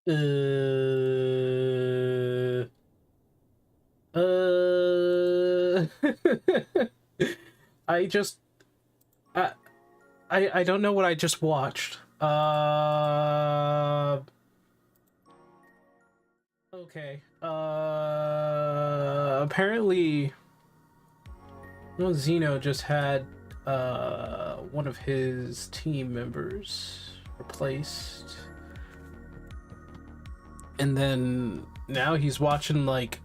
Uh, uh, I just, I, I don't know what I just watched. Okay. Apparently, well, Zeno just had, one of his team members replaced. And then now he's watching, like,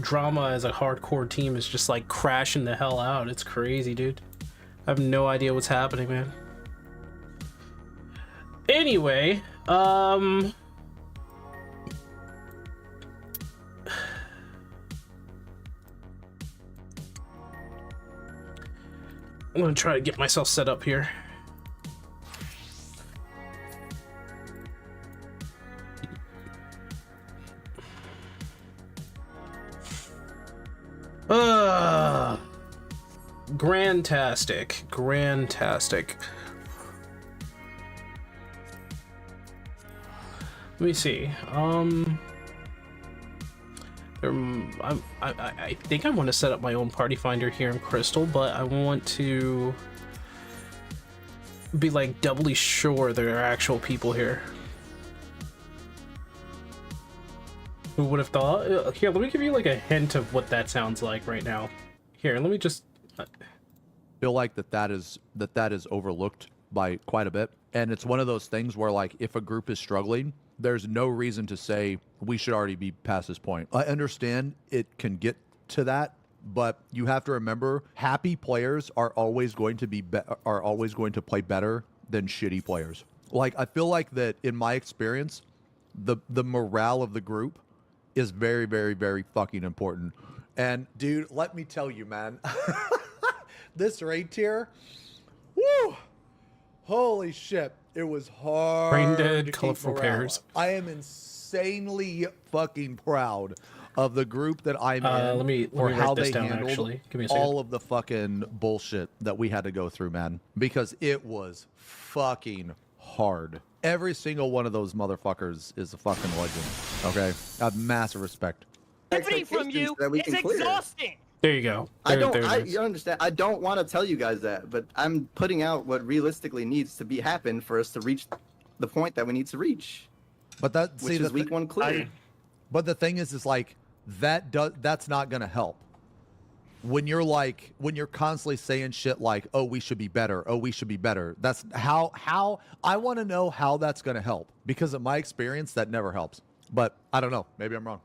drama as a hardcore team is just, like, crashing the hell out. It's crazy, dude. I have no idea what's happening, man. Anyway, I'm gonna try to get myself set up here. Grandtastic. Let me see. I think I want to set up my own party finder here in Crystal, but I want to be like doubly sure there are actual people here. Who would have thought? Here, let me give you like a hint of what that sounds like right now. Here, let me just feel like that is overlooked by quite a bit, and it's one of those things where, like, if a group is struggling, there's no reason to say we should already be past this point. I understand it can get to that, but you have to remember, happy players are always going to play better than shitty players. Like, I feel like that in my experience, the morale of the group is very, very, very fucking important. And dude, let me tell you, man, this raid tier, woo, holy shit, it was hard. Brain dead, colorful pairs. I am insanely fucking proud of the group that I'm in. Let me how write this they down, handled actually. Give me a second. all of the fucking bullshit that we had to go through, man, because it was fucking hard. Every single one of those motherfuckers is a fucking legend. Okay, I have massive respect. Activity from you is exhausting. There you go. You understand? I don't want to tell you guys that, but I'm putting out what realistically needs to happen for us to reach the point that we need to reach. But which is week one clear. But the thing is like that's not gonna help. When you're constantly saying shit like, "Oh, we should be better. Oh, we should be better." That's how I want to know how that's gonna help, because in my experience, that never helps. But I don't know. Maybe I'm wrong.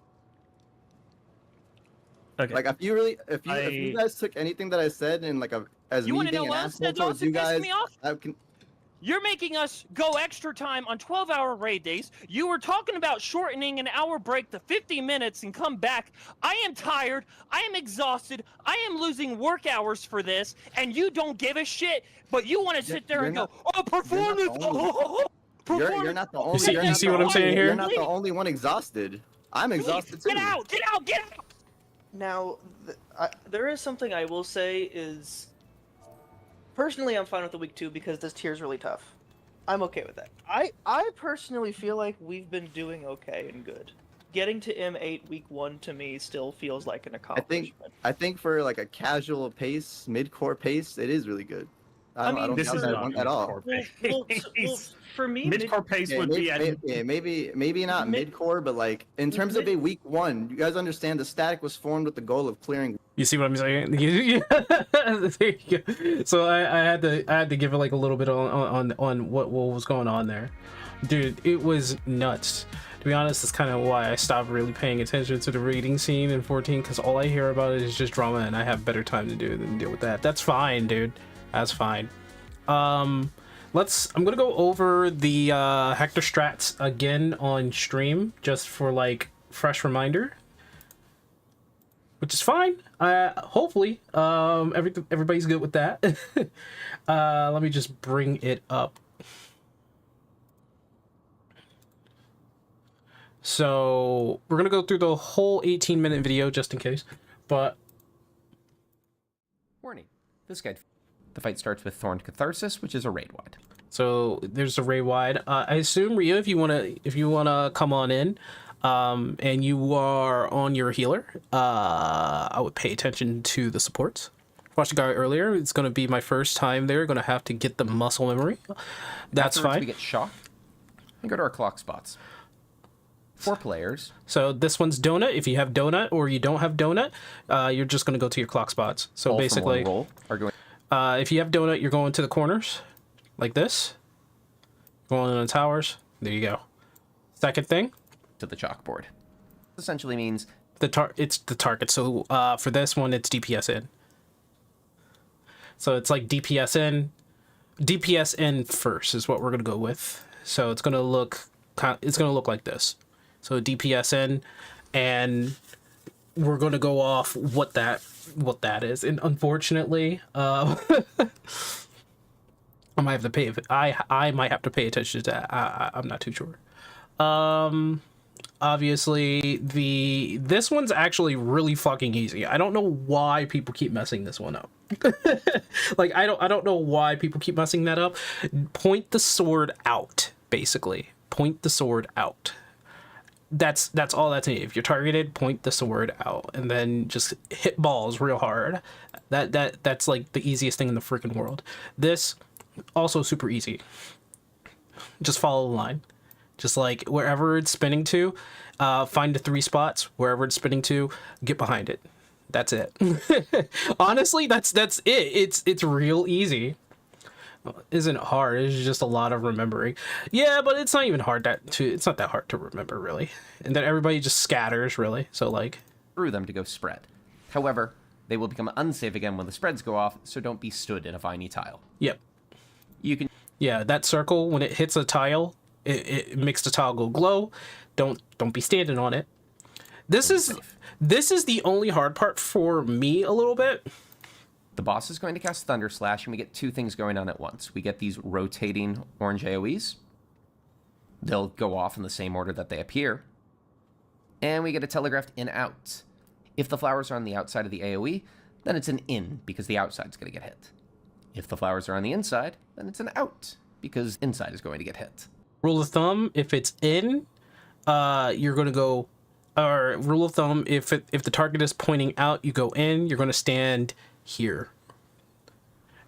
Okay. Like if you guys took anything that I said and as me being an asshole towards you guys, you're making us go extra time on 12-hour raid days. You were talking about shortening an hour break to 50 minutes and come back. I am tired. I am exhausted. I am losing work hours for this, and you don't give a shit. But you want to sit there and go, "Oh, performance!" You're not the only. You see what I'm saying here? You're not the only one exhausted. I'm exhausted too. Get out! Get out! Get out! Now, there is something I will say is, personally, I'm fine with the week 2 because this tier is really tough. I'm okay with that. I personally feel like we've been doing okay and good. Getting to M8 week 1 to me still feels like an accomplishment. I think for like a casual pace, mid-core pace, it is really good. I don't this is not at all. Well, for me, mid-core pace would be maybe not mid-core, but like in terms of a week 1, you guys understand the static was formed with the goal of clearing. You see what I'm saying? There you go. So I had to give it like a little bit on what was going on there, dude. It was nuts. To be honest, that's kind of why I stopped really paying attention to the raiding scene in 14, because all I hear about it is just drama, and I have better time to do than deal with that. That's fine, dude. That's fine. I'm gonna go over the Hector strats again on stream just for like fresh reminder, which is fine. Hopefully everybody's good with that. Let me just bring it up. So we're gonna go through the whole 18-minute video just in case, but warning, this guide. The fight starts with Thorn Catharsis, which is a raid wide. So there's a Ray wide. I assume Rio, if you wanna come on in, and you are on your healer, I would pay attention to the supports. Watched the guy earlier. It's gonna be my first time there. Gonna have to get the muscle memory. That's Afterwards, fine. We get shock and go to our clock spots. 4 players. So this one's donut. If you have donut or you don't have donut, you're just gonna go to your clock spots. So all basically, from one roll are going if you have donut, you're going to the corners, like this. Going on the towers. There you go. Second thing, to the chalkboard. Essentially means it's the target. So for this one, it's DPS in. So it's like DPS in first is what we're gonna go with. So it's gonna look like this. So DPS in, and we're gonna go off what that is. And unfortunately, I might have to pay. I might have to pay attention to that. I'm not too sure. Obviously this one's actually really fucking easy. I don't know why people keep messing this one up. Like I don't know why people keep messing that up. Point the sword out, basically. Point the sword out. That's all that's needed. If you're targeted, point the sword out and then just hit balls real hard. That's like the easiest thing in the freaking world. This also super easy. Just follow the line. Just like wherever it's spinning to, find the 3 spots. Wherever it's spinning to, get behind it. That's it. Honestly, that's it. It's real easy. Isn't hard. It's just a lot of remembering. Yeah, but it's not even hard it's not that hard to remember really. And then everybody just scatters really. So like through them to go spread. However, they will become unsafe again when the spreads go off, so don't be stood in a viney tile. Yep. You can that circle when it hits a tile, it makes the tile go glow. Don't be standing on it. This is the only hard part for me a little bit. The boss is going to cast Thunder Slash, and we get 2 things going on at once. We get these rotating orange AoEs. They'll go off in the same order that they appear. And we get a telegraphed in-out. If the flowers are on the outside of the AoE, then it's an in, because the outside's going to get hit. If the flowers are on the inside, then it's an out, because inside is going to get hit. Rule of thumb, if it's in, you're going to go... Or rule of thumb, if the target is pointing out, you go in, you're going to stand here.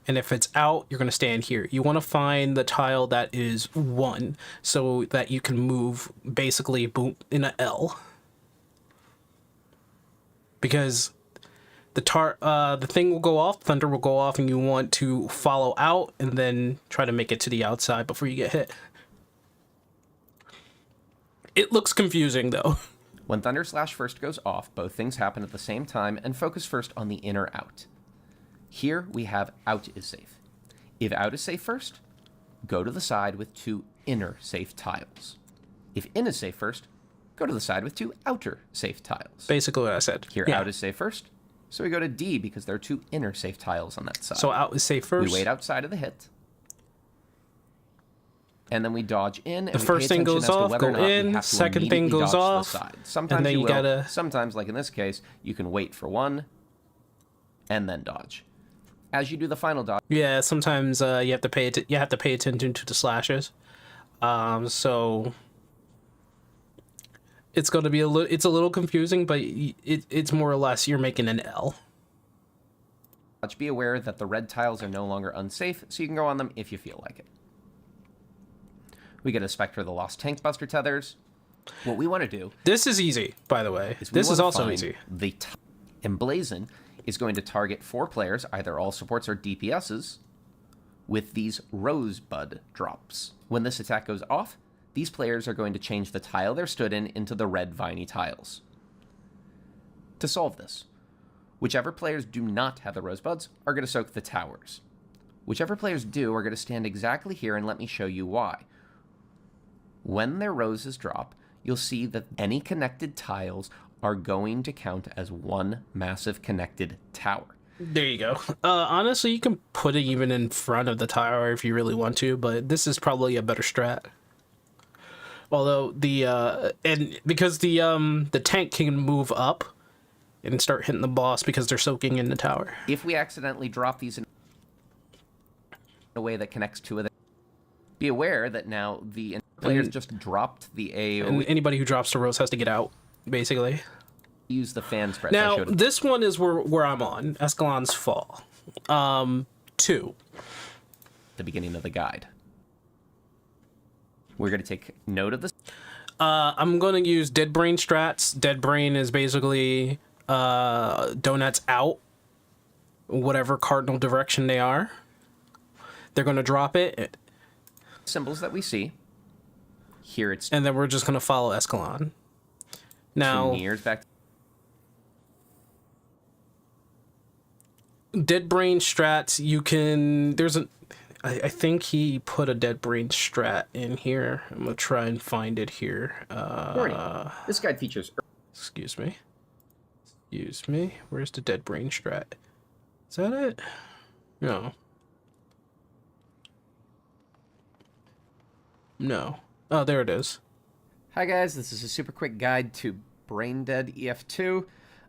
And if it's out, you're going to stand here. You want to find the tile that is 1 so that you can move basically boom in a L. Because the thing will go off, thunder will go off, and you want to follow out and then try to make it to the outside before you get hit. It looks confusing though. When Thunder Slash first goes off, both things happen at the same time and focus first on the in or out. Here we have out is safe. If out is safe first, go to the side with 2 inner safe tiles. If in is safe first, go to the side with 2 outer safe tiles. Basically what I said. Here Yeah. out is safe first, so we go to D because there are 2 inner safe tiles on that side. So out is safe first. We wait outside of the hit. And then we dodge in. And The first thing goes off, go in, second thing goes off, Sometimes and then you gotta... Sometimes, like in this case, you can wait for 1 and then dodge. As you do the final dodge, Yeah, sometimes you have to pay attention to the slashes. So it's going to be a little confusing, but it's more or less you're making an L. be aware that the red tiles are no longer unsafe, so you can go on them if you feel like it. We get a Spectre of the Lost Tank Buster tethers. What we want to do... This is easy, by the way. This is also easy. The Emblazon is going to target 4 players, either all supports or DPSs, with these Rosebud drops. When this attack goes off, these players are going to change the tile they're stood in into the red viney tiles. To solve this, whichever players do not have the Rosebuds are going to soak the towers. Whichever players do are going to stand exactly here, and let me show you why. When their roses drop, you'll see that any connected tiles are going to count as one massive connected tower. There you go. Honestly, you can put it even in front of the tower if you really want to, but this is probably a better strat. Although because the tank can move up and start hitting the boss because they're soaking in the tower. If we accidentally drop these in a way that connects 2 of them, Be aware that now the players just dropped the And AoE. anybody who drops the rose has to get out, basically. Use the fan spreads I Now, showed. this one is where I'm on. Escalon's Fall. 2. At the beginning of the guide. We're going to take note of this. I'm going to use Dead Brain strats. Dead Brain is basically donuts out, whatever cardinal direction they are. They're going to drop it, Symbols that we see. Here it's and then we're just going to follow Escalon. Now, 2 years back. Dead Brain strats, you can... I think he put a Dead Brain strat in here. I'm going to try and find it here. Warning. This guide features... Excuse me. Excuse me. Where's the Dead Brain strat? Is that it? No. No. Oh, there it is. Hi guys, this is a super quick guide to Brain Dead EF2.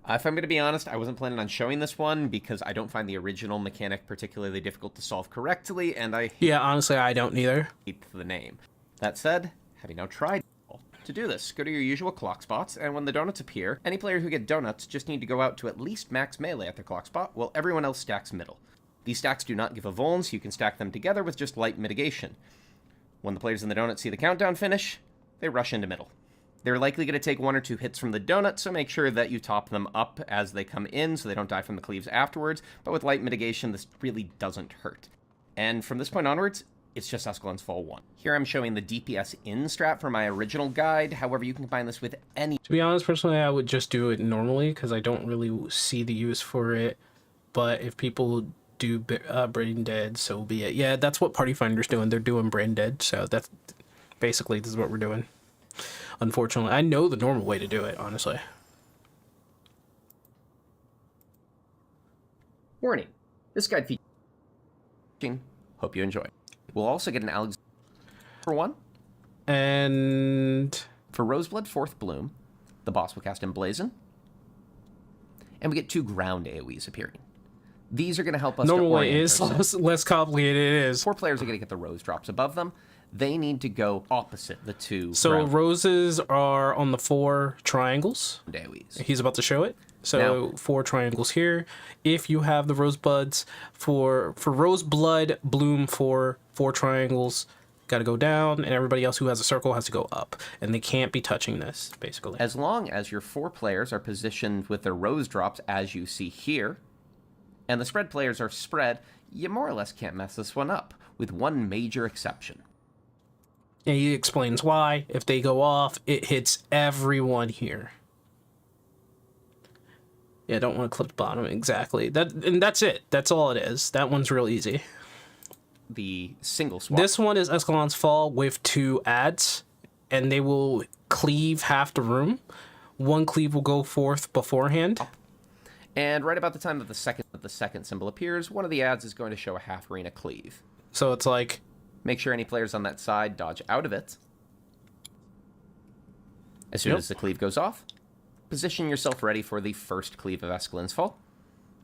If I'm going to be honest, I wasn't planning on showing this one because I don't find the original mechanic particularly difficult to solve correctly, and I Yeah, honestly, I don't either. hate the name. That said, having now tried to do this, go to your usual clock spots, and when the donuts appear, any player who get donuts just need to go out to at least max melee at their clock spot, while everyone else stacks middle. These stacks do not give a vuln, so you can stack them together with just light mitigation. When the players in the donut see the countdown finish, they rush into middle. They're likely going to take 1 or 2 hits from the donut, so make sure that you top them up as they come in so they don't die from the cleaves afterwards, but with light mitigation, this really doesn't hurt. And from this point onwards, it's just Escalon's Fall 1. Here I'm showing the DPS in strat for my original guide, however you can combine this with any... To be honest, personally, I would just do it normally because I don't really see the use for it. But if people do Brain Dead, so be it. Yeah, that's what Party Finder's doing. They're doing Brain Dead, so that's basically this is what we're doing. Unfortunately, I know the normal way to do it, honestly. Warning. This guide features... Hope you enjoy. We'll also get an Alexander for 1. And For Roseblood 4th Bloom, the boss will cast Emblazon. And we get 2 ground AoEs appearing. These are going to help us normal to way orient is ourselves. less complicated it is. 4 players are going to get the rose drops above them. They need to go opposite the 2 So ground roses are on the 4 triangles. AoEs. He's about to show it. So Now- 4 triangles here. If you have the rosebuds for Roseblood Bloom for 4 triangles, got to go down, and everybody else who has a circle has to go up, and they can't be touching this basically. As long as your 4 players are positioned with their rose drops as you see here, and the spread players are spread, you more or less can't mess this one up, with one major exception. And he explains why. If they go off, it hits everyone here. Yeah, I don't want to clip the bottom exactly. And that's it. That's all it is. That one's real easy. The single swap. This one is Escalon's Fall with 2 adds, and they will cleave half the room. 1 cleave will go forth beforehand. And right about the time that the second symbol appears, one of the ads is going to show a half arena cleave. So it's like, Make sure any players on that side dodge out of it. As soon as the cleave goes off, position yourself ready for the first cleave of Escalon's Fall.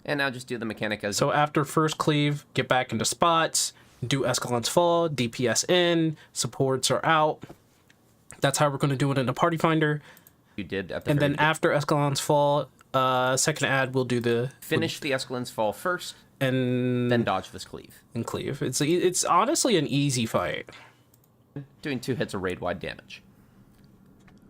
And now just do the mechanic as... so after first cleave, get back into spots, do Escalon's Fall, DPS in, supports are out. That's how we're going to do it in the Party Finder. you did at the And very then after Escalon's Fall, second ad, we'll do the... finish the Escalon's Fall first, and then dodge this cleave. and cleave. It's honestly an easy fight. Doing 2 hits of raid-wide damage.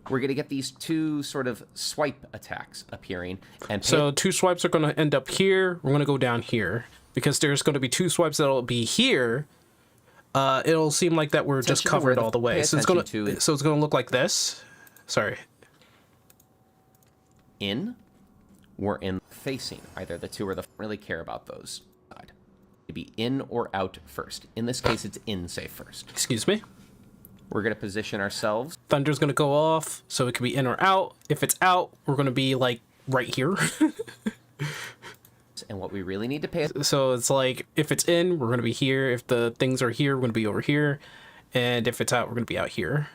We're going to get these 2 sort of swipe attacks appearing. And So 2 swipes are going to end up here. We're going to go down here. Because there's going to be 2 swipes that'll be here. It'll seem like that we're just Attention to where covered all the way. pay So it's going attention to look like this. Sorry. in, we're in facing. Either the 2 or the... really care about those. Side. To be in or out first. In this case, it's in safe first. Excuse me. We're going to position ourselves. Thunder's going to go off, so it could be in or out. If it's out, we're going to be like right here. And what we really need to pay So it's like, if it's in, we're going to be here. If the things are here, we're going to be over here. And if it's out, we're going to be out here.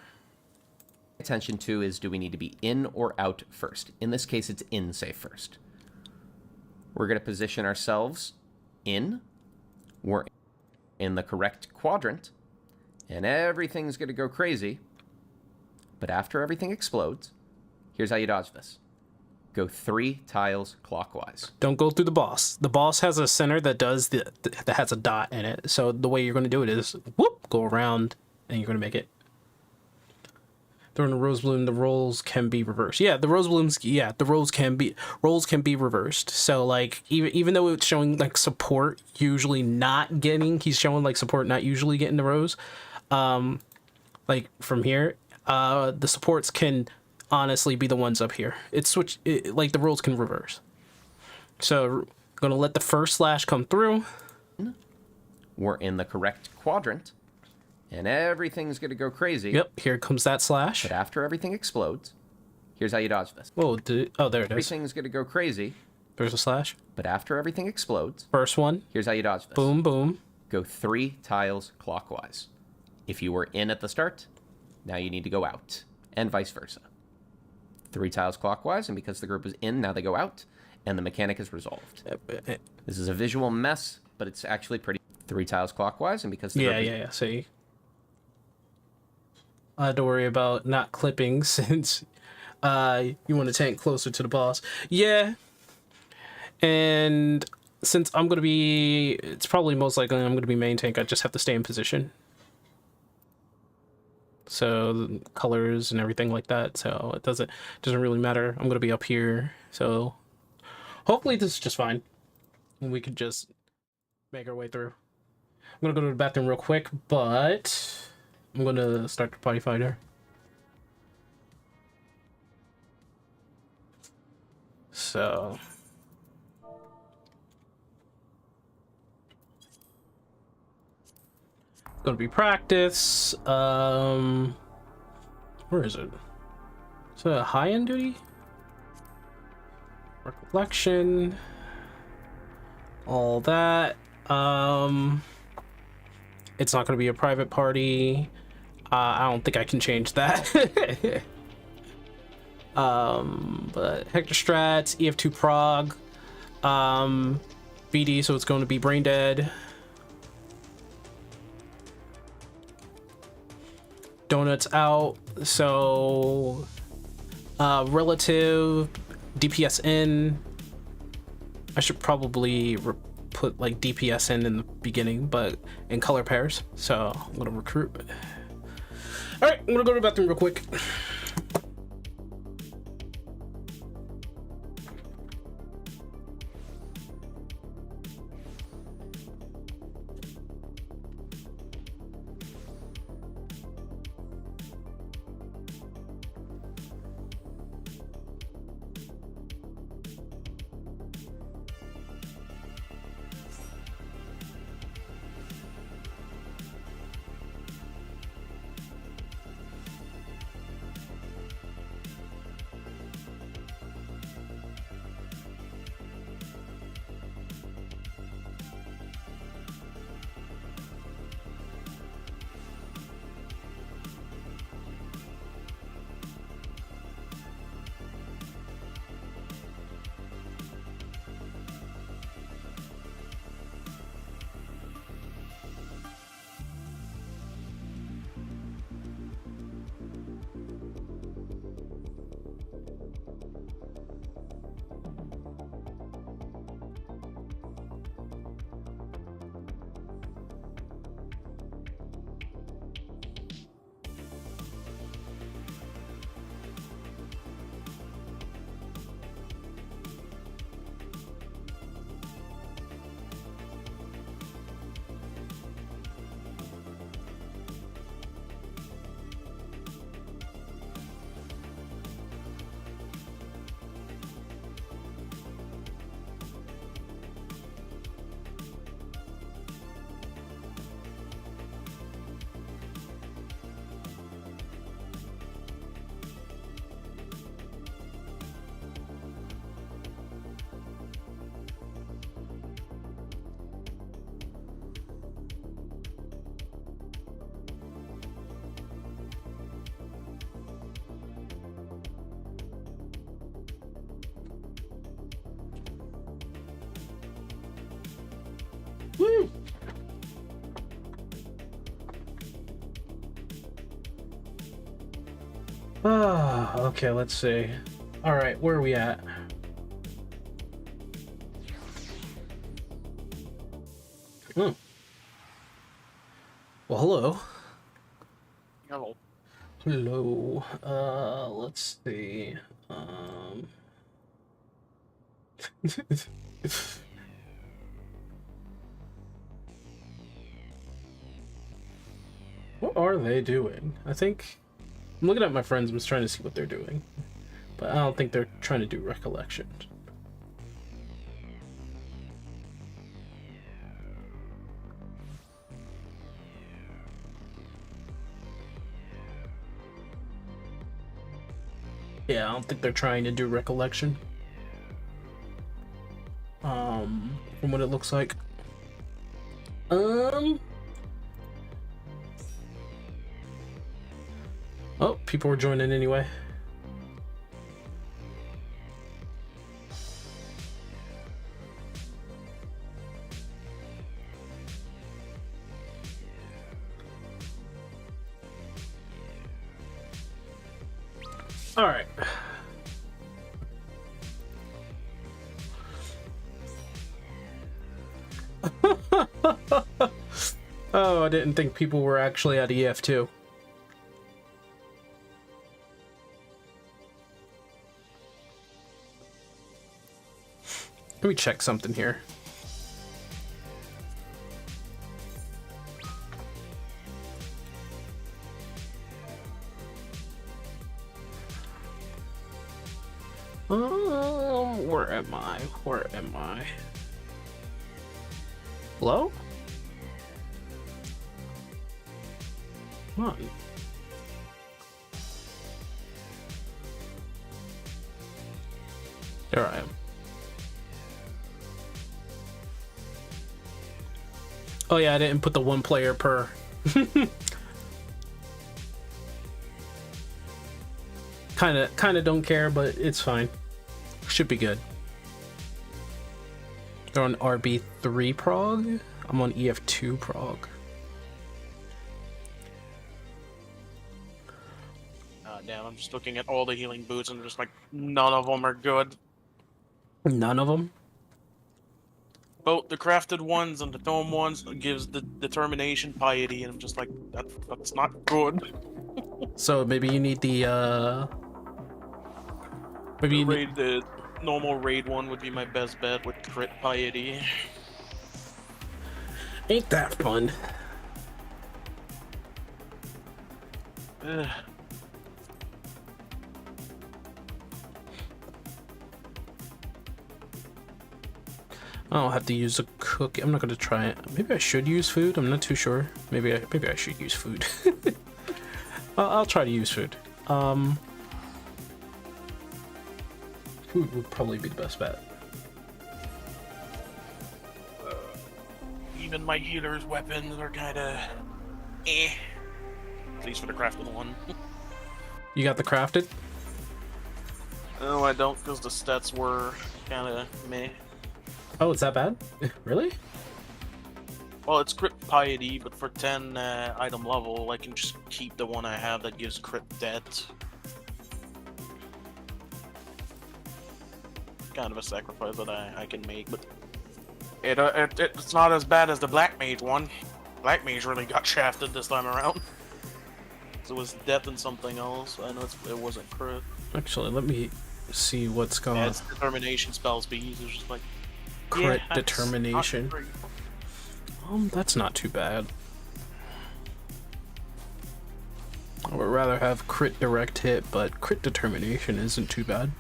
attention to is, do we need to be in or out first? In this case, it's in safe first. We're going to position ourselves in. We're in the correct quadrant. and everything's going to go crazy. But after everything explodes, here's how you dodge this. Go 3 tiles clockwise. Don't go through the boss. The boss has a center that does that has a dot in it. So the way you're going to do it is whoop, go around, and you're going to make it. During the rose bloom, the rolls can be reversed. Yeah, the rose blooms. Yeah, the rolls can be reversed. So like even though it's showing like support usually not getting, he's showing like support not usually getting the rose. Like from here, the supports can honestly be the ones up here. Like the rolls can reverse. So gonna let the first slash come through. We're in the correct quadrant, and everything's gonna go crazy. Yep, here comes that slash. But after everything explodes, here's how you dodge this. Whoa, oh, there it is. Everything's gonna go crazy. There's a slash. But after everything explodes, First one. here's how you dodge this. Boom, boom. Go 3 tiles clockwise. If you were in at the start, now you need to go out, and vice versa. 3 tiles clockwise, and because the group is in, now they go out, and the mechanic is resolved. This is a visual mess, but it's actually pretty. 3 tiles clockwise, and because the group is... Yeah. See, I had to worry about not clipping since you want to tank closer to the boss. Yeah, and since I'm gonna be, it's probably most likely I'm gonna be main tank. I just have to stay in position. So colors and everything like that. So it doesn't really matter. I'm gonna be up here. So hopefully this is just fine, and we can just make our way through. I'm gonna go to the bathroom real quick, but I'm gonna start the party fighter. So gonna be practice. Where is it? Is it a high-end duty? Reflection. All that. It's not gonna be a private party. I don't think I can change that. But Hector Strats, EF2 Prog, BD, so it's going to be Brain Dead. Donuts out, so relative DPS in. I should probably put like DPS in the beginning, but in color pairs. So I'm gonna recruit. All right, I'm gonna go to the bathroom real quick. Okay, let's see. All right, where are we at? Hmm. Well, hello. Hello. Hello. Let's see. What are they doing? I think I'm looking at my friends. I'm just trying to see what they're doing, but I don't think they're trying to do recollection. Yeah, I don't think they're trying to do recollection. From what it looks like. Oh, people were joining anyway. All right. Oh, I didn't think people were actually at EF2. Let me check something here. Where am I? Where am I? Hello? Come on. There I am. Oh yeah, I didn't put the one player per. Kinda don't care, but it's fine. Should be good. They're on RB3 prog. I'm on EF2 prog. Damn, I'm just looking at all the healing boots and just like, none of them are good. None of them? Both the crafted ones and the tome ones gives the determination piety, and I'm just like, that's not good. So maybe you need the maybe you need... The normal raid one would be my best bet with crit piety. Ain't that fun? Ugh. I'll have to use a cook. I'm not gonna try it. Maybe I should use food. I'm not too sure. Maybe I should use food. I'll try to use food. Food would probably be the best bet. Even my healer's weapons are kinda eh. At least for the crafted one. You got the crafted? No, I don't, because the stats were kinda meh. Oh, it's that bad? Really? Well, it's crit piety, but for 10 item level, I can just keep the one I have that gives crit death. Kind of a sacrifice that I can make, but it's not as bad as the Black Mage one. Black Mage really got shafted this time around. So it was death and something else. I know it wasn't crit. Actually, let me see what's going on. Yeah, it's determination spell speed. It's just like Crit yeah, determination. That's not too bad. I would rather have crit direct hit, but crit determination isn't too bad.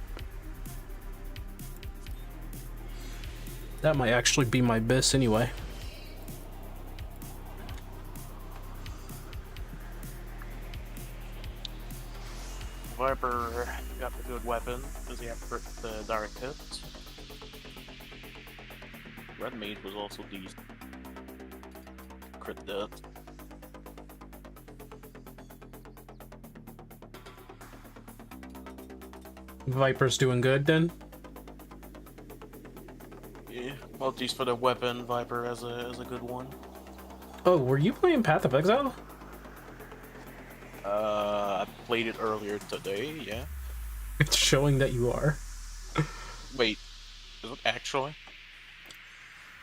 That might actually be my best anyway. Viper got the good weapon because he had crit direct hit. Red Mage was also decent. Crit death. Viper's doing good then? Yeah, well, at least for the weapon, Viper has a good one. Oh, were you playing Path of Exile? I played it earlier today, yeah. It's showing that you are. Wait, is it actually?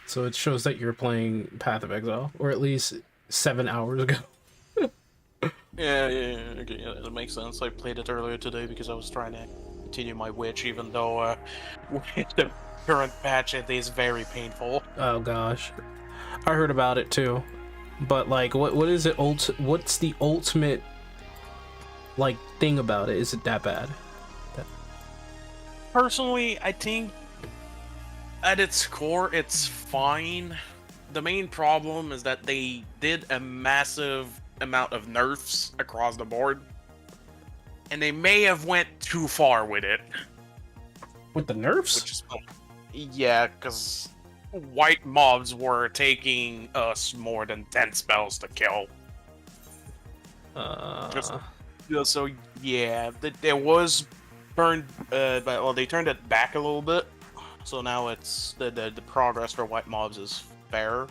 So it shows that you're playing Path of Exile, or at least 7 hours ago. Yeah, okay, yeah, that makes sense. I played it earlier today because I was trying to continue my witch, even though with the current patch it is very painful. Oh gosh, I heard about it too, but like, what is it? What's the ultimate like thing about it? Is it that bad? Personally, I think at its core, it's fine. The main problem is that they did a massive amount of nerfs across the board, and they may have went too far with it. With the nerfs? Which is, yeah, because white mobs were taking us more than 10 spells to kill. So yeah, there was burned, but well, they turned it back a little bit. So now it's the progress for white mobs is fair.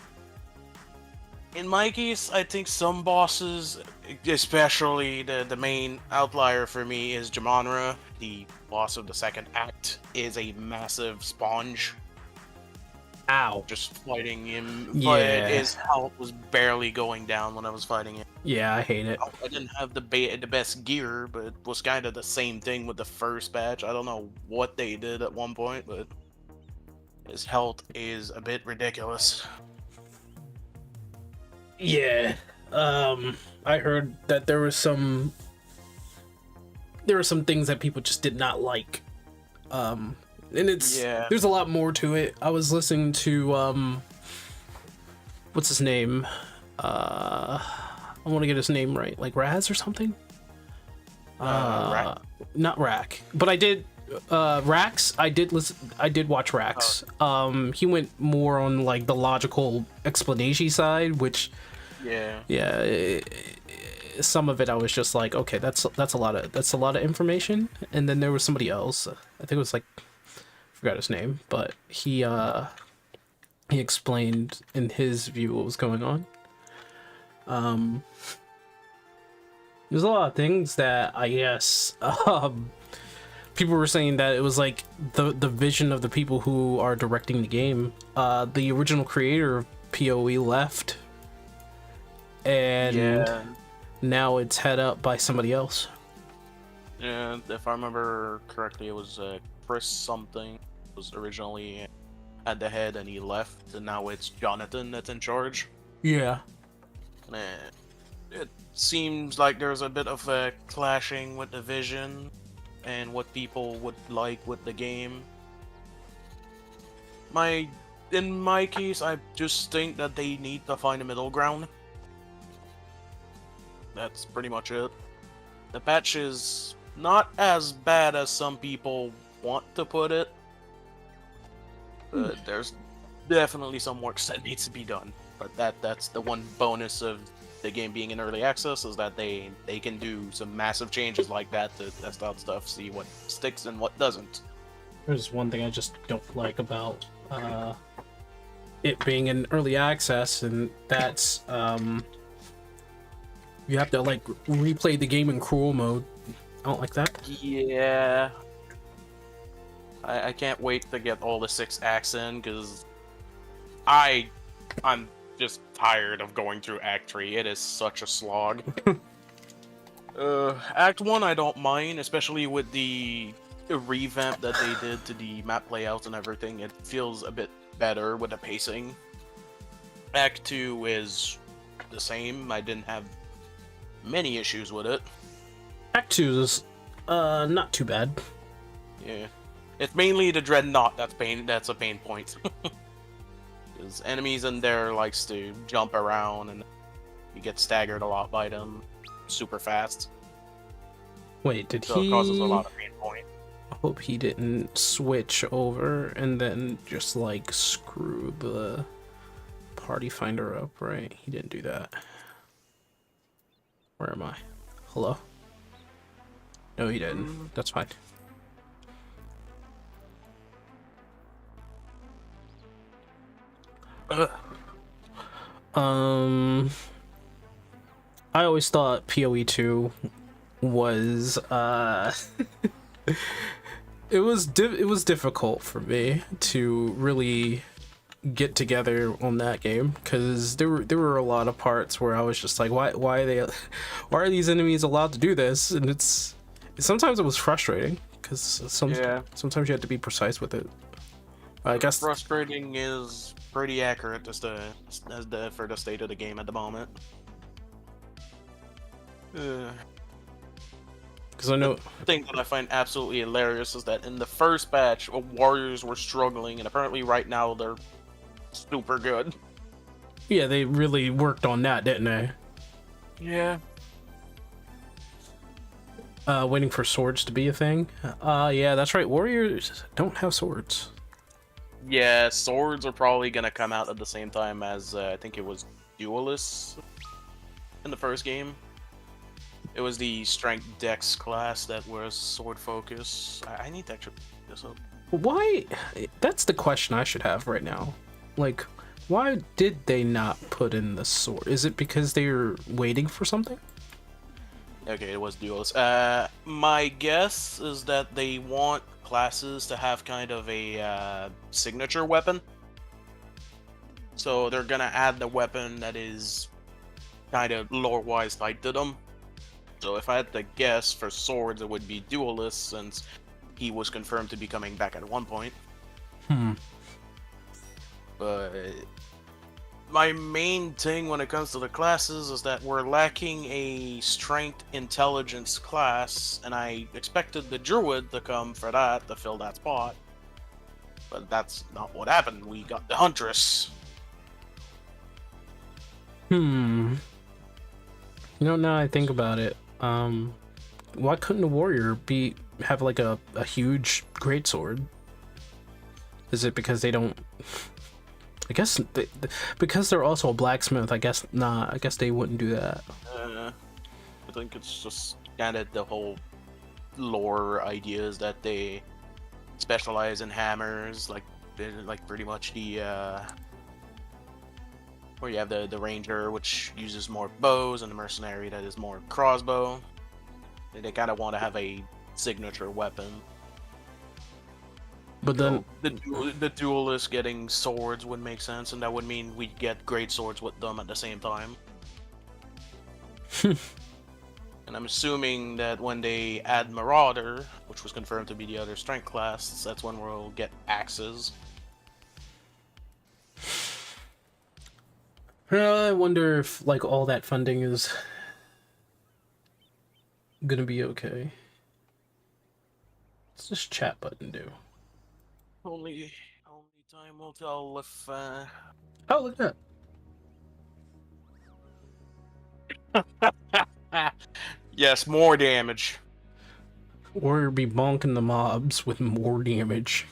In my case, I think some bosses, especially the main outlier for me is Jamonra, the boss of the second act, is a massive sponge. Ow. Just fighting him, Yeah. but his health was barely going down when I was fighting him. Yeah, I hate it. I didn't have the best gear, but it was kind of the same thing with the first batch. I don't know what they did at one point, but his health is a bit ridiculous. Yeah. I heard that there were some things that people just did not like. And it's there's a lot more to it. I was listening to what's his name? I want to get his name right, like Raz or something. Rack? Not Rack, but I did Rax. I did listen. I did watch Rax. He went more on like the logical explanation side, which some of it I was just like, okay, that's a lot of information. And then there was somebody else. I think it was like, I forgot his name, but he explained in his view what was going on. There's a lot of things that I guess people were saying that it was like the vision of the people who are directing the game. The original creator of PoE left, and now it's head up by somebody else. Yeah, if I remember correctly, it was Chris something was originally at the head, and he left, and now it's Jonathan that's in charge. Yeah. It seems like there's a bit of a clashing with the vision and what people would like with the game. In my case, I just think that they need to find a middle ground. That's pretty much it. The patch is not as bad as some people want to put it, but there's definitely some work that needs to be done. But that's the one bonus of the game being in early access, is that they can do some massive changes like that to test out stuff, see what sticks and what doesn't. There's one thing I just don't like about it being in early access, and that's you have to like replay the game in cruel mode. I don't like that. Yeah. I can't wait to get all the 6 acts in, because I'm just tired of going through Act 3. It is such a slog. Act 1 I don't mind, especially with the revamp that they did to the map layouts and everything. It feels a bit better with the pacing. Act 2 is the same. I didn't have many issues with it. Act 2 is not too bad. Yeah. It's mainly the Dreadnought that's a pain point. Because enemies in there likes to jump around and you get staggered a lot by them super fast. Wait, did so he? It causes a lot of pain point. I hope he didn't switch over and then just like screw the party finder up, right? He didn't do that. Where am I? Hello? No, he didn't. That's fine. I always thought PoE 2 was it was difficult for me to really get together on that game, because there were a lot of parts where I was just like, why are these enemies allowed to do this? And sometimes it was frustrating, because sometimes you had to be precise with it. I guess Frustrating is pretty accurate just for the state of the game at the moment. because I know The thing that I find absolutely hilarious is that in the first batch, warriors were struggling, and apparently right now they're super good. yeah, they really worked on that, didn't they? Yeah. Waiting for swords to be a thing. Yeah, that's right. Warriors don't have swords. Yeah, swords are probably gonna come out at the same time as I think it was duelists in the first game. It was the strength dex class that was sword focus. I need to actually look this up. Why? That's the question I should have right now. Like, why did they not put in the sword? Is it because they're waiting for something? Okay, it was duelists. My guess is that they want classes to have kind of a signature weapon. So they're gonna add the weapon that is kind of lore-wise tied to them. So if I had to guess, for swords it would be duelist, since he was confirmed to be coming back at one point. But my main thing when it comes to the classes is that we're lacking a strength intelligence class, and I expected the druid to come for that, to fill that spot. But that's not what happened. We got the huntress. You know, now I think about it, why couldn't a warrior have like a huge greatsword? Is it because they don't? I guess because they're also a blacksmith. I guess I guess they wouldn't do that. I think it's just kind of the whole lore idea is that they specialize in hammers, like pretty much the where you have the ranger, which uses more bows, and the mercenary that is more crossbow. They kind of want to have a signature weapon. But then The duelist getting swords would make sense, and that would mean we'd get great swords with them at the same time. And I'm assuming that when they add Marauder, which was confirmed to be the other strength class, that's when we'll get axes. I wonder if like all that funding is gonna be okay. What's this chat button do? Only time will tell if. Oh, look at that. Yes, more damage. Warrior be bonking the mobs with more damage.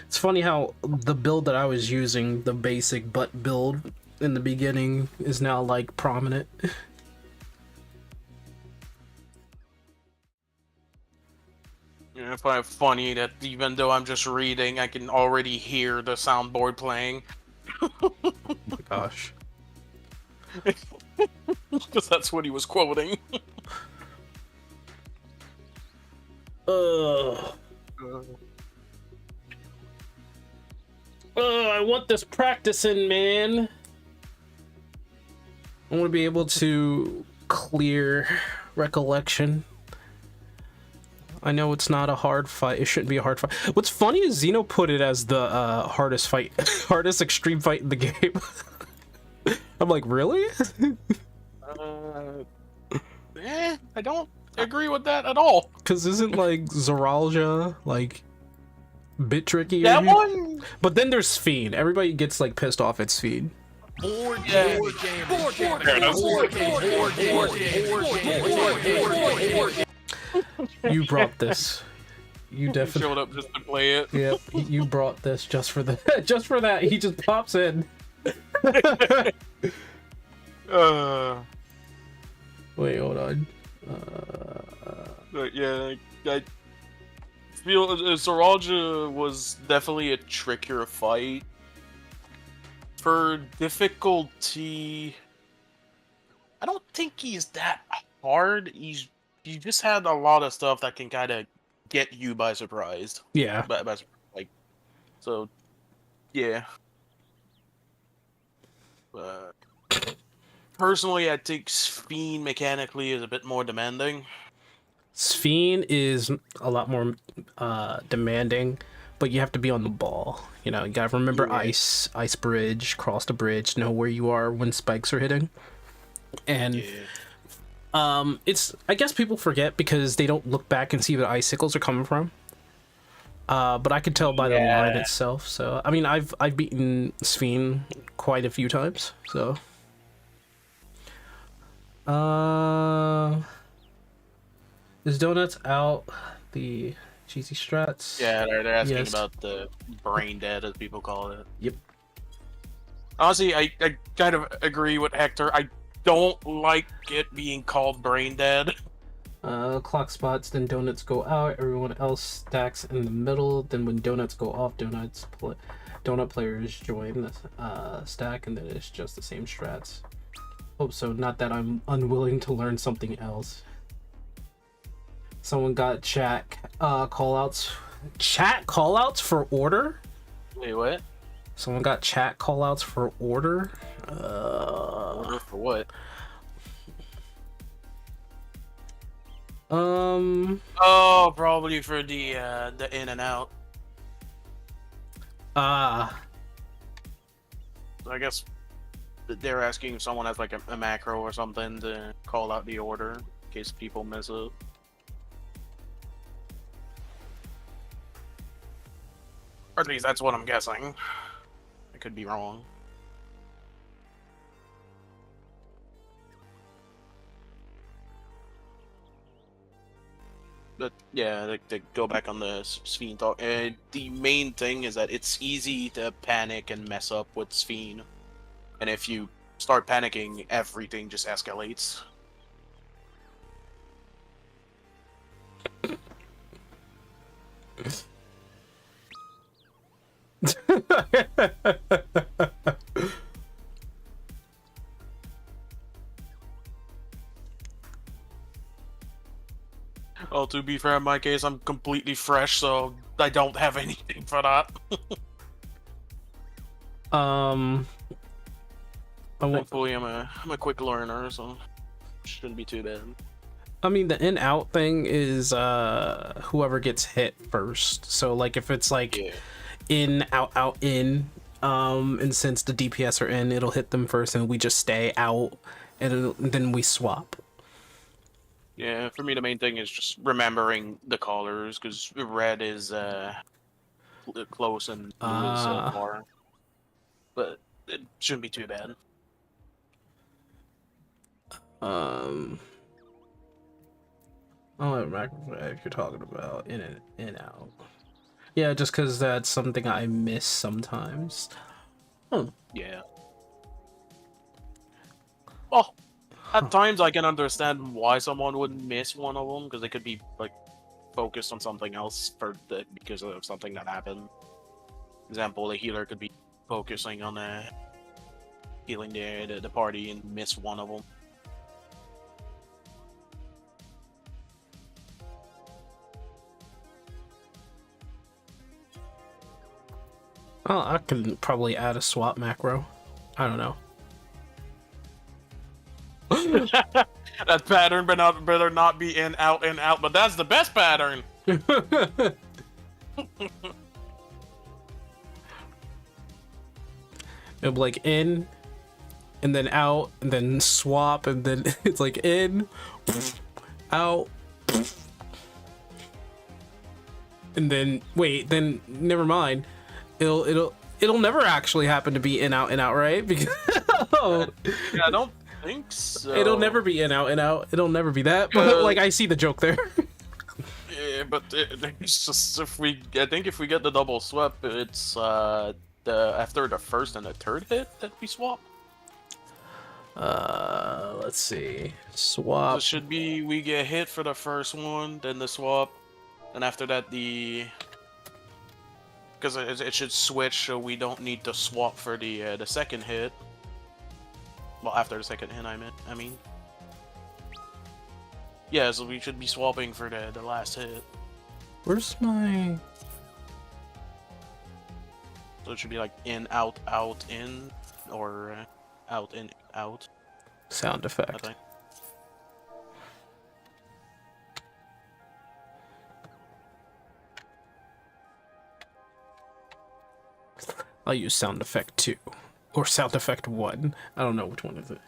It's funny how the build that I was using, the basic butt build in the beginning, is now like prominent. I find it funny that even though I'm just reading, I can already hear the soundboard playing. Oh my gosh. Because that's what he was quoting. I want this practicing, man. I want to be able to clear recollection. I know it's not a hard fight. It shouldn't be a hard fight. What's funny is Zeno put it as the hardest extreme fight in the game. I'm like, really? I don't agree with that at all. Because isn't like Zeralja like bit tricky? That one. But then there's Fiend. Everybody gets like pissed off at Fiend. You brought this. You definitely showed up just to play it. Yep, you brought this just for the just for that. He just pops in. Wait, hold on. Yeah, I feel Zeralja was definitely a trickier fight. For difficulty, I don't think he's that hard. You just had a lot of stuff that can kind of get you by surprise. Yeah. But like, so, yeah. Personally, I think Sphene mechanically is a bit more demanding. Sphene is a lot more demanding, but you have to be on the ball. You know, you gotta remember Yeah. ice bridge, cross the bridge, know where you are when spikes are hitting. And Yeah. it's, I guess people forget because they don't look back and see where the icicles are coming from. But I could tell by the line itself. So I mean, I've beaten Sphene quite a few times. So is Donuts out the cheesy strats? Yeah, they're asking Yes. about the brain dead, as people call it. Yep. Honestly, I kind of agree with Hector. I don't like it being called brain dead. Clock spots, then donuts go out. Everyone else stacks in the middle. Then when donuts go off, donut players join the stack, and then it's just the same strats. Hope so. Not that I'm unwilling to learn something else. Someone got chat callouts. Chat callouts for order? Wait, what? Someone got chat callouts for order? Order for what? Oh, probably for the in and out. I guess they're asking if someone has like a macro or something to call out the order in case people miss it. Or at least that's what I'm guessing. I could be wrong. But yeah, to go back on the Sphene talk, the main thing is that it's easy to panic and mess up with Sphene. And if you start panicking, everything just escalates. Well, to be fair, in my case, I'm completely fresh, so I don't have anything for that. Thankfully, I'm a quick learner, so shouldn't be too bad. I mean, the in-out thing is whoever gets hit first. So like if it's like in, out, out, in, and since the DPS are in, it'll hit them first and we just stay out and then we swap. Yeah, for me the main thing is just remembering the colors, because red is close and blue is far. But it shouldn't be too bad. Oh, if you're talking about in and in out. Yeah, just because that's something I miss sometimes. Yeah. Well, at times I can understand why someone would miss one of them, because they could be like focused on something else because of something that happened. Example, the healer could be focusing on healing the party and miss one of them. Oh, I can probably add a swap macro. I don't know. That pattern better not be in, out, but that's the best pattern. It'll be like in, and then out, and then swap, and then it's like in, out, and then wait, then never mind. It'll never actually happen to be in, out, right? Because Yeah, I don't think so. it'll never be in, out. It'll never be that. But like, I see the joke there. Yeah, but it's just if we get the double swap, it's after the first and the third hit that we swap. Let's see. Swap. It should be we get hit for the first one, then the swap, and after that because it should switch, so we don't need to swap for the second hit. Well, after the second hit, I mean. Yeah, so we should be swapping for the last hit. Where's my... So it should be like in, out, in, or out, in, out, sound I effect? think. I'll use sound effect 2 or sound effect 1. I don't know which one is it.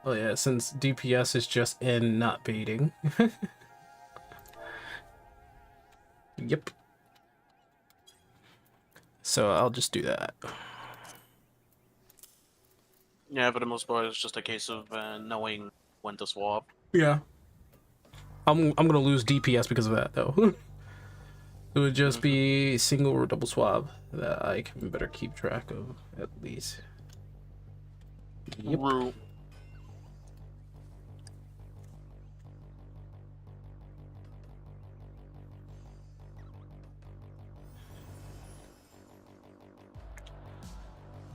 Oh yeah, since DPS is just in, not baiting. Yep. So I'll just do that. Yeah, for the most part, it's just a case of knowing when to swap. Yeah. I'm gonna lose DPS because of that though. It would just be single or double swab that I can better keep track of at least. Yep. Rue.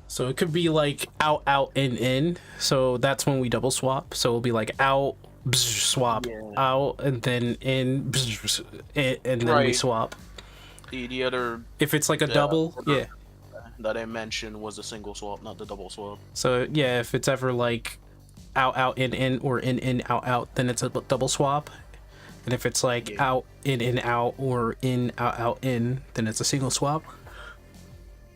So it could be like out, in. So that's when we double swap. So it'll be like out, swap, out, and then in, and then we Right. swap. The other If it's like a double, yeah. that I mentioned was the single swap, not the double swap. So yeah, if it's ever like out, in, or in, out, then it's a double swap. And if it's like out, in, out, or in, out, in, then it's a single swap.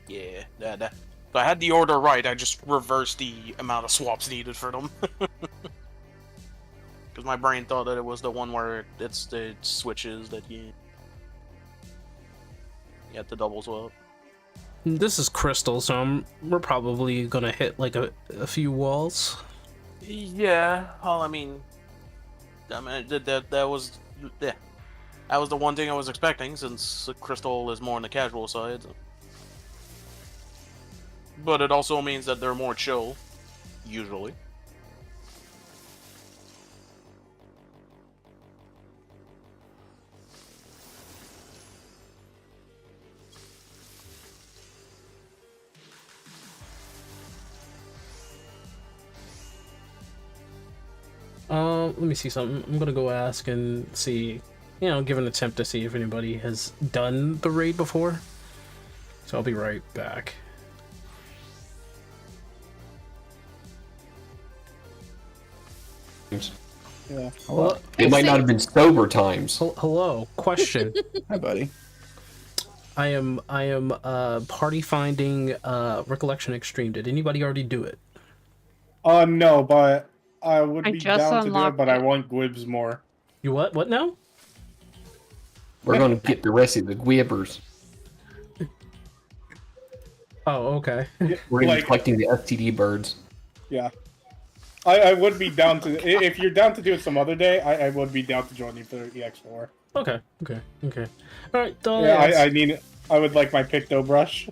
Yeah, that. So I had the order right. I just reversed the amount of swaps needed for them. Because my brain thought that it was the one where it's the switches that you have to double swap. This is crystal, so we're probably gonna hit like a few walls. Yeah, well, I mean, that was yeah, that was the one thing I was expecting since crystal is more on the casual side. But it also means that they're more chill, usually. Let me see something. I'm gonna go ask and see, give an attempt to see if anybody has done the raid before. So I'll be right back. Yeah. Hello? It might not have been sober times. Hello. Question. Hi, buddy. I am party finding Recollection Extreme. Did anybody already do it? No, but I would I be just down to do it, unlocked but I it. want Gwibs more. You what? What now? We're going to get the rest of the Gwibbers. Oh, okay. We're going to be Like- collecting the STD birds. Yeah. I would be down to if you're down to do it some other day. I would be down to join you for EX4. Okay. All right. Yeah, I would like my Picto brush.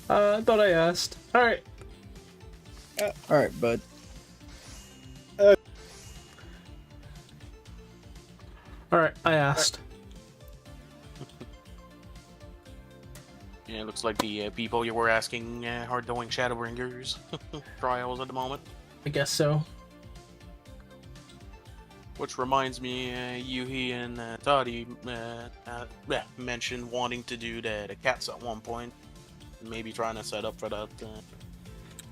Thought I asked. All right. All right, bud. All right. I asked. Yeah, it looks like the people you were asking are doing Shadowbringers trials at the moment. I guess so. Which reminds me, Yuhi and Toddy mentioned wanting to do the cats at one point. Maybe trying to set up for that.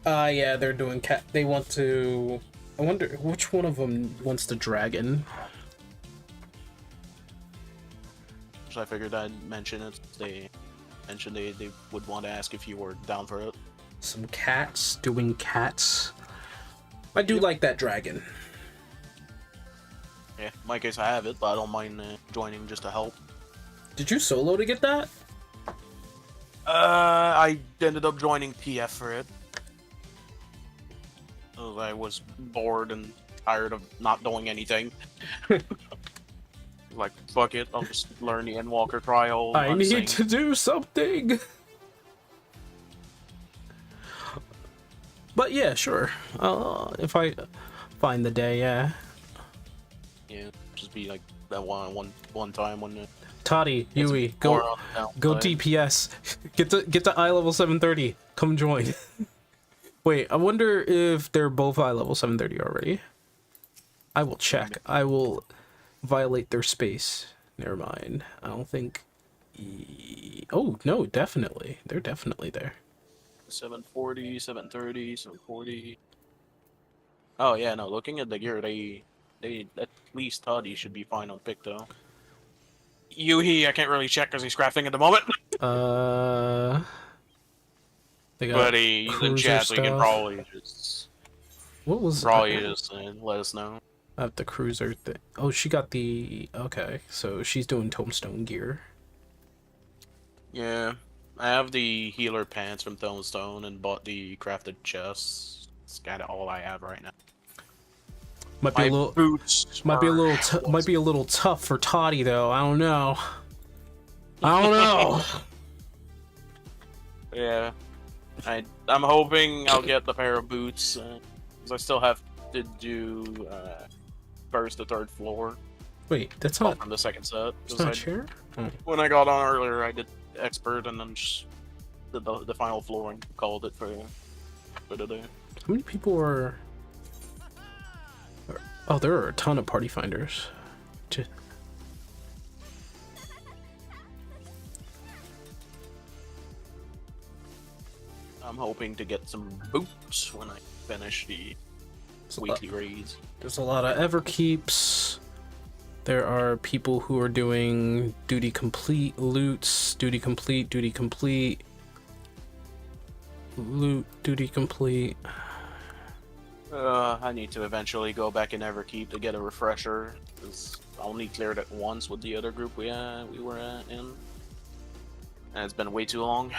Yeah, they're doing cat. They want to. I wonder which one of them wants the dragon. So I figured I'd mention it. They mentioned they would want to ask if you were down for it. Some cats doing cats. I do like that dragon. Yeah, in my case I have it, but I don't mind joining just to help. Did you solo to get that? I ended up joining PF for it. I was bored and tired of not doing anything. Like, fuck it, I'll just learn the Endwalker trial. I need unsing. to do something. But yeah, sure. If I find the day, yeah. Yeah, just be like that one time when Toddy, it's Yui, more go on the go downside. DPS. Get to eye level 730. Come join. Wait, I wonder if they're both eye level 730 already. I will check. I will violate their space. Never mind. I don't think. Oh no, definitely. They're definitely there. 740, 730, 740. Oh yeah, no. Looking at the gear, they at least thought he should be fine on pick though. Yuhi, I can't really check because he's crafting at the moment. They got But he's in cruiser chat, so he can stuff. probably just What was just let us know. I have the cruiser thing. Oh, she got the okay. So she's doing tombstone gear. Yeah, I have the healer pants from Tombstone and bought the crafted chest. It's kind of all I have right now. Might be My a little. boots Might be a are- little. Might be a little tough for Toddy though. I don't know. I don't know. Yeah, I'm hoping I'll get the pair of boots because I still have to do first to third floor Wait, that's not. from the second set. It's 'Cause not chair. Oh. when I got on earlier, I did expert and then just did the final floor and called it for today. How many people are? Oh, there are a ton of party finders. I'm hoping to get some boots when I finish the weekly raids. There's a lot of Everkeeps. There are people who are doing duty complete loots, duty complete, loot, duty complete. I need to eventually go back and Everkeep to get a refresher, because I only cleared it once with the other group we were in, and it's been way too long.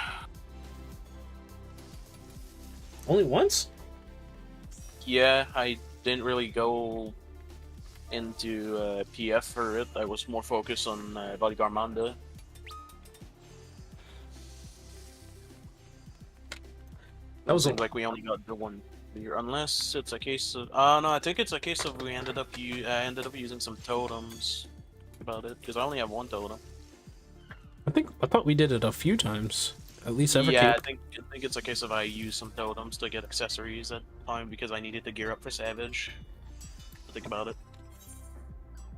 Only once? Yeah, I didn't really go into PF for it. I was more focused on Bodyguard Manda. That was Seems like we only got the one here, unless it's a case of. No, I think it's a case of we ended up using some totems about it, because I only have one totem. I thought we did it a few times. At least Everkeep. Yeah, I think it's a case of I used some totems to get accessories at the time because I needed to gear up for Savage. Think about it.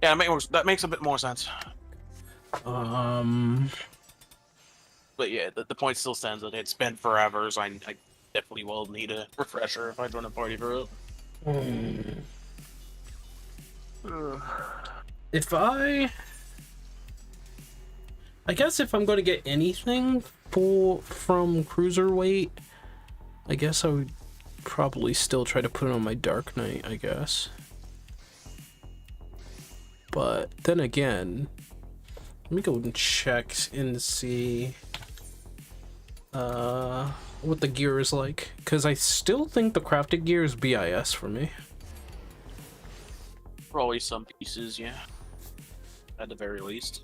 Yeah, that makes a bit more sense. But yeah, the point still stands that it's been forever, so I definitely will need a refresher if I join a party for it. If I guess if I'm going to get anything from Cruiserweight, I guess I would probably still try to put it on my Dark Knight, I guess. But then again, let me go and check and see what the gear is like, because I still think the crafted gear is BIS for me. Probably some pieces, yeah. At the very least.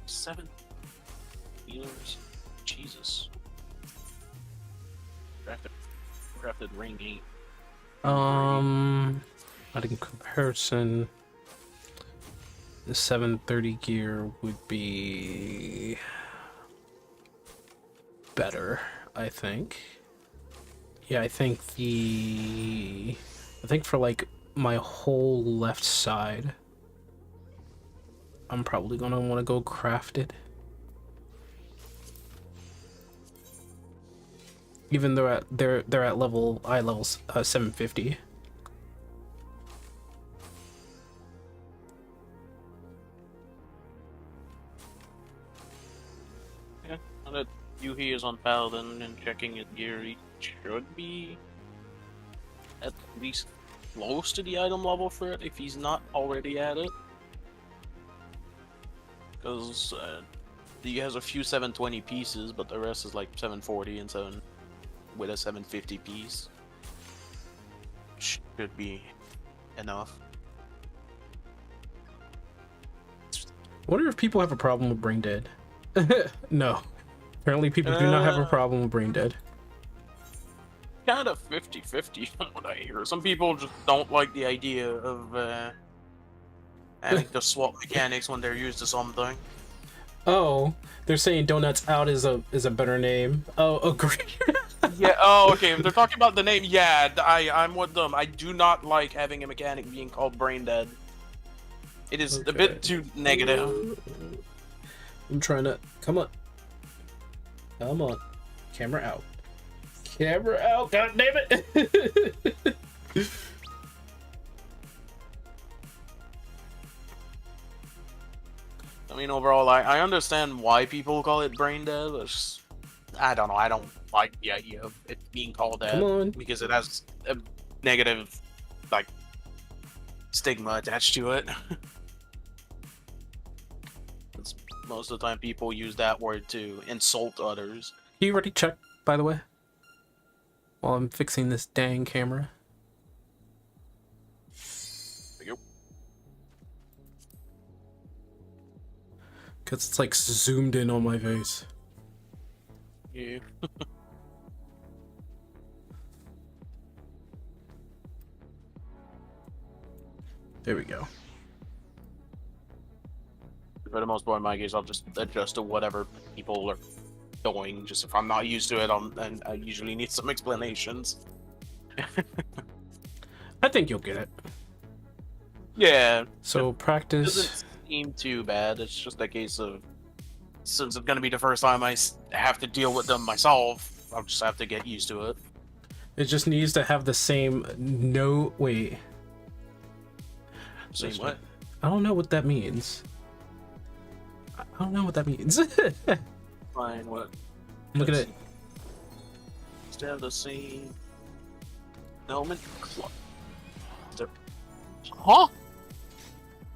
Seven healers. Jesus. Crafted ring 8. But in comparison, the 730 gear would be better, I think. Yeah, I think for like my whole left side, I'm probably gonna want to go crafted. Even though they're at level 750. Yeah, now that Yuhi is on Paladin and checking his gear, he should be at least close to the item level for it if he's not already at it. Because he has a few 720 pieces, but the rest is like 740 and 7 with a 750 piece. Should be enough. Wonder if people have a problem with brain dead. No. Apparently people do not have a problem with brain dead. Kind of 50-50 from what I hear. Some people just don't like the idea of Having to swap mechanics when they're used to something. Oh, they're saying donuts out is a better name. Oh, agree. Yeah. Oh, okay. If they're talking about the name, yeah, I'm with them. I do not like having a mechanic being called brain dead. It is a bit too negative. I'm trying to come on. Come on, camera out. Camera out. God damn it. I mean, overall, I understand why people call it brain dead. It's just, I don't know. I don't like the idea of it being called that. Come on. Because it has a negative, like, stigma attached to it. Most of the time, people use that word to insult others. You already checked, by the way? While I'm fixing this dang camera. Because it's like zoomed in on my face. Yeah. There we go. For the most part, in my case, I'll just adjust to whatever people are doing. Just if I'm not used to it, and I usually need some explanations. I think you'll get it. Yeah. So It practice. doesn't seem too bad. It's just a case of, since it's gonna be the first time I have to deal with them myself, I'll just have to get used to it. It just needs to have the same wait. Same what? I don't know what that means. I don't know what that means. Fine, what? Look at it. Still have the same nomenclature. Huh?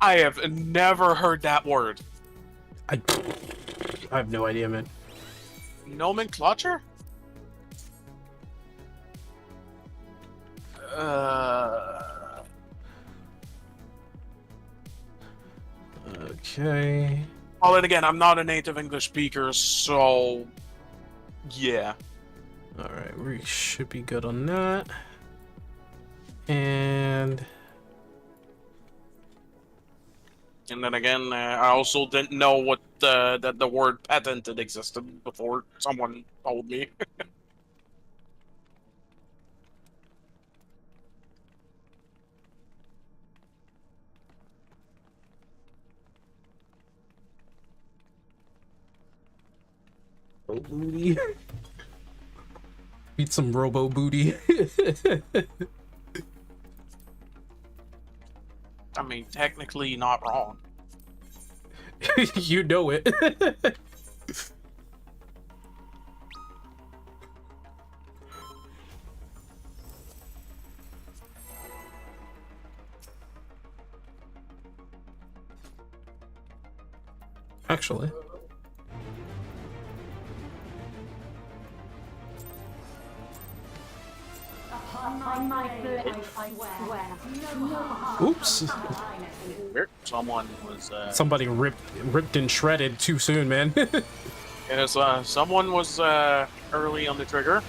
I have never heard that word. I have no idea, man. Nomenclature? Okay. Well, and again, I'm not a native English speaker, so yeah. All right, we should be good on that. And then again, I also didn't know what that the word patented existed before someone told me. booty. Eat some robo booty. I mean, technically not wrong. You know it. Actually. Oops. Someone was Somebody ripped and shredded too soon, man. yes, someone was early on the trigger.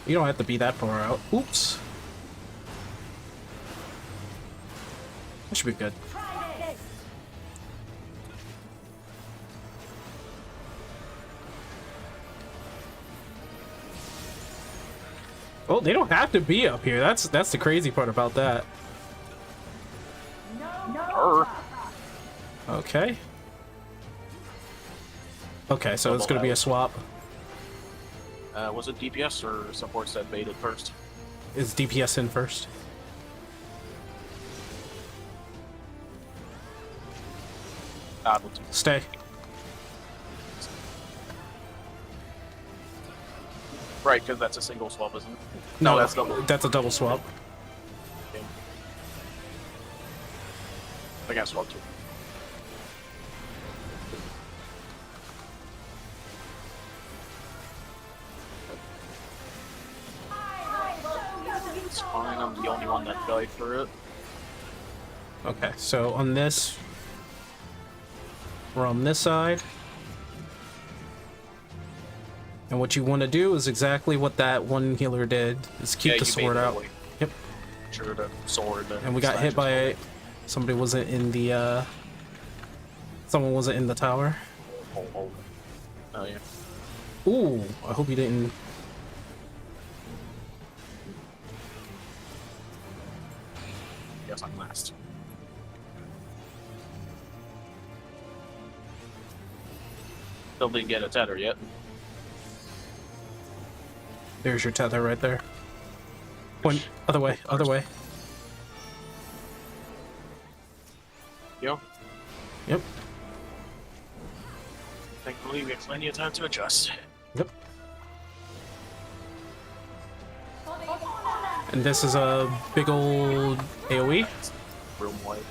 You don't have to be that far out. Oops. That should be good. Oh, they don't have to be up here. That's the crazy part about that. Okay. Okay, so it's gonna be a swap. Was it DPS or support that baited first? Is DPS in first? Stay. Right, because that's a single swap, isn't it? No, that's double. That's a double swap. Okay. I got swap too. It's fine, I'm the only one that died for it. Okay, so on this, we're on this side. And what you want to do is exactly what that one healer did, is keep Yeah, the you sword made it out. away. Yep. Sure, the sword. And we got hit by somebody wasn't in the someone wasn't in the tower. Oh yeah. Ooh, I hope you didn't. Yes, I'm last. Still didn't get a tether yet. There's your tether right there. Point other way, other way. Yo, Yep. thankfully we have plenty of time to adjust. Yep. And this is a big old AoE. Room white.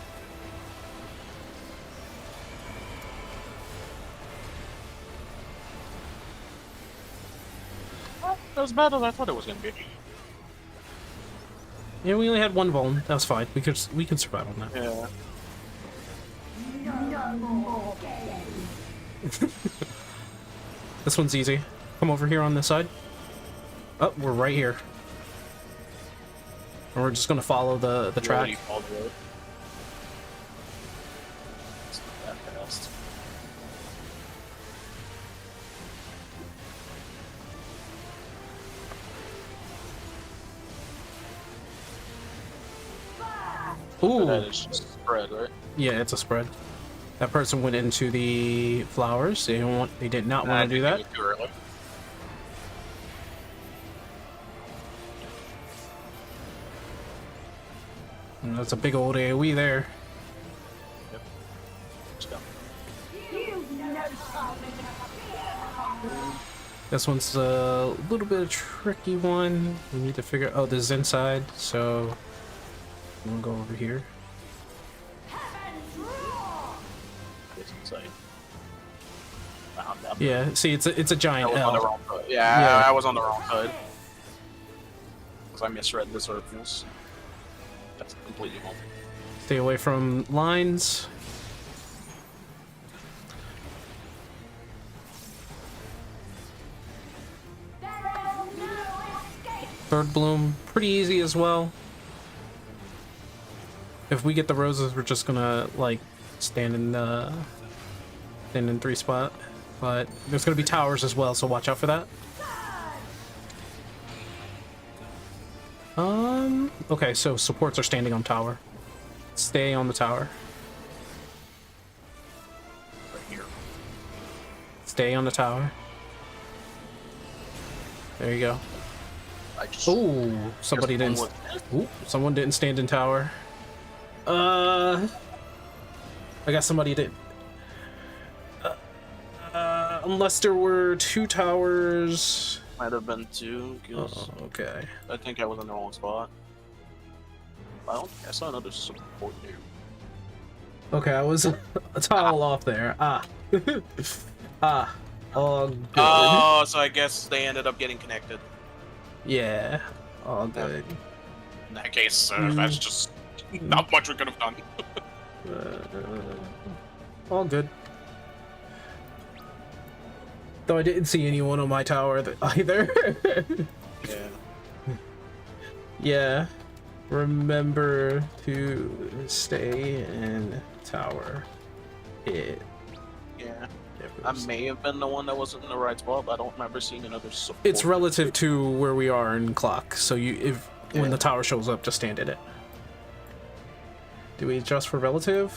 Well, that was better than I thought it was gonna be. Yeah, we only had one vuln. That was fine. We can survive on that. Yeah. This one's easy. Come over here on this side. Oh, we're right here. And we're just gonna follow the track. Already followed the road. It's not that fast. Ooh. That is just spread, right? Yeah, it's a spread. That person went into the flowers. They did not want to do that. Too early. And that's a big old AoE there. Yep. Let's go. This one's a little bit of a tricky one. We need to figure. Oh, this is inside, so I'm gonna go over here. It's inside. Found them. Yeah, see, it's a I giant was on the L. wrong side. Yeah, Yeah. I was on the wrong side. Because I misread the circles. That's completely wrong. Stay away from lines. Third bloom, pretty easy as well. If we get the roses, we're just gonna like stand in 3 spot. But there's gonna be towers as well, so watch out for that. Okay, so supports are standing on tower. Stay on the tower. Right here. Stay on the tower. There you go. I just. Ooh, somebody Just didn't. one Ooh, someone didn't stand in tower. I guess somebody did. Unless there were 2 towers. Might have been 2. 'Cause Oh, okay. I think I was in the wrong spot. I don't think I saw another support here. Okay, I was a towel off there. Ah. Ah. All good. Oh, so I guess they ended up getting connected. Yeah. All good. In that case, that's just not much we could have done. All good. Though I didn't see anyone on my tower either. Yeah. Yeah. Remember to stay in tower. Yeah. I may have been the one that wasn't in the right spot, but I don't remember seeing another support. It's relative to where we are in clock, so when the tower shows up, just stand in it. Do we adjust for relative?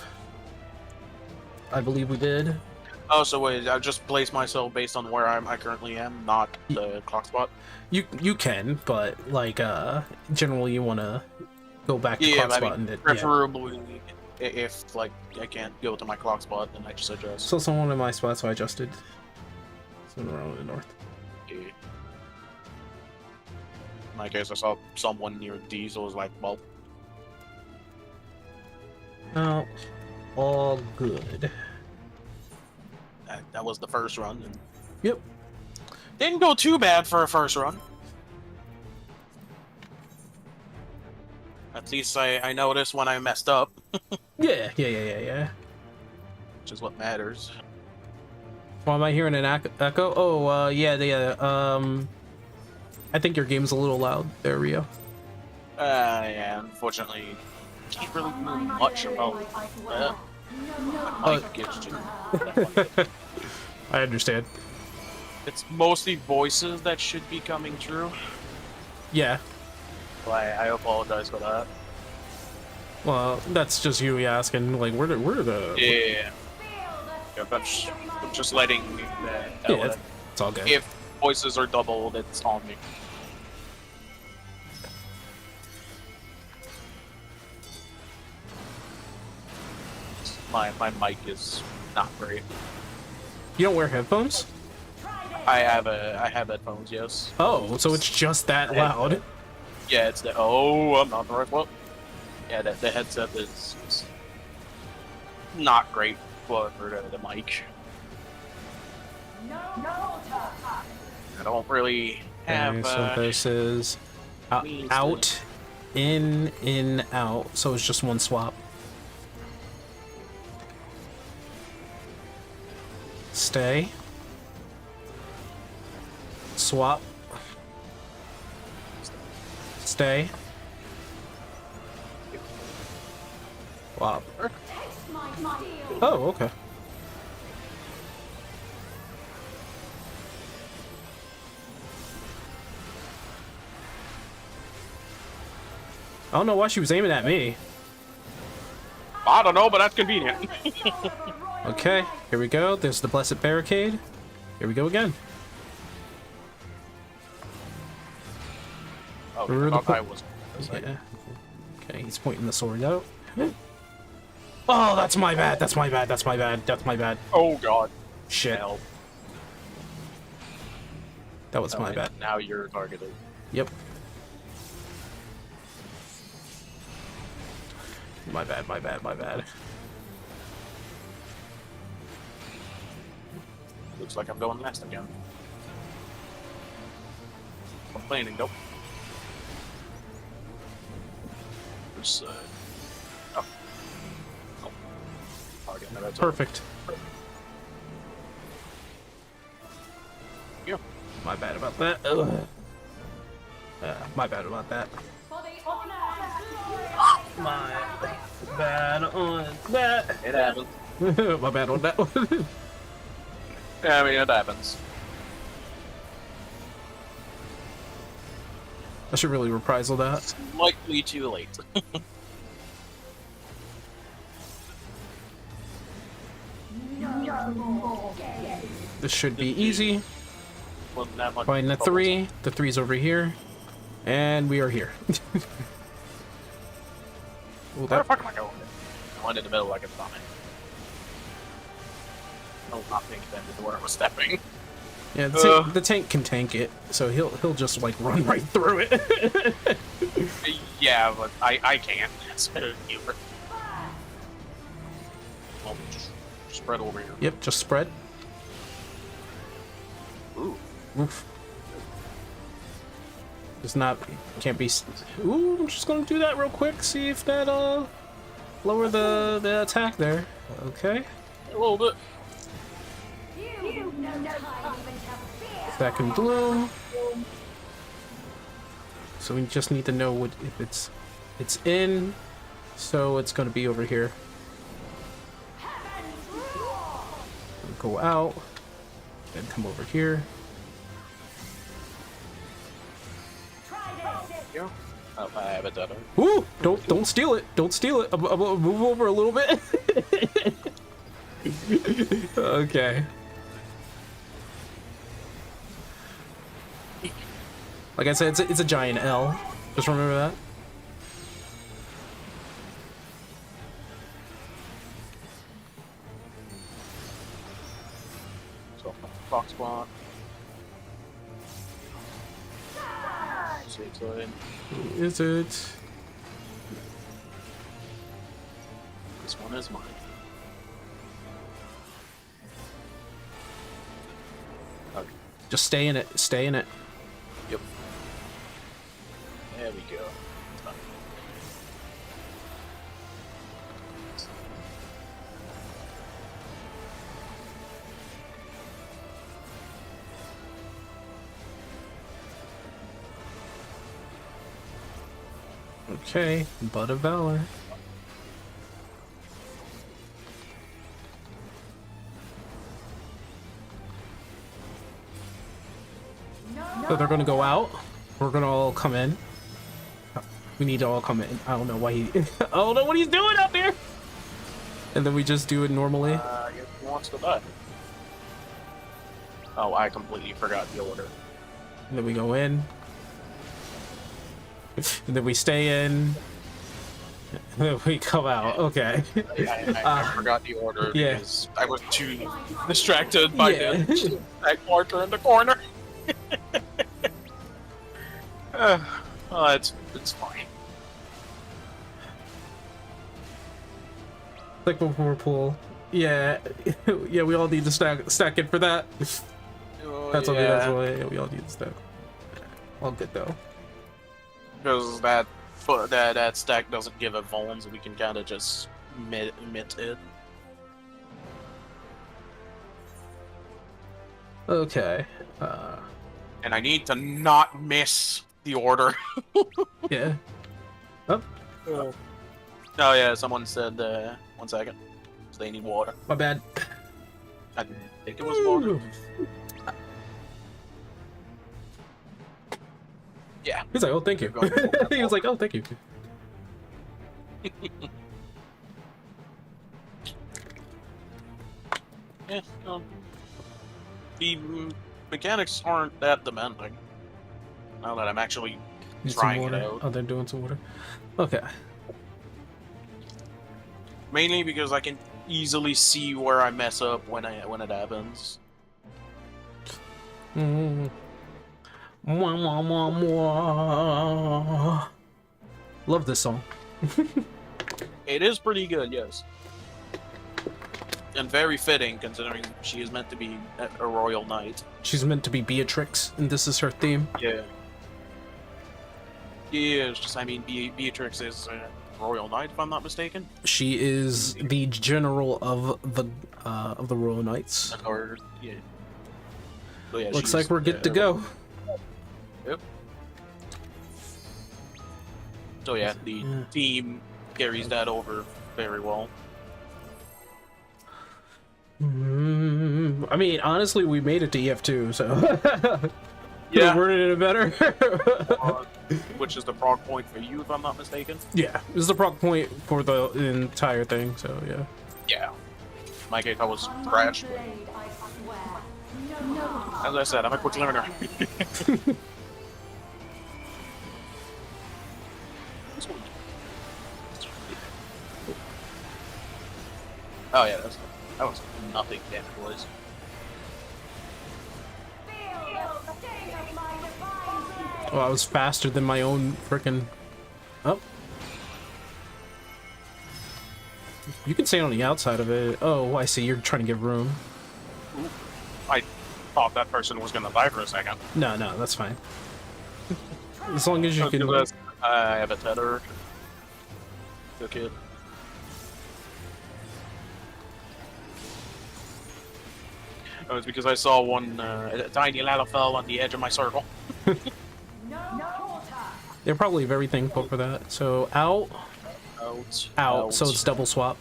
I believe we did. Oh, so wait, I just placed myself based on where I currently am, not the clock spot. You can, but like generally you want to go back to clock spot and it, yeah. preferably if like I can't go to my clock spot, then I just adjust. So someone in my spot, so I adjusted. Someone around the north. Yeah. In my case, I saw someone near D, so I was like, well, Oh, all good. that was the first run. And Yep. didn't go too bad for a first run. At least I noticed when I messed up. Yeah. Which is what matters. Why am I hearing an echo? Oh, yeah. I think your game's a little loud. There, Rio. Yeah, unfortunately, can't really do much about that. My mic gets to I understand. It's mostly voices that should be coming through. Yeah. So I apologize for that. Well, that's just you asking, like, where the... Yeah. I'm just letting that. Yeah, it's all good. If voices are doubled, it's on me. My mic is not great. You don't wear headphones? I have headphones, yes. Oh, so it's just that loud. Yeah, it's the. Oh, I'm not the right one. Yeah, the headset is not great for the mic. I don't really have. Okay, so this is out, in, out. So it's just one swap. Stay. Swap. Stay. Swap. Oh, okay. I don't know why she was aiming at me. I don't know, but that's convenient. Okay, here we go. There's the blessed barricade. Here we go again. Oh, Remember I the thought I was. Yeah. Okay, he's pointing the sword out. Oh, that's my bad. That's my bad. That's my bad. That's my bad. Oh god. Shit. Hell. That was my bad. Now you're targeted. Yep. My bad, my bad, my bad. Looks like I'm going last again. Complaining, nope. There's, oh. Oh. Target, no, that's Perfect. Yeah. My bad about that. My bad about that. My bad on that. It happens. My bad on that one. Yeah, I mean, it happens. I should really reprisal that. Slightly too late. This should be easy. Wasn't that much Find the trouble. 3. The 3's over here. And we are here. Well, Where the that, fuck am I going? I went in the middle like a vomit. Oh, not paying attention to where I was stepping. yeah, the tank can tank it, so he'll just like run right through it. Yeah, but I can't. It's better than you. Well, just spread over here. Yep, just spread. Ooh. Oof. It's not, can't be. Ooh, I'm just gonna do that real quick. See if that lower the attack there. Okay. A little bit. Stack and bloom. So we just need to know what if it's in. So it's gonna be over here. Go out and come over here. Oh, I have it done. Ooh! Don't steal it! Don't steal it! I'm gonna move over a little bit. Okay. Like I said, it's a giant L. Just remember that. So, box block. Who is it? This one is mine. Okay. Just stay in it. Stay in it. Yep. There we go. Okay, Bud of Valor. So they're gonna go out. We're gonna all come in. We need to all come in. I don't know why he. I don't know what he's doing out there. And then we just do it normally. He wants to die. Oh, I completely forgot the order. And then we go in. And then we stay in. And then we come out. Okay. I forgot the order yeah. because I was too distracted by Yeah. the tag marker in the corner. Well, it's fine. Like before pool. Yeah. Yeah, we all need to stack it for that. Oh, That's yeah. why we all need to stack. All good though. Because that stack doesn't give it vulns, we can kind of just emit it. Okay. And I need to not miss the order. Yeah. Oh, Oh yeah, someone said 1 second. They need water. my bad. I didn't think it was water. Yeah. He's like, oh, thank you. He was like, oh, thank you. Yeah, the mechanics aren't that demanding. Now that I'm actually Need some trying it water. out. Oh, they're doing some water. Okay. Mainly because I can easily see where I mess up when it happens. Mm. Mwah, mwah, mwah, mwah. Love this song. It is pretty good, yes. And very fitting, considering she is meant to be a royal knight. She's meant to be Beatrix, and this is her theme. Yeah. Yeah, it's just, I mean, Beatrix is a royal knight, if I'm not mistaken. She is the general of the Royal Knights. Or, yeah. So, yeah, Looks she's, like we're good to go. Yep. So yeah, the team carries that over very well. I mean, honestly, we made it to EF2, so Yeah. we worded it better. Which is the prog point for you, if I'm not mistaken. Yeah, this is the proc point for the entire thing, so yeah. Yeah. In my case, I was crashed. As I said, I'm a quick learner. Oh yeah, that was nothing damage-wise. Oh, I was faster than my own frickin'. Oh. You can stand on the outside of it. Oh, I see. You're trying to give room. I thought that person was gonna die for a second. No, that's fine. As long as you can. I have a tether. Took it. Oh, it's because I saw one a tiny ladder fell on the edge of my circle. They're probably very thankful for that. So out, out. So it's double swap.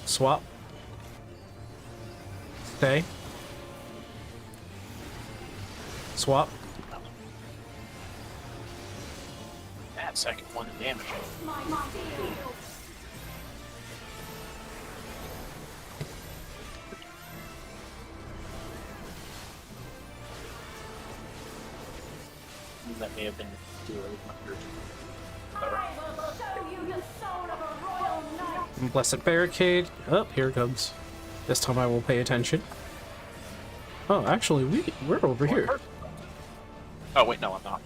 Swap. Stay. Swap. That second one in damage. That may have been too early. Blessed barricade. Oh, here it comes. This time I will pay attention. Oh, actually, we're over here. Oh wait, no, I'm not.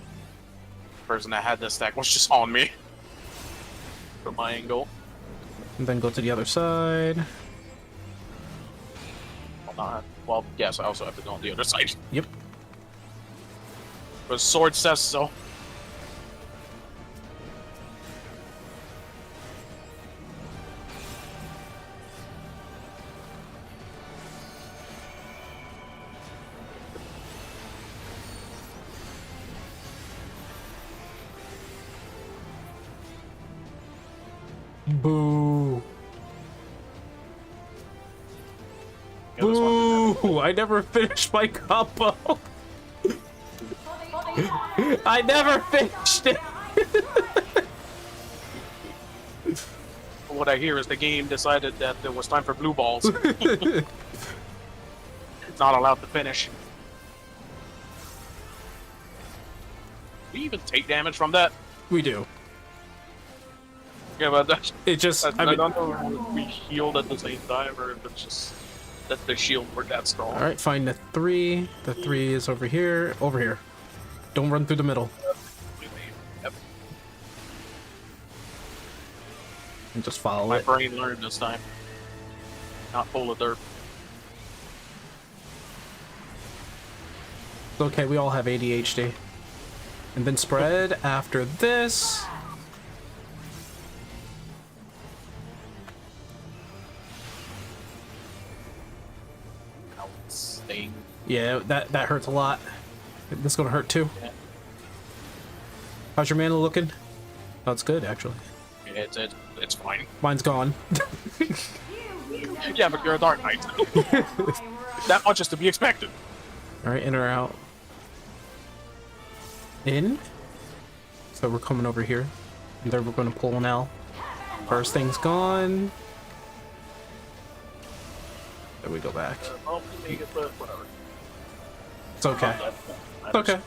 The person that had this stack was just on me from my angle. And then go to the other side. Well, yes, I also have to go on the other side. Yep. But sword says so. Boo. Yeah, this one did Boo! I never finished my combo. I never finished it. What I hear is the game decided that it was time for blue balls. It's not allowed to finish. We even take damage from that? We do. Yeah, but that's, It just. I I mean, don't know if we healed at the same time or if it's just that the shield were that strong. all right, find the 3. The 3 is over here. Over here. Don't run through the middle. Yep. And just follow My it. brain learned this time. Not full of dirt. It's okay, we all have ADHD. And then spread after this. Sting. Yeah, that hurts a lot. This is gonna hurt too. Yeah. How's your mana looking? Oh, it's good actually. It's fine. Mine's gone. Yeah, but you're a Dark Knight. That much is to be expected. All right, in or out? In. So we're coming over here. And then we're gonna pull an L. First thing's gone. Then we go back. Well, we make it, but whatever. It's okay. It's okay.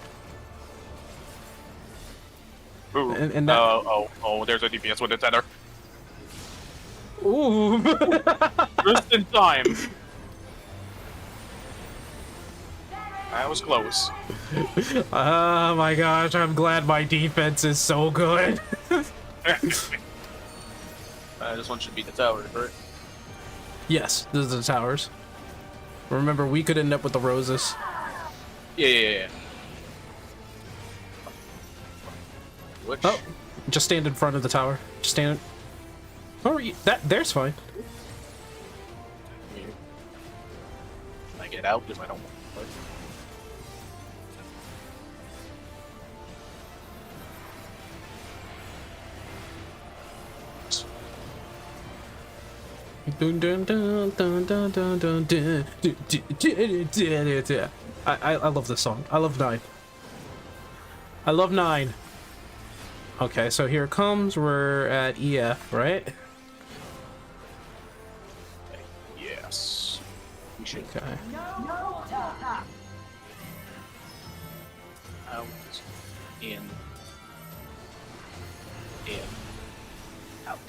Ooh. And that- oh, there's a DPS with a tether. Ooh. Just in time. That was close. Oh my gosh, I'm glad my defense is so good. This one should be the tower, right? Yes, this is the towers. Remember, we could end up with the roses. Yeah. Which? Oh, just stand in front of the tower. Just stand. Oh, there's fine. Can I get out if I don't want to? Dun, dun, dun, dun, dun, dun, dun, dun, dun, dun. I love this song. I love 9. I love 9. Okay, so here it comes. We're at EF, right? Yes. We should Okay. out. In. Out.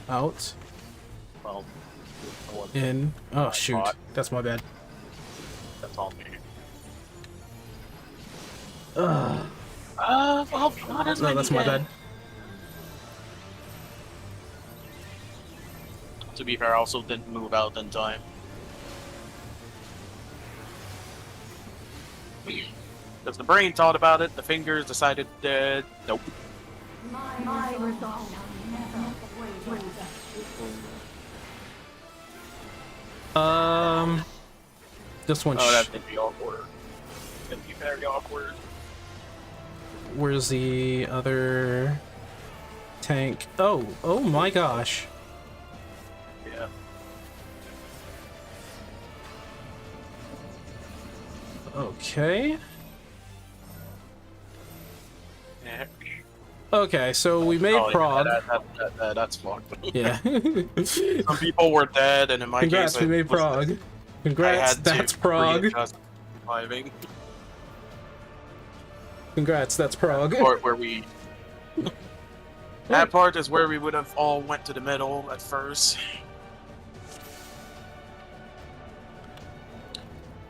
Out. Well, I want- In. Oh, shoot. Bot. That's my bad. that's all me. Ugh. Well, No, that's my bad. To be fair, I also didn't move out in time. Because the brain thought about it, the fingers decided that nope. This one. Oh, that would be awkward. It'd be very awkward. Where's the other tank? Oh my gosh. Yeah. Okay. Yeah. Okay, so we made Oh, Prague. Yeah, that's fucked. Yeah. Some people were dead, and in my Congrats, case, we made Prague. Congrats, that's Prague. Surviving. Congrats, that's Prague. Part where we. That part is where we would have all went to the middle at first.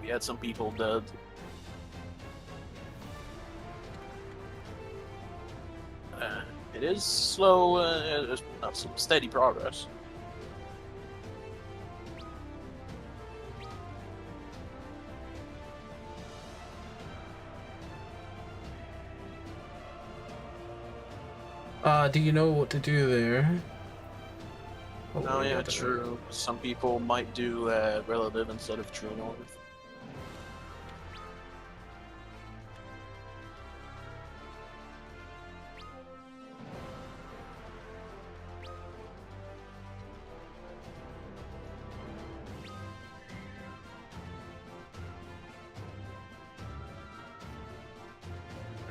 We had some people dead. It is slow, it's not some steady progress. Do you know what to do there? Oh yeah, true. Some people might do relative instead of true north.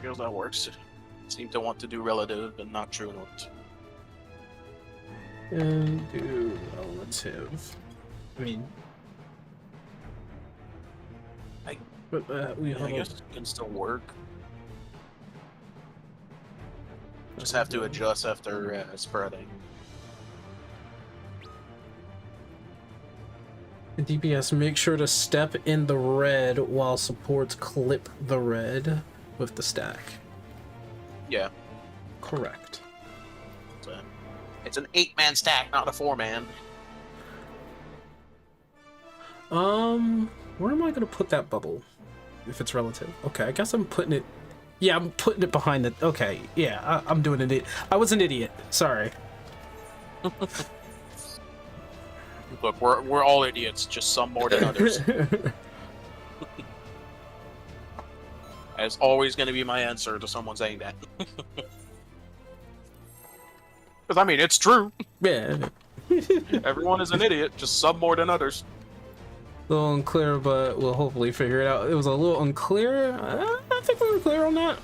guess that works. Seem to want to do relative but not true note. And do relative. I mean, we I guess it can still work. Just have to adjust after spreading. DPS, make sure to step in the red while supports clip the red with the stack. Yeah. Correct. It's an 8-man stack, not a 4-man. Where am I gonna put that bubble? If it's relative. Okay, I guess I'm putting it... Yeah, I'm putting it behind the... Okay, yeah, I'm doing an idiot. I was an idiot. Sorry. Look, we're all idiots, just some more than others. That's always going to be my answer to someone saying that. Because, I mean, it's true. Yeah. Everyone is an idiot, just some more than others. A little unclear, but we'll hopefully figure it out. It was a little unclear. I think we were clear on that.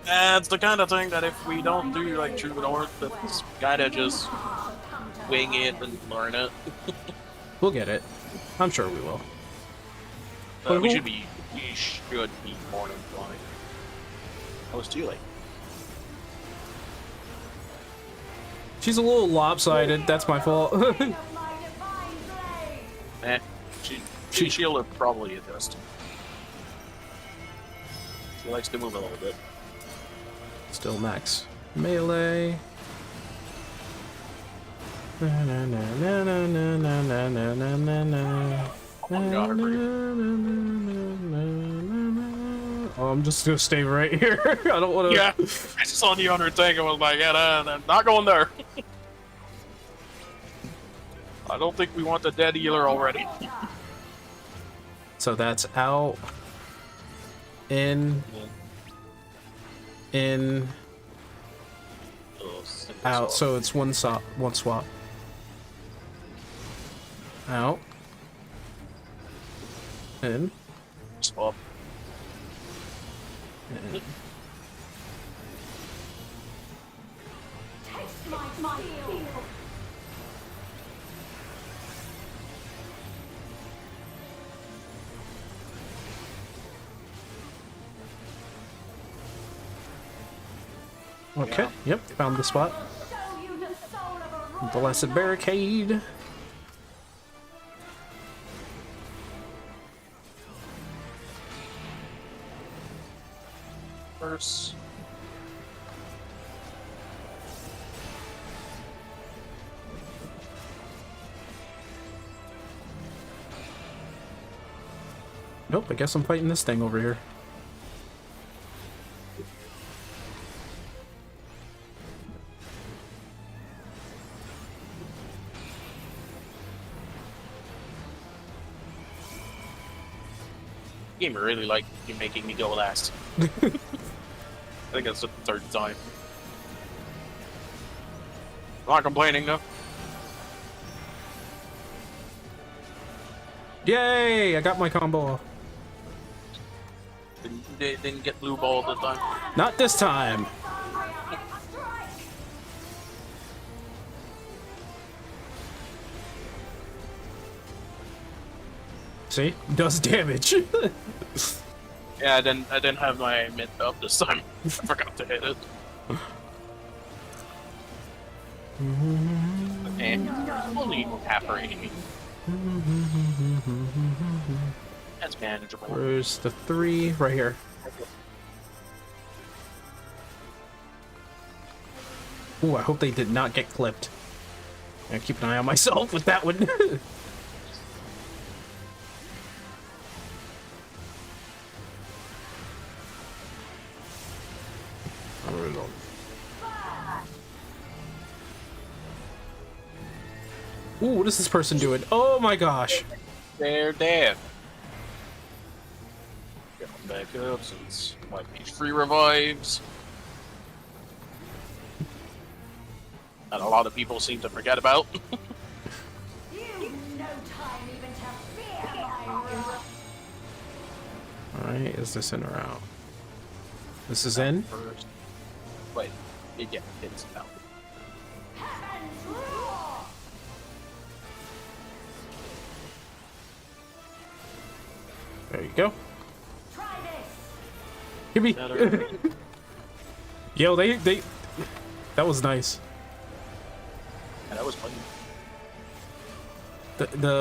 It's the kind of thing that if we don't do, like, true north, it's gotta just wing it and learn it. We'll get it. I'm sure we will. We should be more than fine. Oh, it's too late. She's a little lopsided. That's my fault. She'll have probably adjusted. She likes to move a little bit. Still max melee. Oh my God, Oh, I'm just gonna stay right here. I don't want to. Yeah, I just saw the other thing and was like, yeah, I'm not going there. I don't think we want the dead healer already. So that's out. In. Out. So it's one swap. Out. In. Swap. In. Okay, yep, found the spot. Blessed barricade. First. Nope, I guess I'm fighting this thing over here. Game really like you making me go last. I think that's the third time. I'm not complaining though. Yay! I got my combo off. Didn't get blue ball this time. Not this time. See? Does damage. Yeah, I didn't have my mid up this time. I forgot to hit it. And only half rating. That's manageable. Where's the 3? Right here. Ooh, I hope they did not get clipped. I keep an eye on myself with that one. Ooh, what is this person doing? Oh my gosh. They're dead. Get them back up since White Mage free revives. And a lot of people seem to forget about. Alright, is this in or out? This is in? First. Wait, yeah, it's out. There you go. Give me. Better. Yo, they. That was nice. Yeah, that was funny.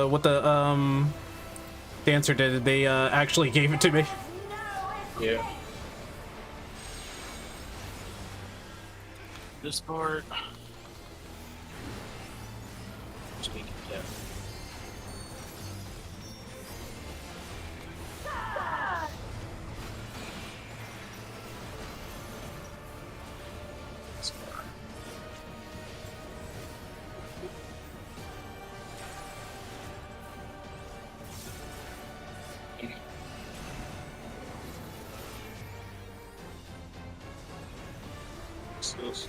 What the dancer did, they actually gave it to me. Yeah. This part. Just make it dead. This part. This.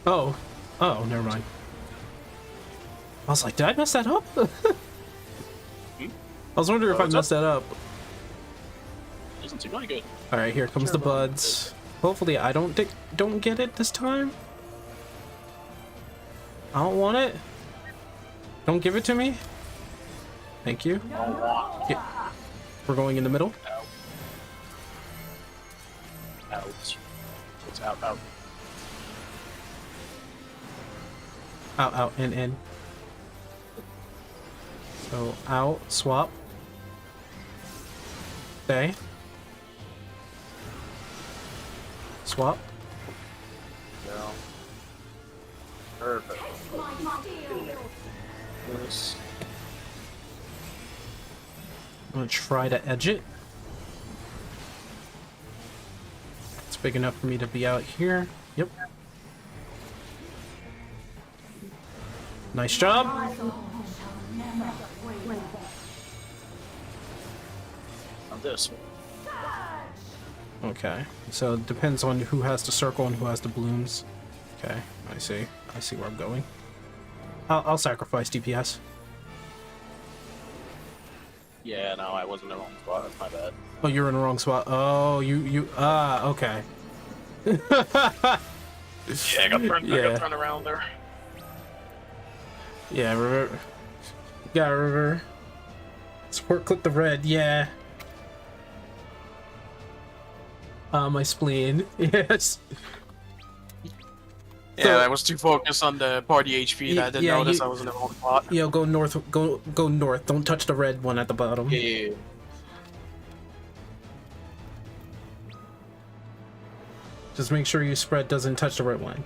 Oh. Oh, never mind. I was like, did I mess that up? I was wondering if I messed that up. Doesn't seem like it. Alright, here comes the buds. Hopefully I don't get it this time. I don't want it. Don't give it to me. Thank you. Yeah. We're going in the middle. Out. It's out, out. Out, and in. So out, swap. Stay. Swap. No. Perfect. This. I'm gonna try to edge it. It's big enough for me to be out here. Yep. Nice job. On this. Okay, so it depends on who has the circle and who has the blooms. Okay, I see where I'm going. I'll sacrifice DPS. Yeah, no, I was in the wrong spot. That's my bad. Oh, you're in the wrong spot. Oh, okay. Yeah, I got turned around there. Yeah, river. Yeah, river. Support click the red, yeah. My spleen, yes. Yeah, So- I was too focused on the party HP that I didn't notice I was in the wrong spot. Yo, go north, go north. Don't touch the red one at the bottom. Yeah. Just make sure your spread doesn't touch the red one.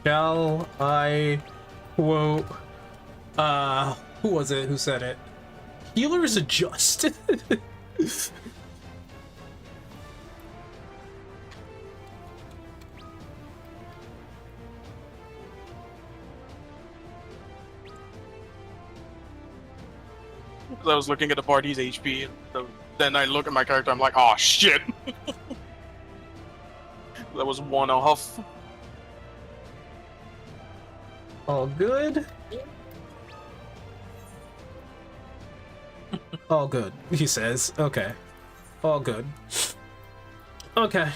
Shall I quote, who was it who said it? Healers adjust. I was looking at the party's HP, and then I look at my character, I'm like, oh shit! That was one off. All good? All good, he says. Okay. All good. Okay.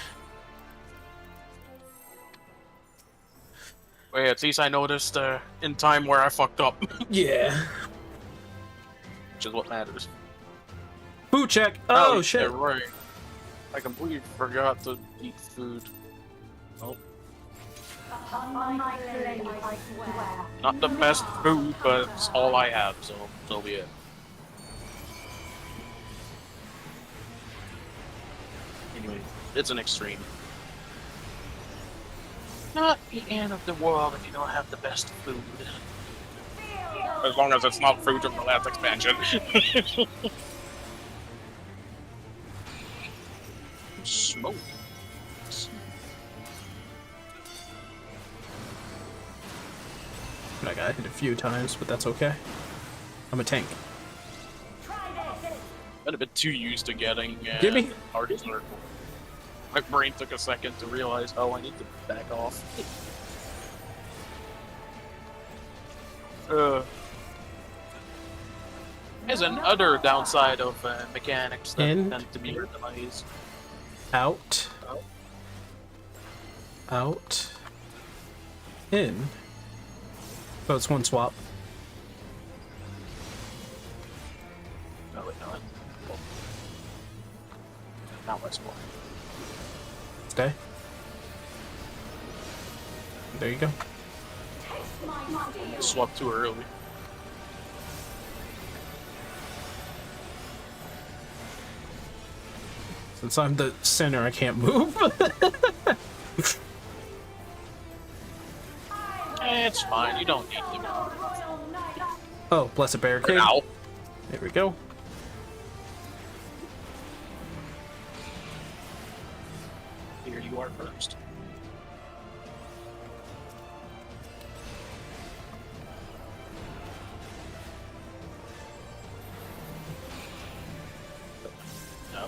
Well, yeah, at least I noticed in time where I fucked up, Yeah. which is what matters. Food check. Oh, shit. Yeah, right. I completely forgot to eat food. Oh. Not the best food, but it's all I have, so be it. Anyway, it's an extreme. Not the end of the world if you don't have the best food. As long as it's not food from the last expansion. Smoke. I got hit a few times, but that's okay. I'm a tank. Been a bit too used to getting Gimme. party circle. My brain took a second to realize, oh, I need to back off. There's another downside of mechanics that In. tend to be delays. Out. Out. In. Oh, it's one swap. No, wait, no. Not my swap. Stay. There you go. Swap too early. Since I'm the center, I can't move. It's fine. You don't need to. Oh, blessed barricade. Ow. There we go. Here you are first. No.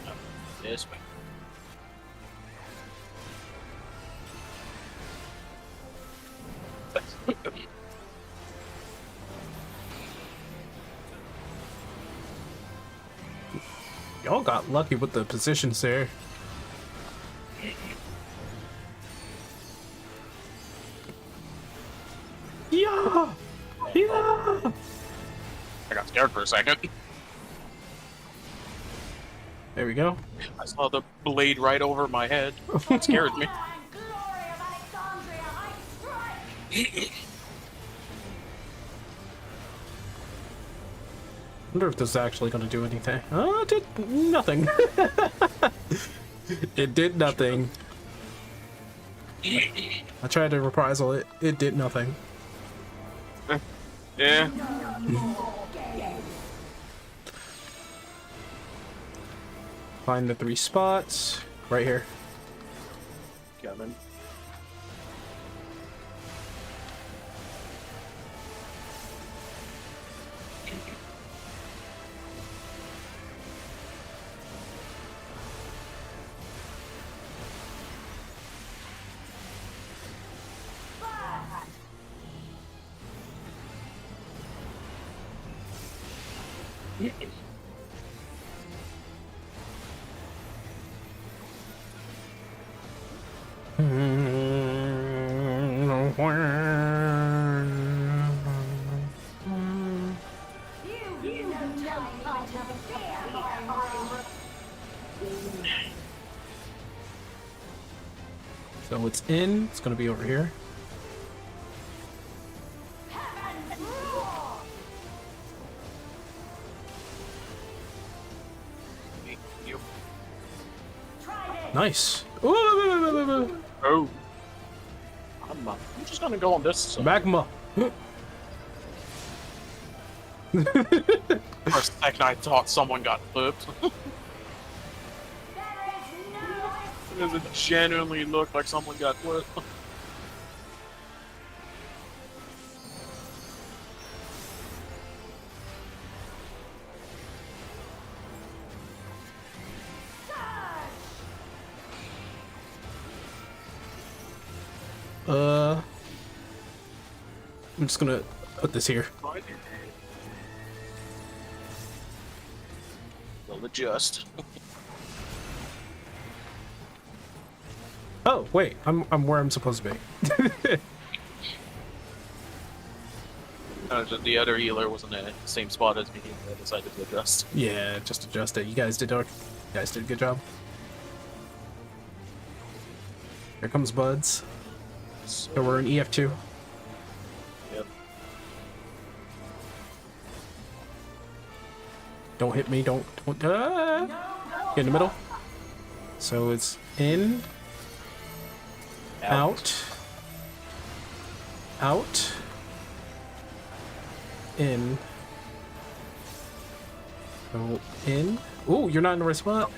This way. Y'all got lucky with the positions there. Yeah! Yeah! I got scared for a second. There we go. I saw the blade right over my head. It scared me. Wonder if this is actually going to do anything. Oh, it did nothing. It did nothing. I tried to reprisal it. It did nothing. Yeah. Find the 3 spots. Right here. Coming. So it's in. It's gonna be over here. You. Nice. Ooh, Oh. I'm just gonna go on this side. magma. For a second, I thought someone got flipped. Because it genuinely looked like someone got flipped. I'm just gonna put this here. They'll adjust. Oh wait, I'm where I'm supposed to be. The other healer was in the same spot as me. I decided to adjust. Yeah, just adjust it. You guys did a good job. Here comes Buds. So we're in EF2. Yep. Don't hit me. Don't. Get in the middle. So it's in. Out. Out. In. So in. Ooh, you're not in the right spot.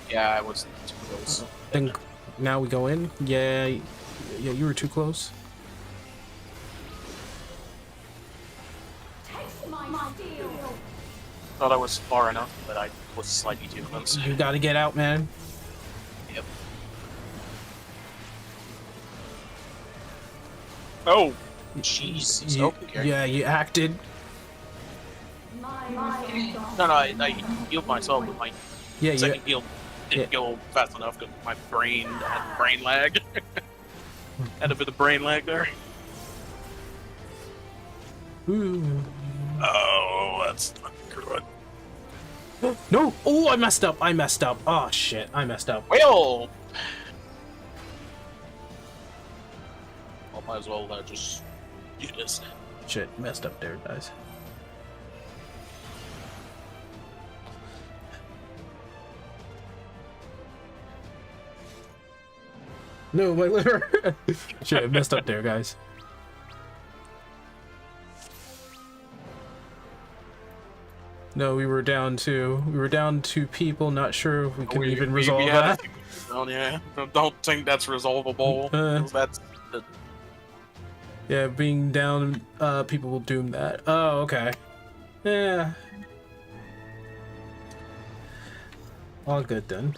Yeah, I was too close. Then now we go in. Yeah, yeah, you were too close. Thought I was far enough, but I was slightly too close. You gotta get out, man. Yep. Oh, jeez. Okay. Yeah, you acted. No, I healed myself with my Yeah, second heal. Didn't go fast enough because my brain had brain lag. Had a bit of brain lag there. Ooh. Oh, that's not good. No! Oh, I messed up. I messed up. Oh shit, I messed up. Well, I might as well just do this. Shit, messed up there, guys. No, my liver. Shit, messed up there, guys. No, we were down two people. Not sure if we can even resolve that. Oh yeah, don't think that's resolvable. 'Cause that's Yeah, being down, people will doom that. Oh, okay. Yeah. All good then.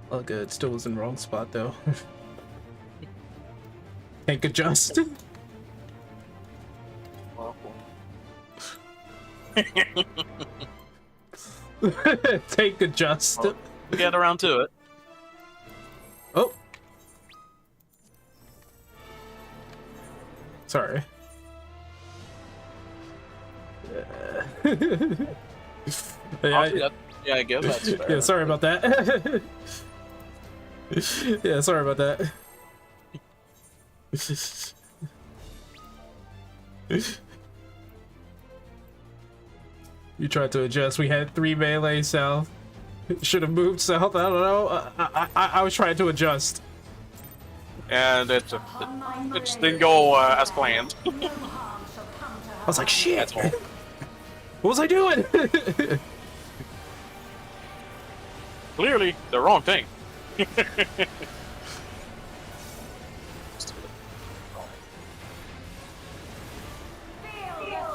All good. Still was in the wrong spot though. Can't adjust. Take adjust. Well, get around to it. Oh. Sorry. Yeah, I guess that's fair. Yeah, sorry about that. Yeah, sorry about that. You tried to adjust. We had 3 melee south. Should have moved south. I don't know. I was trying to adjust. And it just didn't go as planned. I was like, shit. That's all. What was I doing? Clearly, the wrong thing.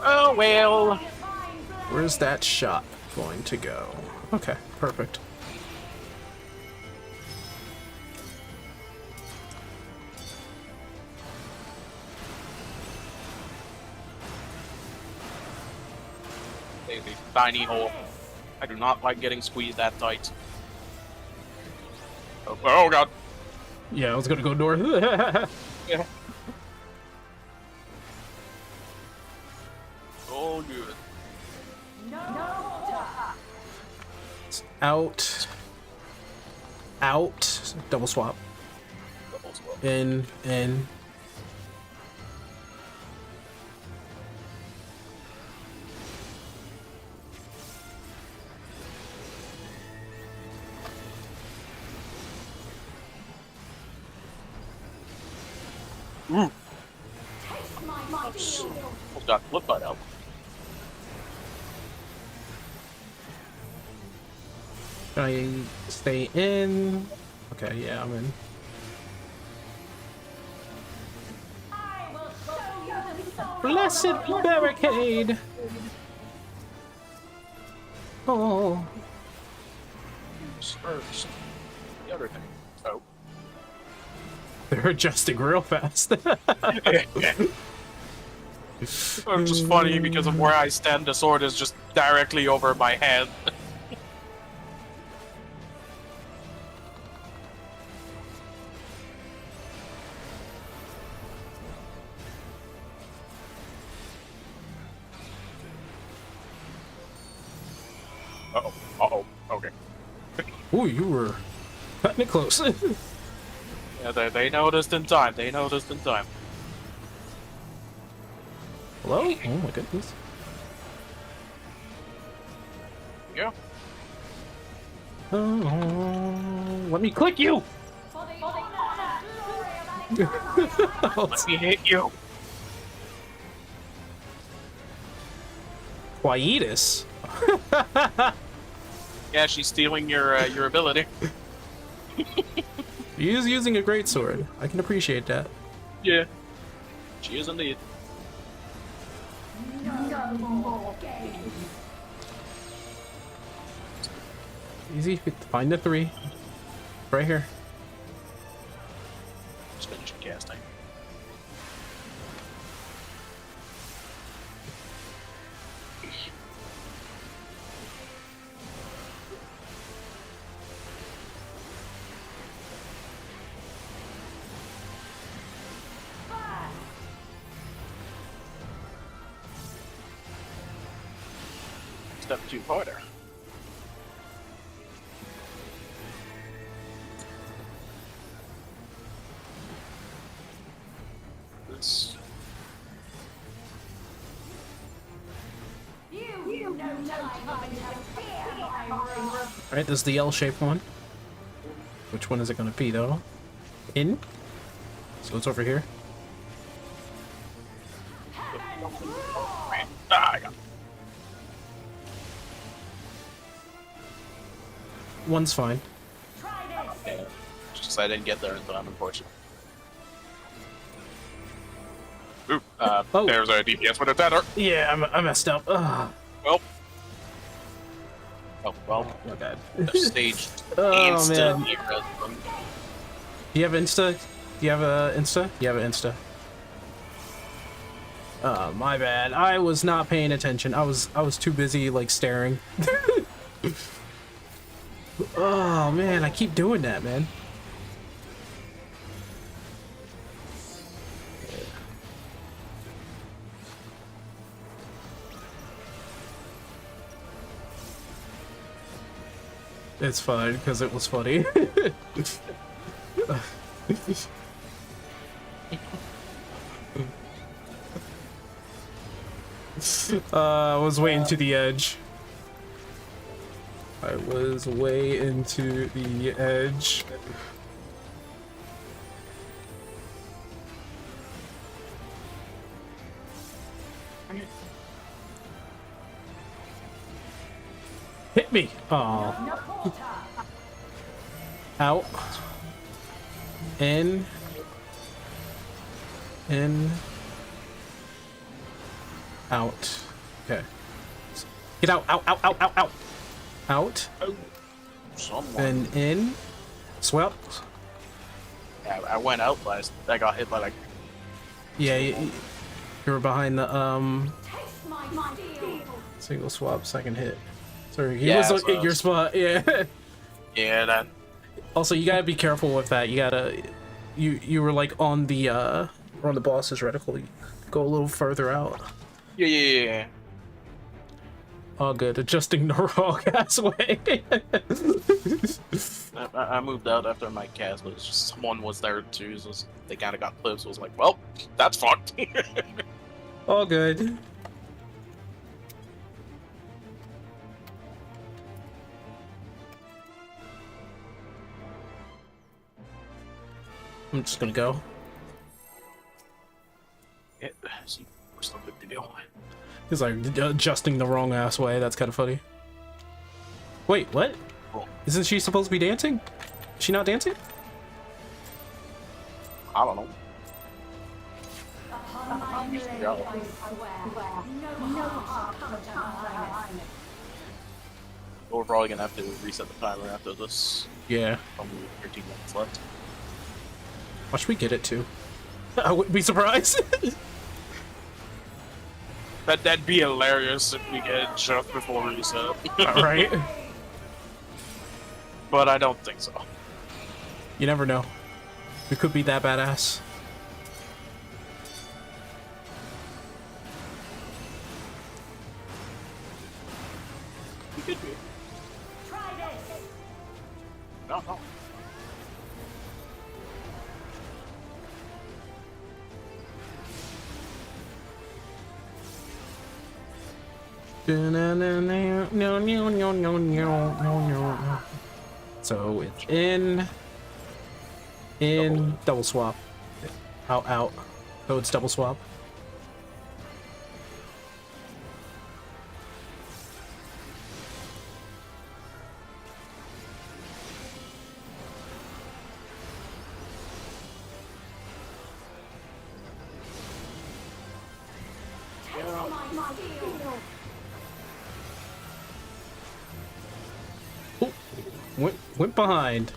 Oh well. Where's that shot going to go? Okay, perfect. A tiny hole. I do not like getting squeezed that tight. Oh god. Yeah, I was gonna go north. Yeah. Oh good. Out. Out. Double swap. Double swap. In. Ooh. Almost got flip side out. I stay in. Okay, yeah, I'm in. Blessed barricade. Oh. First. The other thing. Oh. They're adjusting real fast. It's just funny because of where I stand, the sword is just directly over my head. Uh-oh. Uh-oh. Okay. Ooh, you were cutting it close. Yeah, they noticed in time. They noticed in time. Hello? Oh my goodness. Yeah. Oh, let me click you! Let me hit you. Quietus? Yeah, she's stealing your ability. He is using a great sword. I can appreciate that. Yeah. She is indeed. Easy. Find the 3. Right here. Just finish casting. Step 2 harder. This. Alright, this is the L-shaped one. Which one is it going to be, though? In? So it's over here. Ah, I got One's fine. it. Just I didn't get there in time, unfortunately. Ooh, Oh. there's a DPS with a tether. Yeah, I messed up. Ugh. Well. Oh, well. My bad. The stage Oh, instant. man. Do you have Insta? Do you have a Insta? You have an Insta. My bad. I was not paying attention. I was too busy like staring. Oh man, I keep doing that, man. It's fine because it was funny. I was way into the edge. I was way into the edge. Hit me! Oh. Out. In. In. Out. Okay. Get out! Out! Out! Out! Out! Out! Out. Someone. Then in. Swept. Yeah, I went out last. I got hit by like. Yeah, you were behind the single swap, second hit. Sorry, he Yeah, was that's what at I your was- spot. Yeah. Yeah, that. Also, you gotta be careful with that. You gotta, you were like on the boss's reticle. You go a little further out. Yeah. All good. Adjusting the wrong ass way. I moved out after my cast, but it's just someone was there too, so they kind of got clipped. So I was like, well, that's fucked. All good. I'm just gonna go. Yeah, see, we're still good to go. He's like adjusting the wrong ass way. That's kind of funny. Wait, what? Cool. Isn't she supposed to be dancing? Is she not dancing? I don't know. We're probably gonna have to reset the timer after this. Yeah. Probably 13 minutes left. Watch we get it too. I wouldn't be surprised. That'd be hilarious if we get it just before reset. Right? But I don't think so. You never know. We could be that badass. We could be. No. So it's in, double swap, out. So it's double swap. Went behind.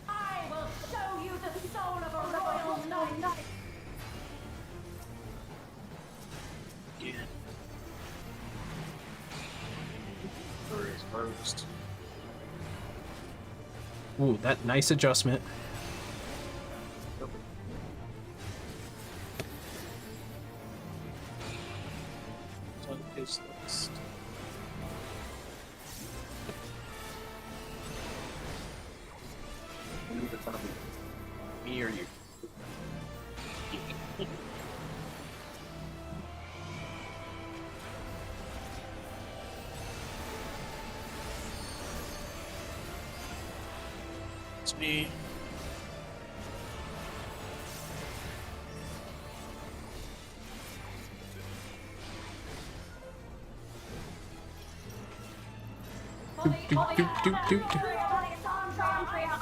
I will show you the soul of a royal knight. Yeah. First. Ooh, that nice adjustment. What is this? Me or you? It's me.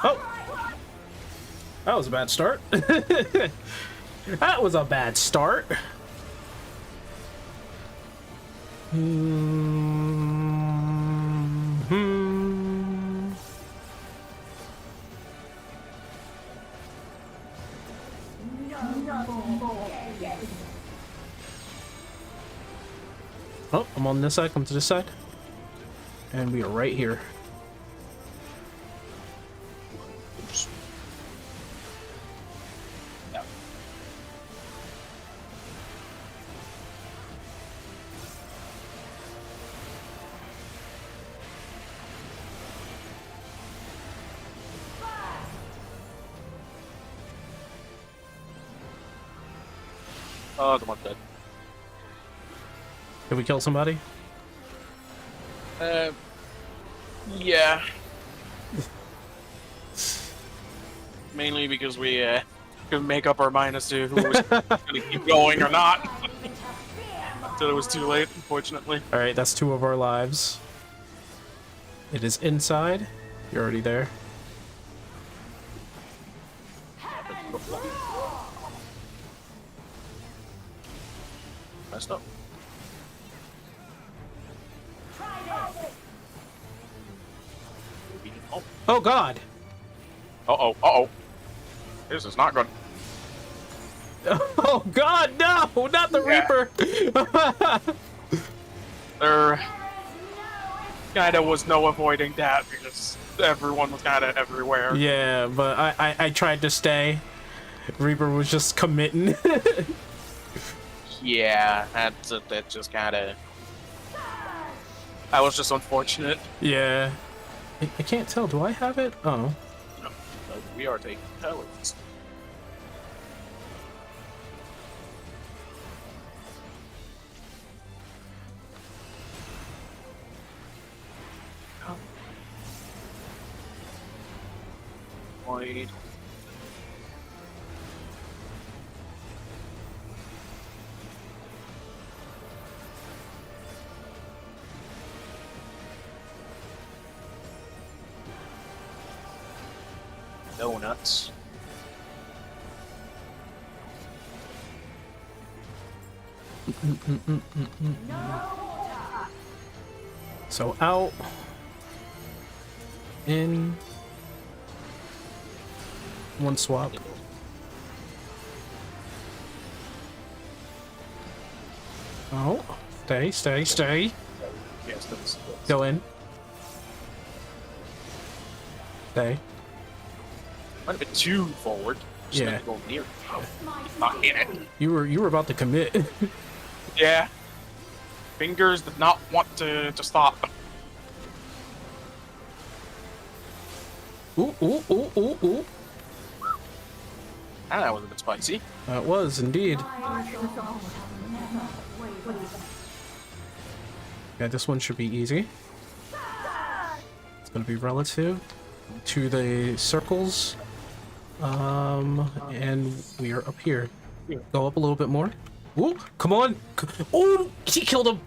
Oh, that was a bad start. That was a bad start. Oh, I'm on this side. Come to this side. And we are right here. Oh, come on, dead. Did we kill somebody? Yeah. Mainly because we couldn't make up our mind as to who was gonna keep going or not. Until it was too late, unfortunately. Alright, that's 2 of our lives. It is inside. You're already there. Messed up. Oh. Oh god! Uh-oh, uh-oh. This is not good. Oh god, no! Not the Reaper! There kinda was no avoiding that because everyone was kinda everywhere. Yeah, but I tried to stay. Reaper was just committing. Yeah, that just kinda... That was just unfortunate. Yeah. I can't tell. Do I have it? Oh. No, we are taking penalties. Void. Donuts. So out. In. One swap. Oh. Stay. Yes, that's... Go in. Stay. Might have been too forward. Just Yeah. meant to go near. Not in it. You were about to commit. Yeah. Fingers did not want to stop. Ooh. Ah, that was a bit spicy. It was indeed. Yeah, this one should be easy. It's gonna be relative to the circles. And we are up here. Go up a little bit more. Ooh, come on. Oh, he killed him.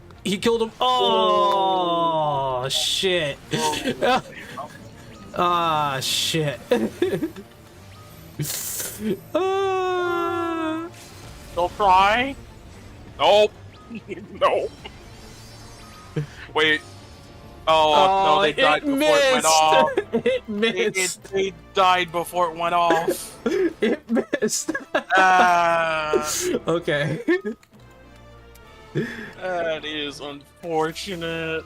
Oh, shit. Ah, shit. Don't cry. Nope. No. Wait. Oh, no, they died before it went off. It missed. They died before it went off. It missed. Okay. That is unfortunate.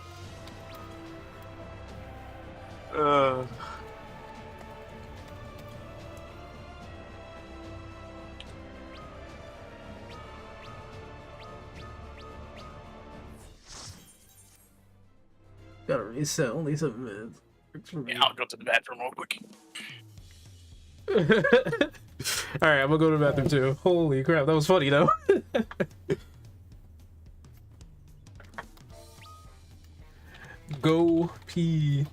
Gotta reset. Only 7 minutes. Yeah, I'll go to the bathroom real quick. All right, I'm gonna go to the bathroom too. Holy crap, that was funny though. Go pee.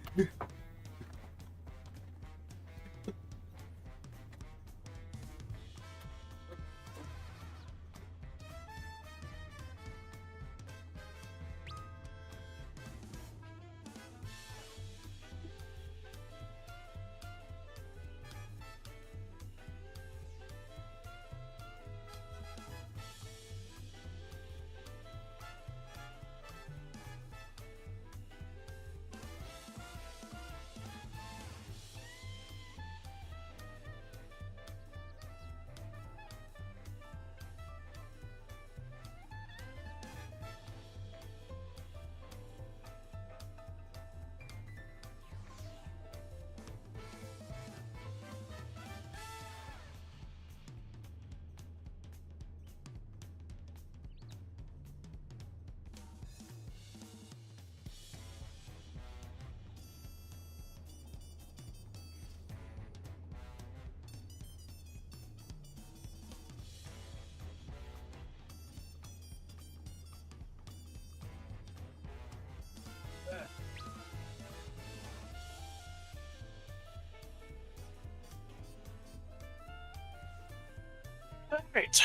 Alright.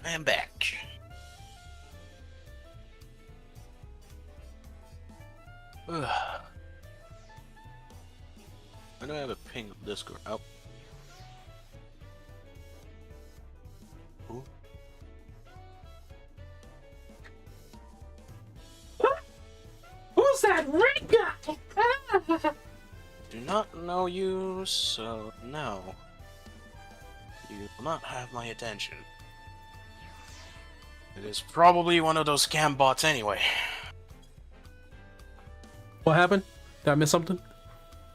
I am back. Ugh. I don't have a ping on Discord. Oh. Ooh. Who's that red guy? Do not know you, so no. You will not have my attention. It is probably one of those scam bots anyway. What happened? Did I miss something?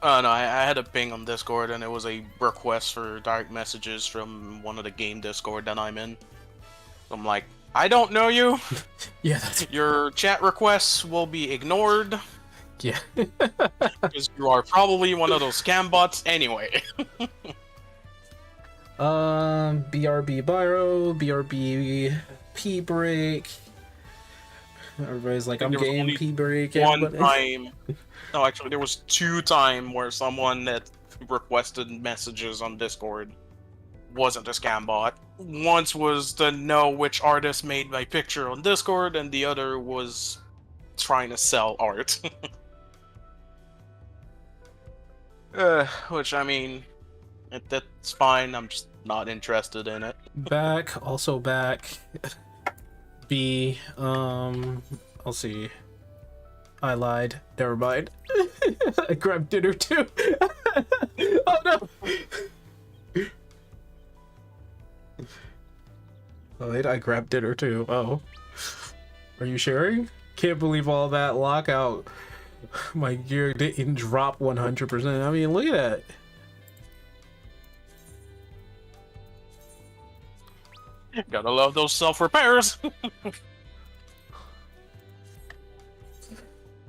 No, I had a ping on Discord and it was a request for direct messages from one of the game Discord that I'm in. I'm like, I don't know you. Yeah, that's Your chat requests will be ignored. yeah. Because you are probably one of those scam bots anyway. BRB Byro, BRB P break. Everybody's like, I'm There was game only P break. One everybody. time, no, actually, there was 2 times where someone that requested messages on Discord wasn't a scam bot. Once was to know which artist made my picture on Discord, and the other was trying to sell art. Which, I mean, that's fine, I'm just not interested in it. Back, also back. B, I'll see. I lied. Never mind. I grabbed dinner too. Oh no! Oh, wait, I grabbed dinner too. Oh. Are you sharing? Can't believe all that lockout. My gear didn't drop 100%. I mean, look at that. Gotta love those self-repairs!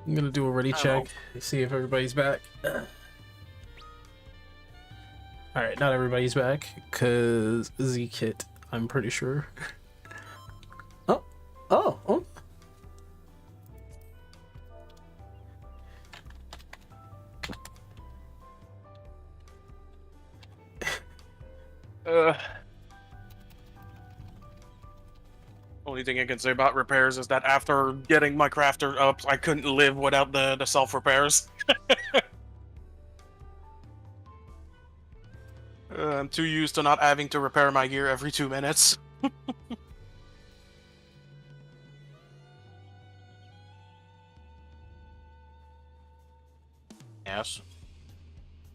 I'm gonna do a ready check. See if everybody's back. Alright, not everybody's back. Cause Z-Kit, I'm pretty sure. Oh. Only thing I can say about repairs is that after getting my crafter up, I couldn't live without the self-repairs. I'm too used to not having to repair my gear every 2 minutes. Yes.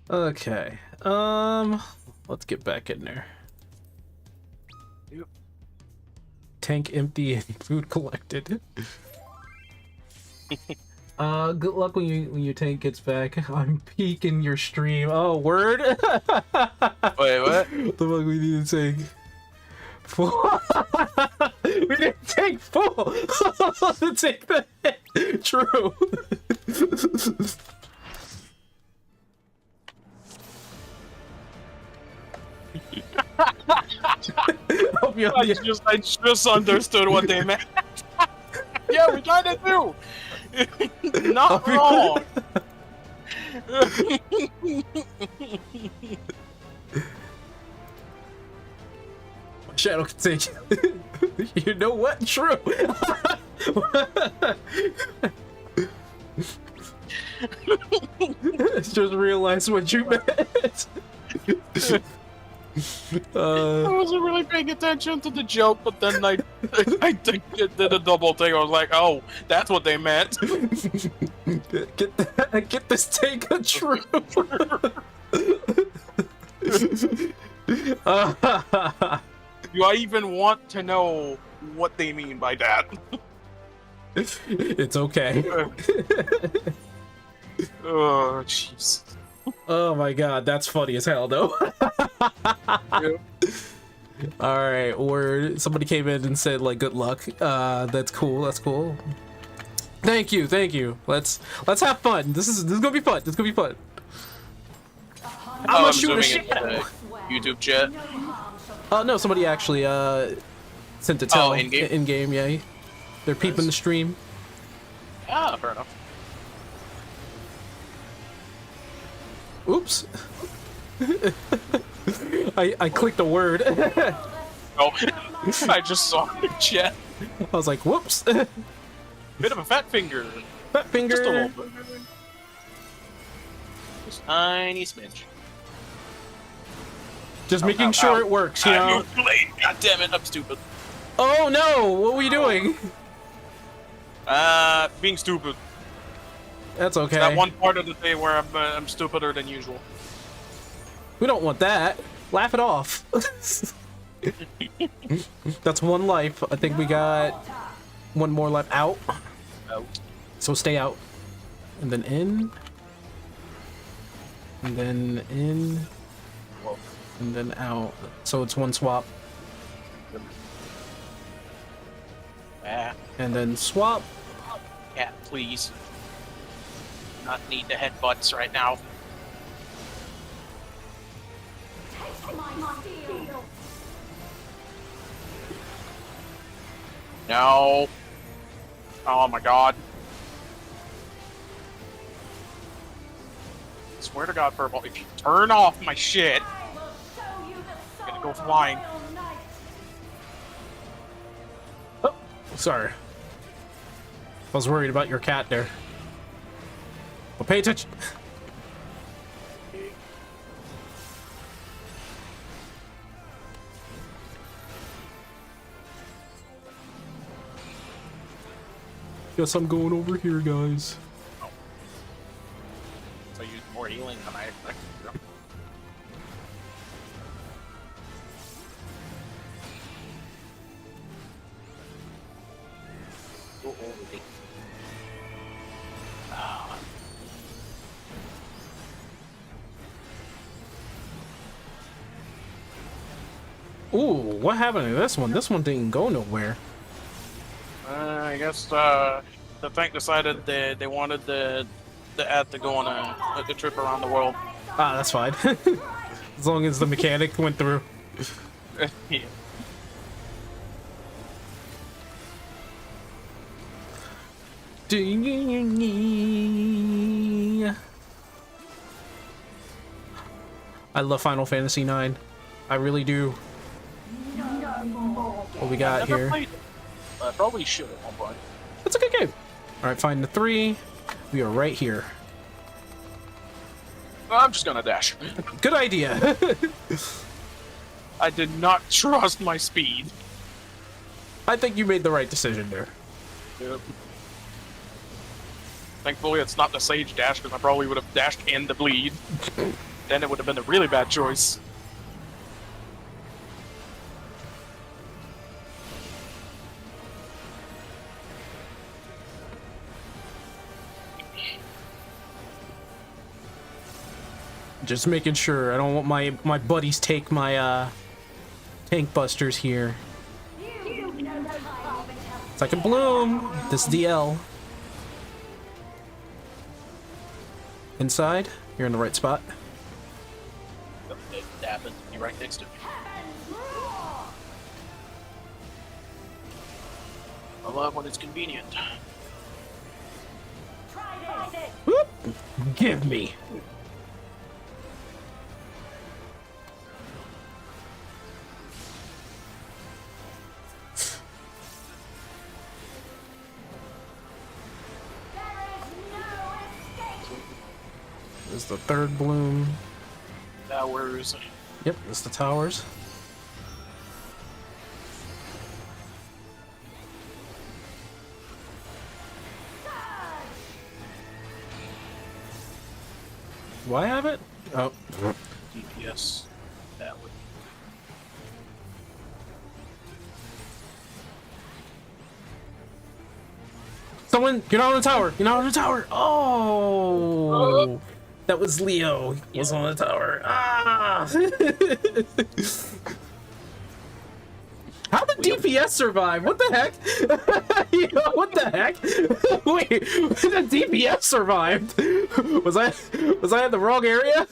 Okay. Let's get back in there. Yep. Tank empty and food collected. Good luck when your tank gets back. I'm peeking your stream. Oh, word. Wait, what? What the fuck we need to take? Full. We didn't take full. To take the hit. True. I just understood what they meant. Yeah, we kinda do. Not wrong. Shadow can take it. You know what? True. Just realized what you meant. I wasn't really paying attention to the joke, but then I did a double take. I was like, oh, that's what they meant. Get this take a true. Do I even want to know what they mean by that? It's okay. Oh, jeez. Oh my god, that's funny as hell, though. Yep. All right, or somebody came in and said like, "Good luck." That's cool. That's cool. Thank you. Let's have fun. This is gonna be fun. This is gonna be fun. I'm gonna shoot a shadow. YouTube chat. Oh no, somebody actually sent a tell in-game? in game. Yeah, they're peeping the stream. Ah, fair enough. Oops. I clicked a word. Oh, I just saw the chat. I was like, whoops. Bit of a fat finger. Fat finger. Just a little bit. Just a tiny smidge. Just making sure it works, you know? God damn it, I'm stupid. Oh no! What were you doing? Being stupid. That's okay. It's that one part of the day where I'm stupider than usual. We don't want that. Laugh it off. That's one life. I think we got one more life out. Out. So stay out. And then in. And then in. Whoa. And then out. So it's one swap. And then swap. Yeah, please. Not need the headbutts right now. No. Oh my god. Swear to God, Purple, if you turn off my shit, I'm gonna go flying. Oh, sorry. I was worried about your cat there. Well, pay attention. Guess I'm going over here, guys. Oh. So I used more healing than I expected. Ooh, what happened to this one? This one didn't go nowhere. I guess the tank decided they wanted the ad to go on a trip around the world. Ah, that's fine. As long as the mechanic went through. Yeah. I love Final Fantasy IX. I really do. What we got Never here? played it. I probably should at one point. It's a good game. All right, find the 3. We are right here. I'm just gonna dash. Good idea. I did not trust my speed. I think you made the right decision there. Yep. Thankfully, it's not the Sage dash, because I probably would have dashed in the bleed. Then it would have been a really bad choice. Just making sure. I don't want my buddies take my tank busters here. Second bloom. This DL. Inside. You're in the right spot. It happened to be right next to me. I love when it's convenient. Whoop. Give me. This is the third bloom. Towers. Yep, this is the towers. Do I have it? Oh. DPS. That would. Someone, you're not on the tower. You're not on the tower. Oh. That was Leo. He was on the tower. Ah! How did DPS survive? What the heck? You know, what the heck? Wait, the DPS survived. Was I in the wrong area?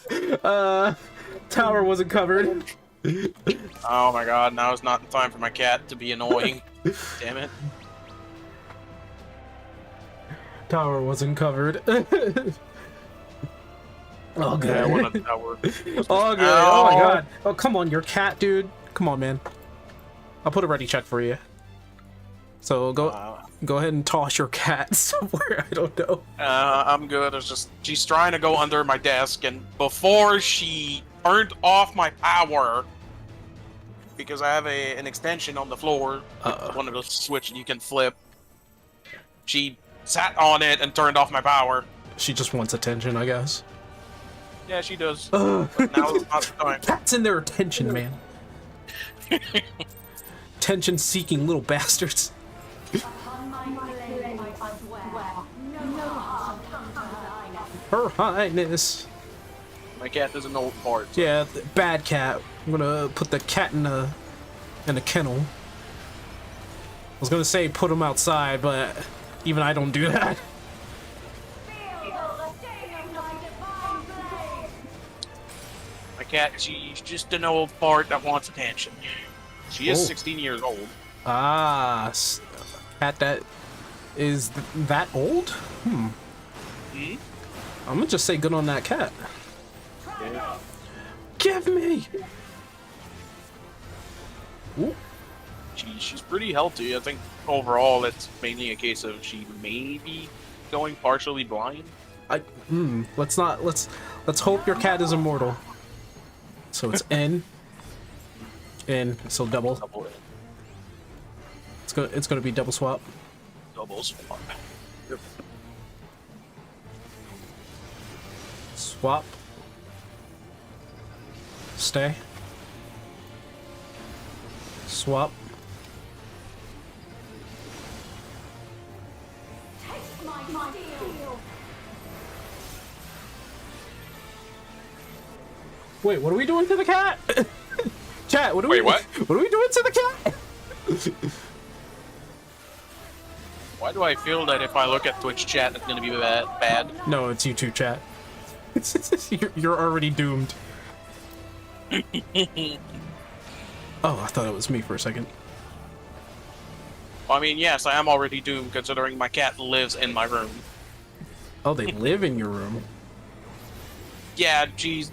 Tower wasn't covered. Oh my god, now is not the time for my cat to be annoying. Damn it. Tower wasn't covered. Oh, good. Yeah, one of the tower. Oh, good. Oh, my god. Oh, come on, your cat, dude. Come on, man. I'll put a ready check for you. So go ahead and toss your cat somewhere. I don't know. I'm good. It's just she's trying to go under my desk, and before she turned off my power, because I have an extension on the floor, one of those switches you can flip. She sat on it and turned off my power. She just wants attention, I guess. Yeah, she does. But now it's not the time. Cats in their attention, man. Attention-seeking little bastards. Her Highness. My cat doesn't know part. So. Yeah, bad cat. I'm gonna put the cat in a kennel. I was gonna say put him outside, but even I don't do that. My cat, she's just an old fart that wants attention. She is 16 years old. Ah, cat that is that old? Hmm. I'm gonna just say good on that cat. Yeah. Give me. Ooh. She's pretty healthy. I think overall it's mainly a case of she may be going partially blind. Let's hope your cat is immortal. So it's N. So double. Double N. It's gonna be double swap. Double swap. Yep. Swap. Stay. Swap. Wait, what are we doing to the cat? Chat, what are Wait, what? What are we doing to the cat? Why do I feel that if I look at Twitch chat, it's gonna be bad? No, it's YouTube chat. You're already doomed. Oh, I thought it was me for a second. I mean, yes, I am already doomed considering my cat lives in my room. Oh, they live in your room. Yeah, she's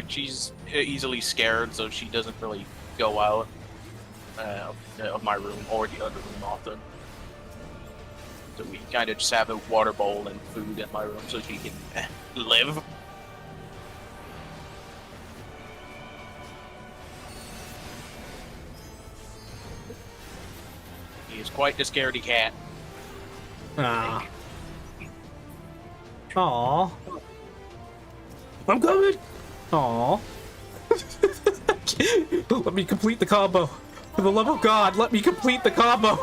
she's easily scared, so she doesn't really go out of my room or the other room often. So we kind of just have a water bowl and food in my room so she can live. He is quite the scaredy cat. Ah. Aw. I'm coming. Aw. Let me complete the combo. For the love of God, let me complete the combo.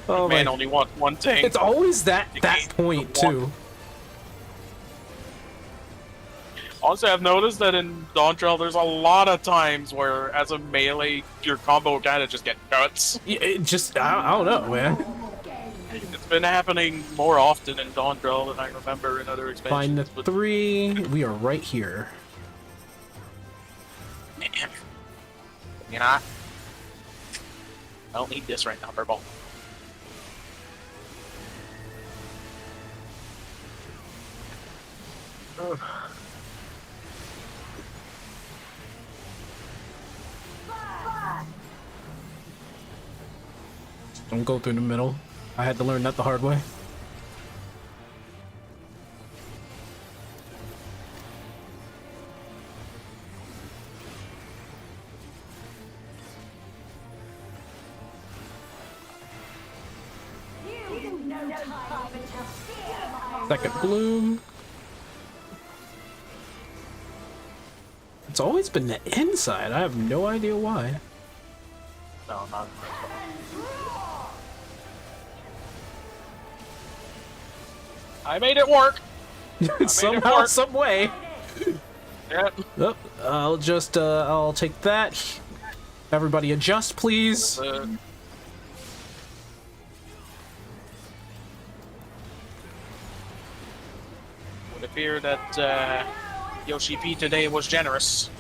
Oh Man my. only wants one tank. It's always that point too. Also, I've noticed that in Dawn Trail, there's a lot of times where, as a melee, your combo kind of just get cuts. Yeah, it just I don't know, man. It's been happening more often in Dawn Trail than I remember in other expansions. Find the but- 3. We are right here. You know, I don't need this right now, Purple. Don't go through the middle. I had to learn that the hard way. Second bloom. It's always been the inside. I have no idea why. No, not. I made it work. Somehow, some way. Yeah. Oh, I'll take that. Everybody adjust, please. Would appear that Yoshi P today was generous.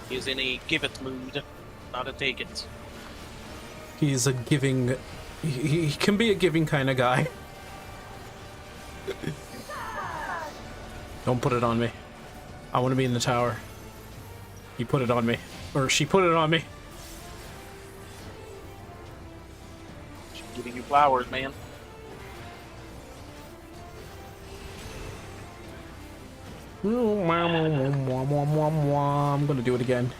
He's in a give it mood, not a take it. He's a giving. He can be a giving kind of guy. Don't put it on me. I want to be in the tower. He put it on me. Or she put it on me. She's giving you flowers, man. I'm gonna do it again.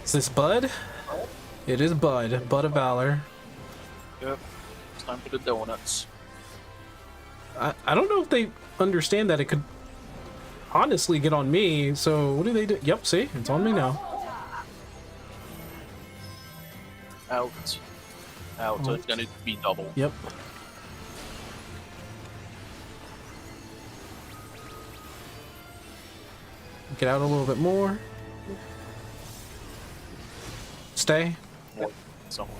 Is this Bud? It is Bud. Bud of Valor. Yep. It's time for the donuts. I don't know if they understand that it could honestly get on me, so what do they do? Yep, see? It's on me now. Out. Out. So it's gonna be double. Yep. Get out a little bit more. Stay. Someone.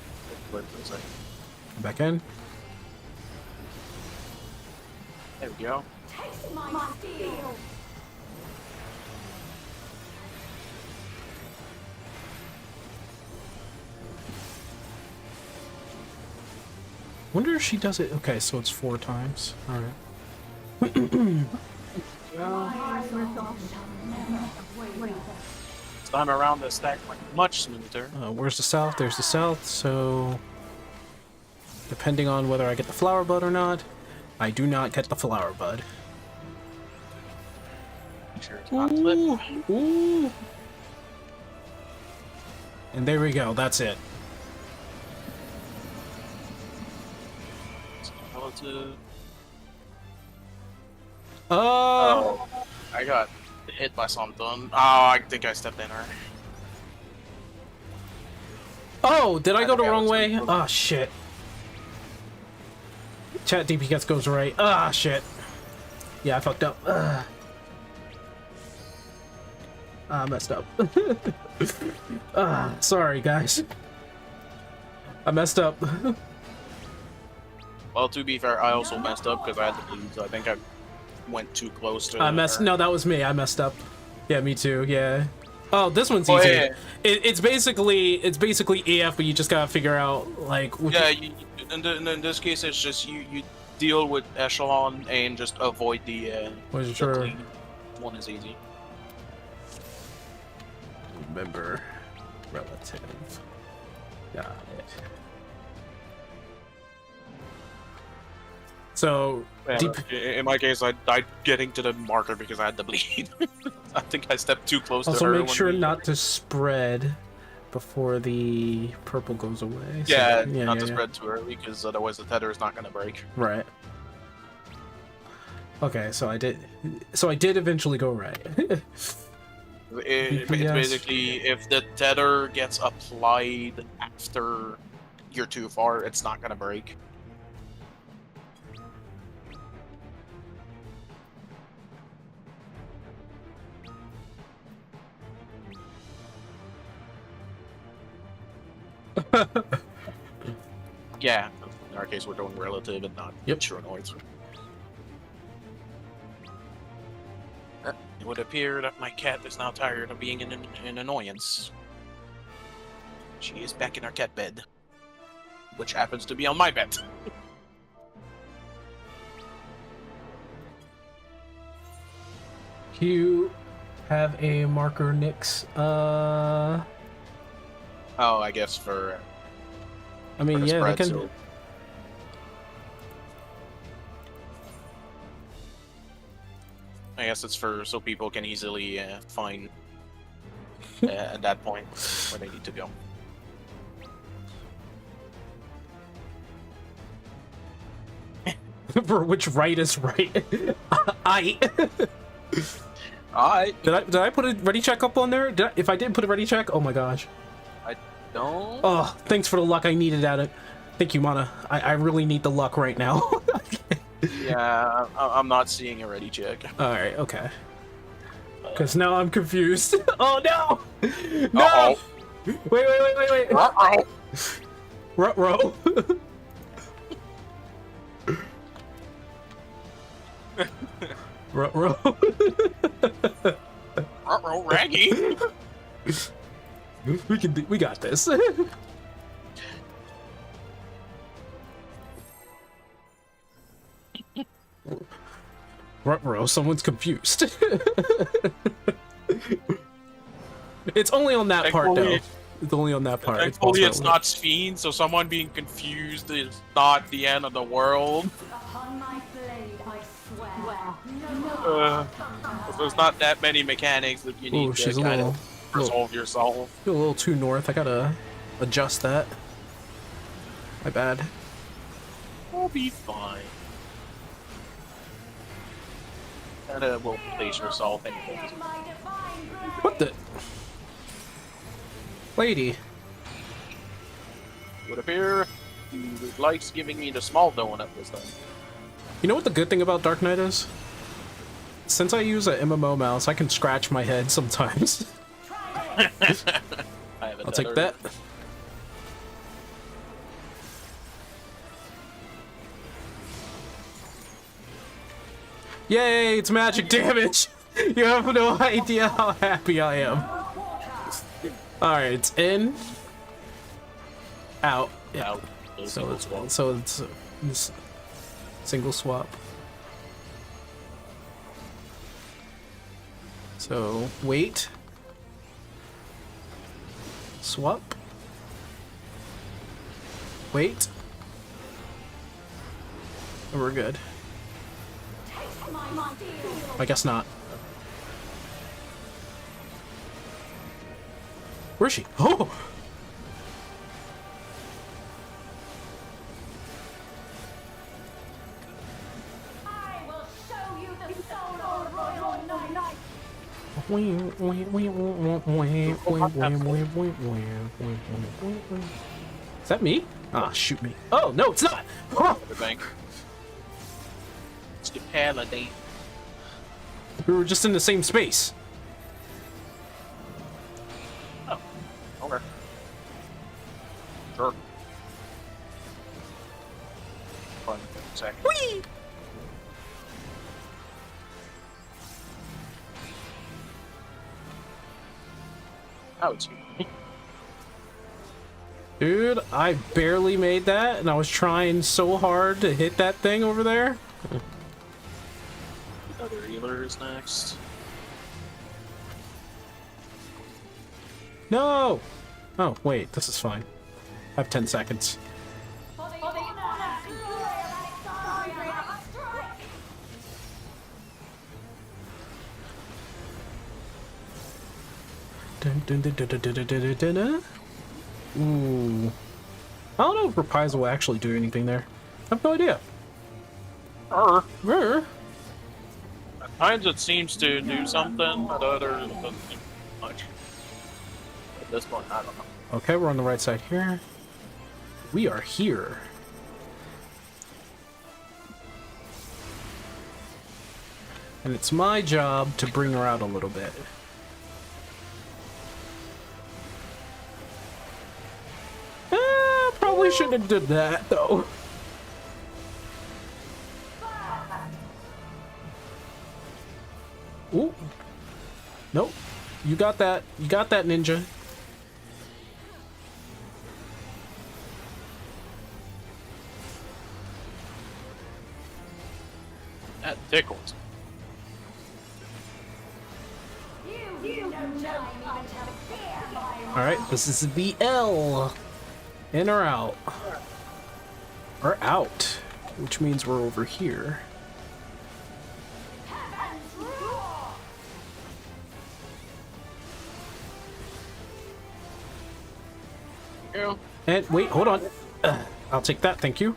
Back in. There we go. Wonder if she does it. Okay, so it's 4 times. All right. This time around, the stack went much smoother. Where's the south? There's the south. So, depending on whether I get the flower bud or not, I do not get the flower bud. Sure it's not flip. Ooh. And there we go. That's it. Relative. Oh. I got hit by something. Oh, I think I stepped in her. Oh, did I go the think I wrong was way? too Ah, shit. Chat DPS goes right. Ah, shit. Yeah, I fucked up. I messed up. Sorry, guys. I messed up. Well, to be fair, I also messed up because I had to bleed, so I think I went too close to I messed. her. No, that was me. I messed up. Yeah, me too. Yeah. Oh, this one's Oh, easy. yeah, yeah. It's basically EF, but you just gotta figure out like. Which Yeah, in this case, it's just you deal with Echelon and just avoid the Sure. bleed. One is easy. Remember, relative. Got it. So Yeah, deep. in my case, I died getting to the marker because I had to bleed. I think I stepped too close to Also, her. make when sure we- not to spread before the purple goes away. So- Yeah, yeah, not yeah, to yeah. spread too early because otherwise the tether is not going to break. Right. Okay, so I did. So I did eventually go right. It's Yes. basically if the tether gets applied after you're too far, it's not going to break. Yeah, in our case, we're doing relative and not true noise. It would appear that my cat is now tired of being an annoyance. She is back in her cat bed, which happens to be on my bed. You have a marker, Nix. Oh, I guess for. I mean, for the yeah, they spread, can. so- I guess it's for so people can easily find at that point where they need to go. For which right is right. I. Alright. Did I put a ready check up on there? If I didn't put a ready check, oh my gosh. I don't. Oh, thanks for the luck I needed at it. Thank you, Mana. I really need the luck right now. Yeah, I'm not seeing a ready check. Alright, okay. Because now I'm confused. Oh no! No! Uh-oh. Wait. Uh-oh. Ruh-roh. Ruh-roh. Uh-oh, Raggy. We got this. Ruh-roh, someone's confused. It's only on that part, though. Thankfully- It's only on that part. Thankfully, it's also- not Sphene, so someone being confused is not the end of the world. Upon my blade, I swear. There's not that many mechanics that you Ooh, need she's to a kind little, of resolve yourself. a little too north. I gotta adjust that. My bad. We'll be fine. Kinda will place yourself anyway. What the? Lady. Would appear he likes giving me the small donut this time. You know what the good thing about Dark Knight is? Since I use a MMO mouse, I can scratch my head sometimes. I have a I'll take tether. that. Yay, it's magic damage! You have no idea how happy I am. Alright, it's in. Out. Yeah. Out. So it's single swap. So wait. Swap. Wait. And we're good. I guess not. Where's she? Oh! I will show you the soul of royal knight. Is that me? Ah, shoot me. Oh, no, it's not! Oh, The bank. It's the paladin. we were just in the same space. Oh, okay. Sure. Fun second. Whee! Oh, it's you. Dude, I barely made that, and I was trying so hard to hit that thing over there. Other healer is next. No! Oh, wait, this is fine. I have 10 seconds. For the honor and glory of Alexandria. Dun, dun, dun, dun, dun, dun, dun, dun, dun, dun. Ooh. I don't know if Reprisal will actually do anything there. I have no idea. Rrr. At times it seems to do something, at others it doesn't do much. At this point, I don't know. Okay, we're on the right side here. We are here. And it's my job to bring her out a little bit. Probably shouldn't have did that, though. Ooh. Nope. You got that. You got that, ninja. That tickles. Alright, this is the L. In or out? Or out. Which means we're over here. Yeah. And wait, hold on. I'll take that, thank you.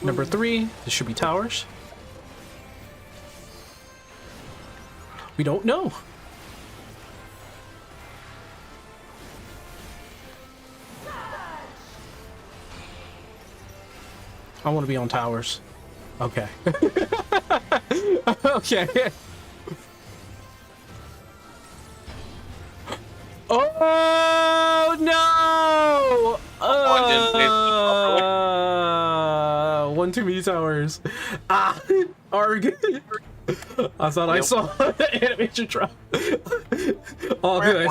Number 3, this should be towers. We don't know. I want to be on towers. Okay. Okay. Oh no! One too many towers. Ah, arg. I thought I saw the animation drop. All good.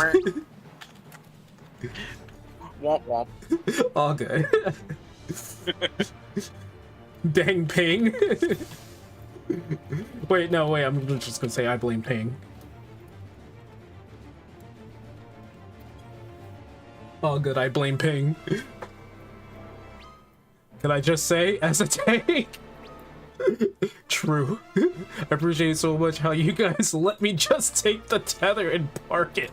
Womp womp. All good. Dang ping. Wait, no, wait, I'm just gonna say I blame ping. All good, I blame ping. Can I just say, as a take? True. I appreciate so much how you guys let me just take the tether and park it.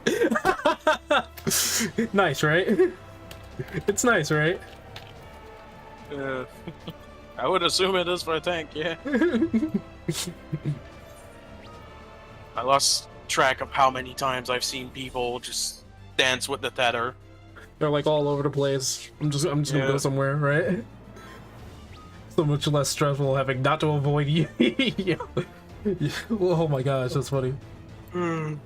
Nice, right? It's nice, right? I would assume it is for a tank, yeah. I lost track of how many times I've seen people just dance with the tether. They're like all over the place. I'm just gonna go somewhere, right? So much less stressful having not to avoid you. Oh my gosh, that's funny. I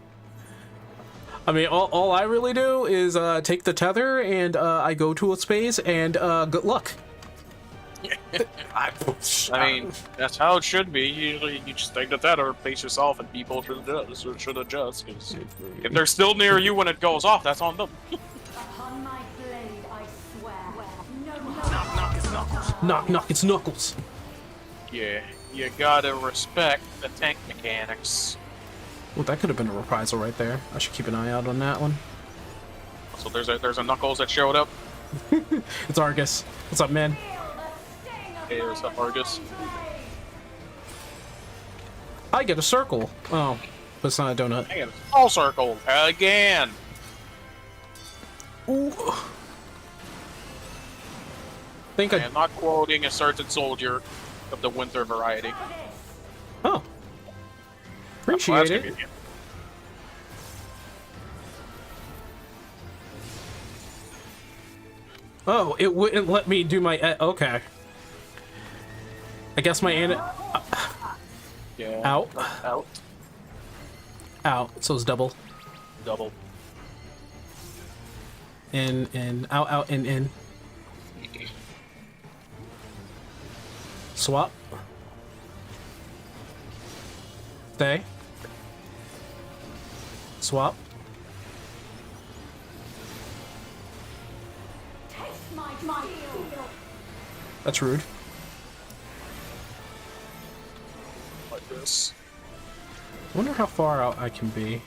mean, all I really do is take the tether and I go to a space and good luck. I mean, that's how it should be. Usually, you just take the tether, face yourself, and people should adjust. Because if they're still near you when it goes off, that's on them. Upon my blade, I swear. Knock, knock, it's knuckles. Knock, knock, it's Knuckles. Yeah, you gotta respect the tank mechanics. Well, that could have been a reprisal right there. I should keep an eye out on that one. So there's a Knuckles that showed up. It's Argus. What's up, man? Hey, what's up, Argus? I get a circle. Oh, but it's not a donut. I get a small circle again. Ooh. I am not quoting a certain soldier of the winter variety. Oh. Appreciate it. Oh, it wouldn't let me do my... okay. I guess my... Yeah. Out. Out. Out. So it's double. Double. In, out, out, in. Swap. Stay. Swap. That's rude. Like this. I wonder how far out I can be.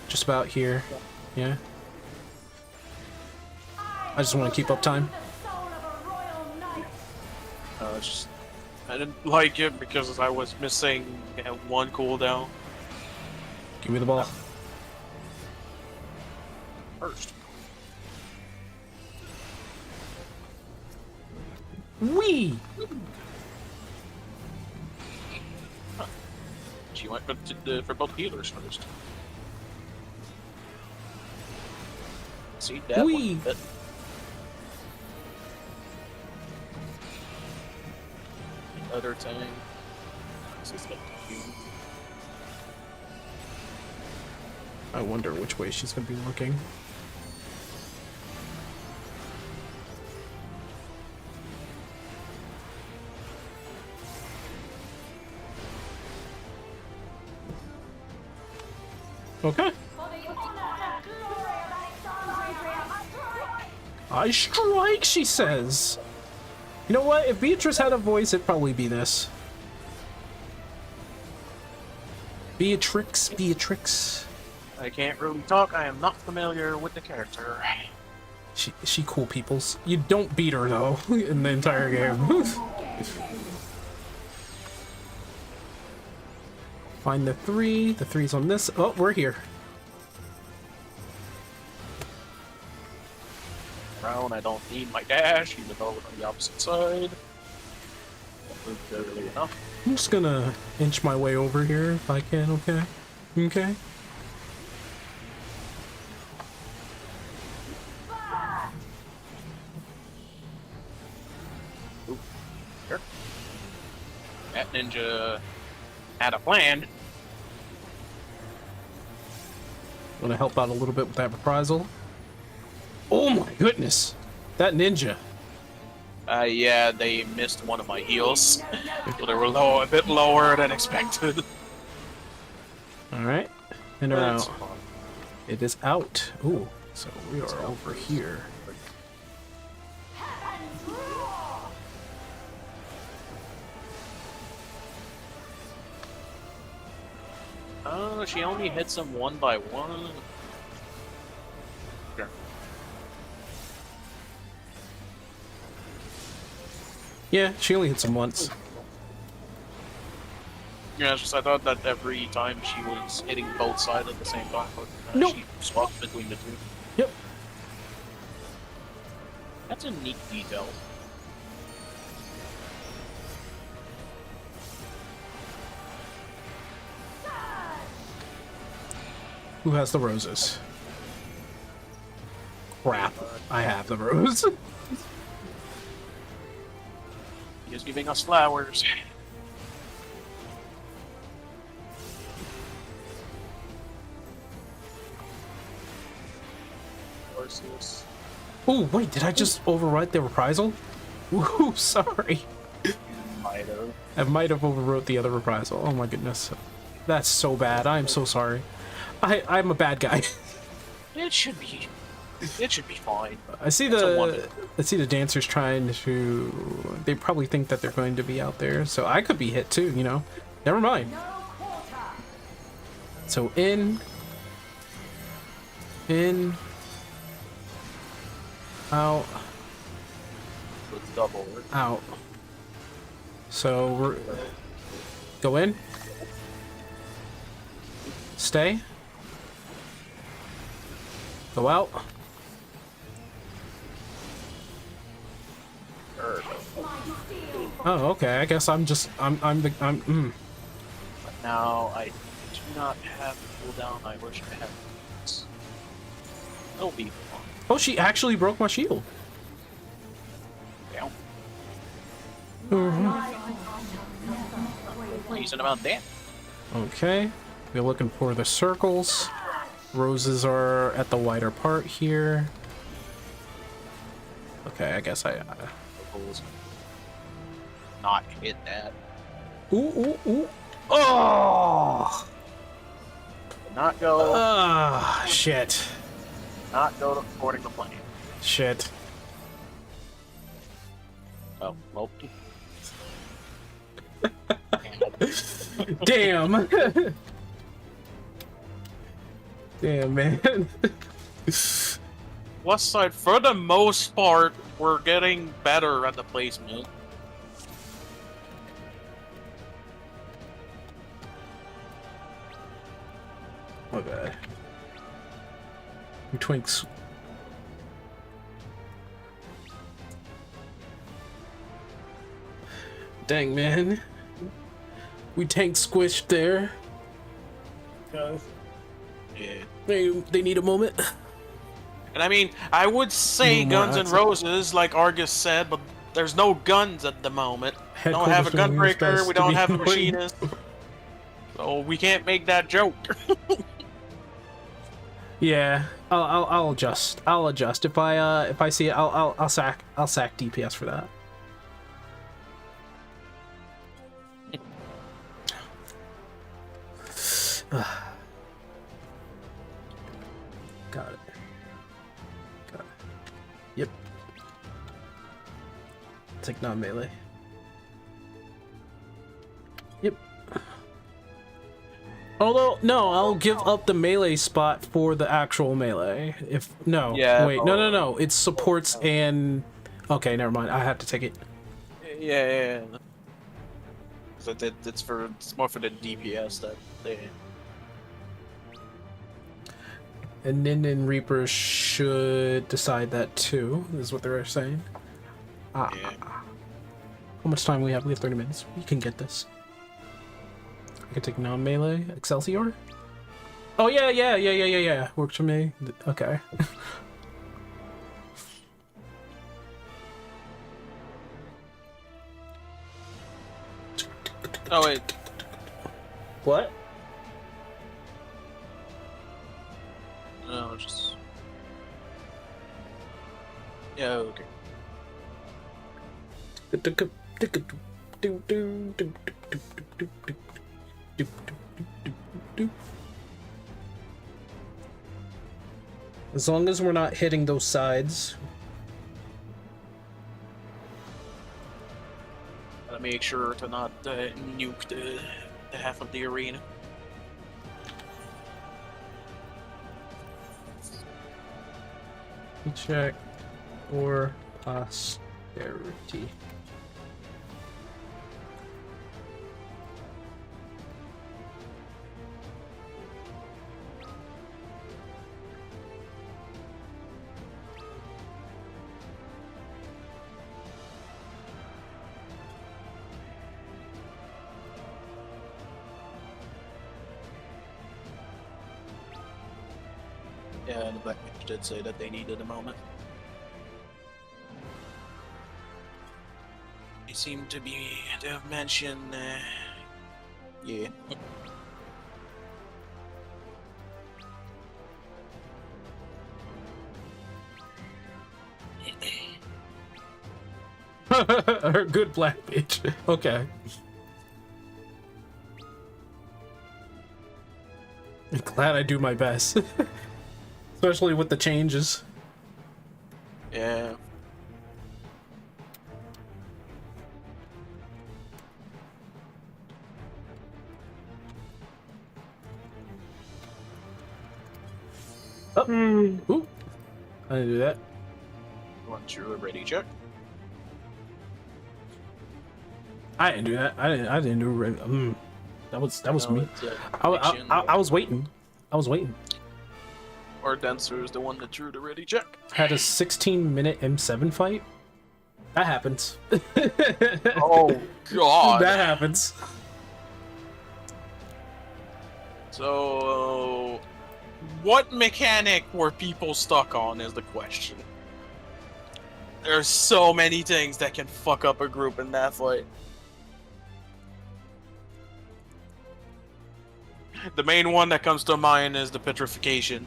Just about here. Yeah. I just want to keep up time. It's just I didn't like it because I was missing one cooldown Give me the ball. first. Wee! She went for both healers first. See that Wee. one bit. The other thing. This is like I wonder which way she's gonna be looking. Okay. I strike, she says. You know what? If Beatrice had a voice, it'd probably be this. Beatrix, Beatrix. I can't really talk. I am not familiar with the character. She cool peoples. You don't beat her though in the entire game. Find the three. The three's on this. Oh, we're here. Around, I don't need my dash, even though we're on the opposite side. Moved early enough. I'm just gonna inch my way over here if I can. Okay. Okay. Ooh. Sure. That ninja had a plan. Want to help out a little bit with that reprisal? Oh my goodness, that ninja. Yeah, they missed one of my heals. So they were a bit lower than expected. All right, and That's out. fine. It is out. Ooh, so we are over here. Oh, she only hits them one by one. Sure. Yeah, she only hits him once. Yeah, it's just I thought that every time she was hitting both sides at the same time, but Nope. she swapped between the two. Yep. That's a neat detail. Who has the roses? Crap, I have the rose. He's giving us flowers. Horses. Oh wait, did I just overwrite the reprisal? Ooh, sorry. Might have. I might have overwrote the other reprisal. Oh my goodness, that's so bad. I'm so sorry. I'm a bad guy. It should be. It should be fine. I see the dancers trying to. They probably think that they're going to be out there, so I could be hit too. You know, never mind. So in, out, Let's double. out. So we're go in, stay, go out. Oh, okay. I guess I'm just I'm. But now I do not have cooldown. I wish I had. It'll be fun. Oh, she actually broke my shield. Yeah. Reason about that. Okay, we're looking for the circles. Roses are at the wider part here. Okay, I guess I. Not hit that. Ooh, ooh, ooh! Oh! Not go. Ah, shit! Not go according to plan. Shit! Oh, well. Damn! Damn, man. Plus side, for the most part, we're getting better at the placement. My bad. You twinks. Dang, man. We tank squished there. Yeah. They need a moment. And I mean, I would say Guns N' Roses, like Argus said, but there's no guns at the moment. We don't have a gunbreaker, we don't have a machinist. So we can't make that joke. Yeah, I'll adjust. I'll adjust. If I see it, I'll sack DPS for that. Got it. Yep. Take non-melee. Yep. Although, no, I'll give up the melee spot for the actual melee. If no, Yeah, wait, no, it supports and okay, never mind. I have to take it. Yeah. So it's more for the DPS that they. And Nin Reaper should decide that too, is what they're saying. Yeah. How much time we have? We have 30 minutes. We can get this. I can take non-melee. Excelsior? Oh, yeah. Works for me. Okay. Oh, wait. What? No, just. Yeah, okay. As long as we're not hitting those sides. Gotta make sure to not nuke the half of the arena. Check for posterity. Yeah, the Black Mage did say that they needed a moment. They seem to have mentioned, yeah. Her good black bitch. Okay. I'm glad I do my best. Especially with the changes. Yeah. Oh. Ooh. I didn't do that. Want you ready, check? I didn't do that. I didn't do it. That was No, me. it's, I was waiting. I was waiting. Or Dancer is the one that drew the ready check. Had a 16-minute M7 fight. That happens. Oh God. That happens. So, what mechanic were people stuck on is the question. There's so many things that can fuck up a group in that fight. The main one that comes to mind is the petrification.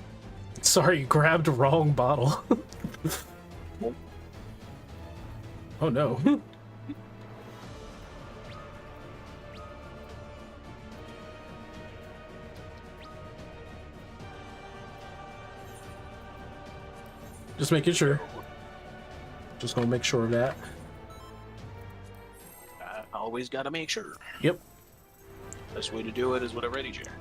Sorry, you grabbed the wrong bottle. Oh no. Just making sure. Just gonna make sure of that. I always gotta make sure. Yep. Best way to do it is with a ready chair.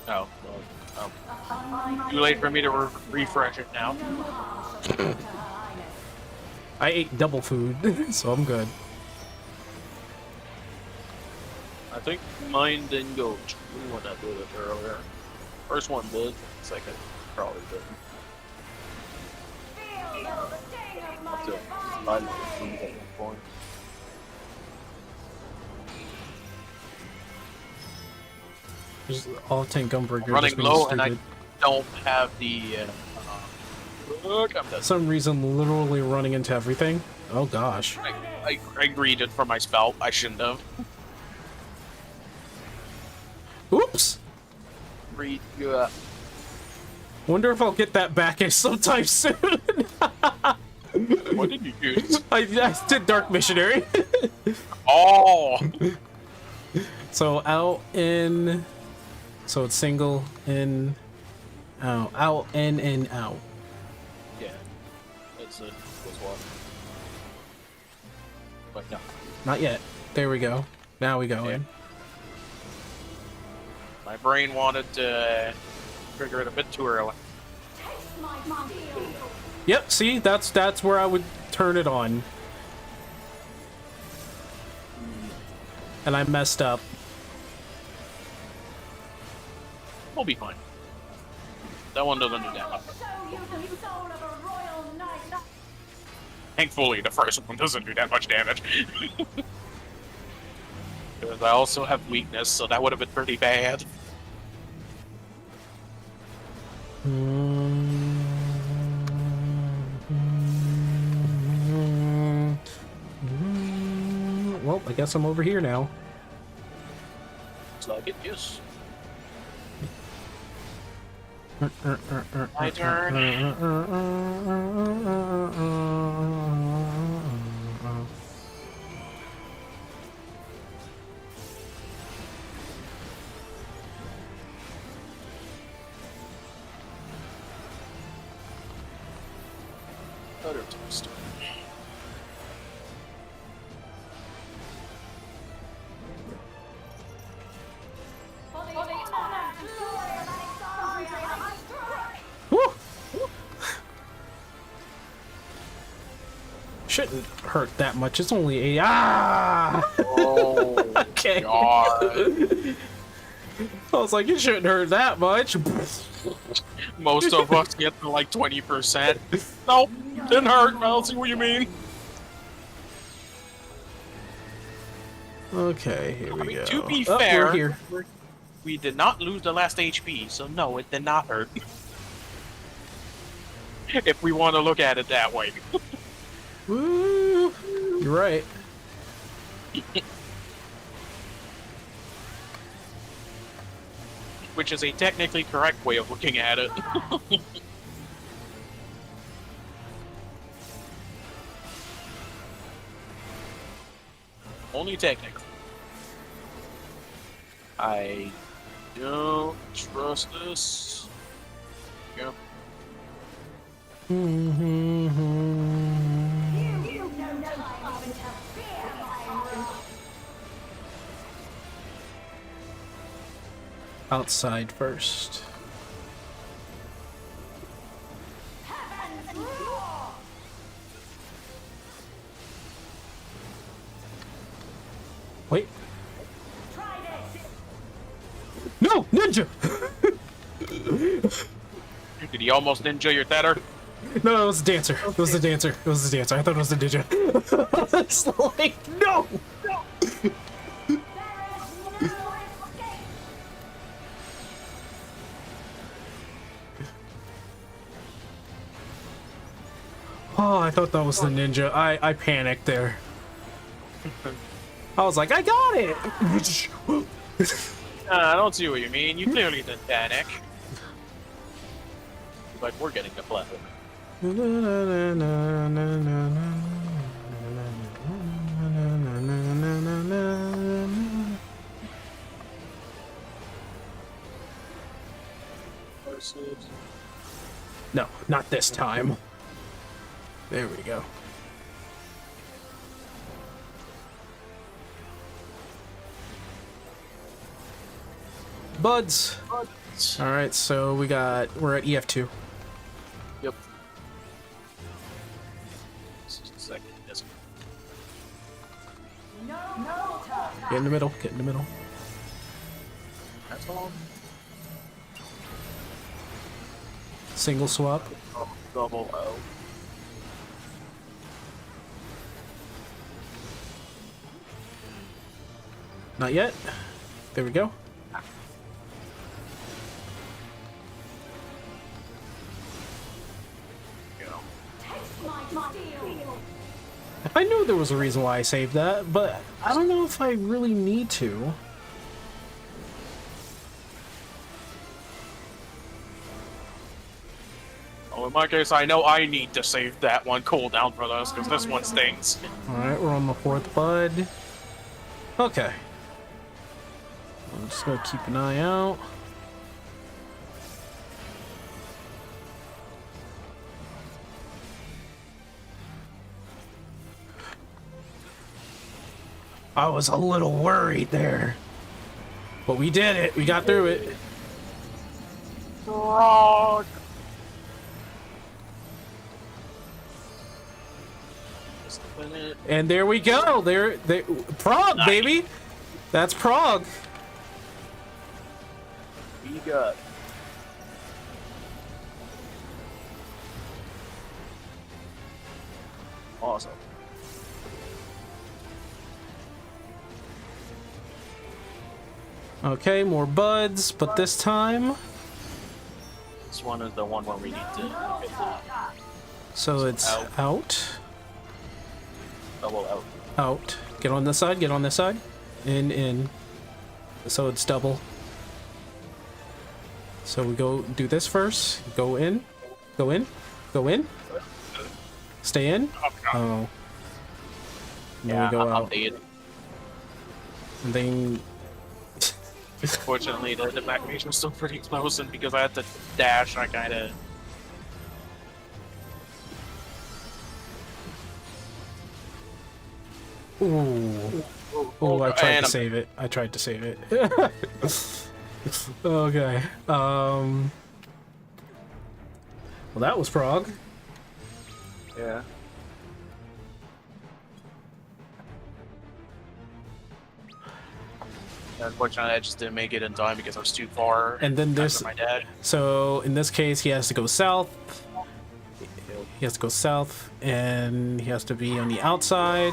Oh, well, too late for me to refresh it now. I ate double food, so I'm good. I think mine didn't go when I did it earlier. First one did, second probably didn't. Up to 5 minutes at one point. Just all 10 Gunbreaker. Running low, and I don't have the. Look, I'm dead. Some reason, literally running into everything. Oh gosh. I greeted for my spell. I shouldn't have. Oops. Read you up. Wonder if I'll get that back sometime soon. What did you use? I did Dark Missionary. Oh. So out in. So it's single in. Out in out. Yeah. That's it. Was one. But no. Not yet. There we go. Now we go Yeah. in. My brain wanted to trigger it a bit too early. Yep. See, that's where I would turn it on. And I messed up. We'll be fine. That one doesn't do that much. Thankfully, the first one doesn't do that much damage. Because I also have weakness, so that would have been pretty bad. Well, I guess I'm over here now. Looks like it, yes. My turn. Utter toast. Shouldn't hurt that much. It's only a Oh, okay. God. I was like, it shouldn't hurt that much. Most of us get to like 20%. Nope, didn't hurt. I don't see what you mean. Okay, here we go. To be Oh, fair, we're here. we did not lose the last HP, so no, it did not hurt. If we want to look at it that way. Woo! You're right. Which is a technically correct way of looking at it. Only technically. I don't trust this. There we go. Outside first. Wait. No, ninja. Did he almost ninja your tether? No, it was a dancer. It was the dancer. It was the dancer. I thought it was the ninja. It's like, no. Oh, I thought that was the ninja. I panicked there. I was like, I got it. I don't see what you mean. You clearly didn't panic. Like, we're getting the play. No, not this time. There we go. Buds. All right, so we're at EF2. Yep. Just a second. Yes. Get in the middle. Get in the middle. That's all. Single swap. Oh, double O. Not yet. There we go. I knew there was a reason why I saved that, but I don't know if I really need to. Oh, in my case, I know I need to save that one cooldown for this, because this one stings. Alright, we're on the 4th bud. Okay. I'm just gonna keep an eye out. I was a little worried there. But we did it. We got through it. Frog. And there we go. There Prague, nice. Baby. That's Prague. We got. Awesome. Okay, more buds, but this time. This one is the one where we need to get the. So it's out. Double out. Out. Get on this side. Get on this side. In. So it's double. So we go do this first. Go in. Go in. Go in. Stay in. Oh. Yeah, we go I'm out. dead. And then. Fortunately, the back mage was still pretty close, and because I had to dash, I kind of. Ooh. Oh, I tried to save it. I tried to save it. Okay. Well, that was Prague. Yeah. Unfortunately, I just didn't make it in time because I was too far. And then there's my dad. So in this case, he has to go south. He has to go south, and he has to be on the outside.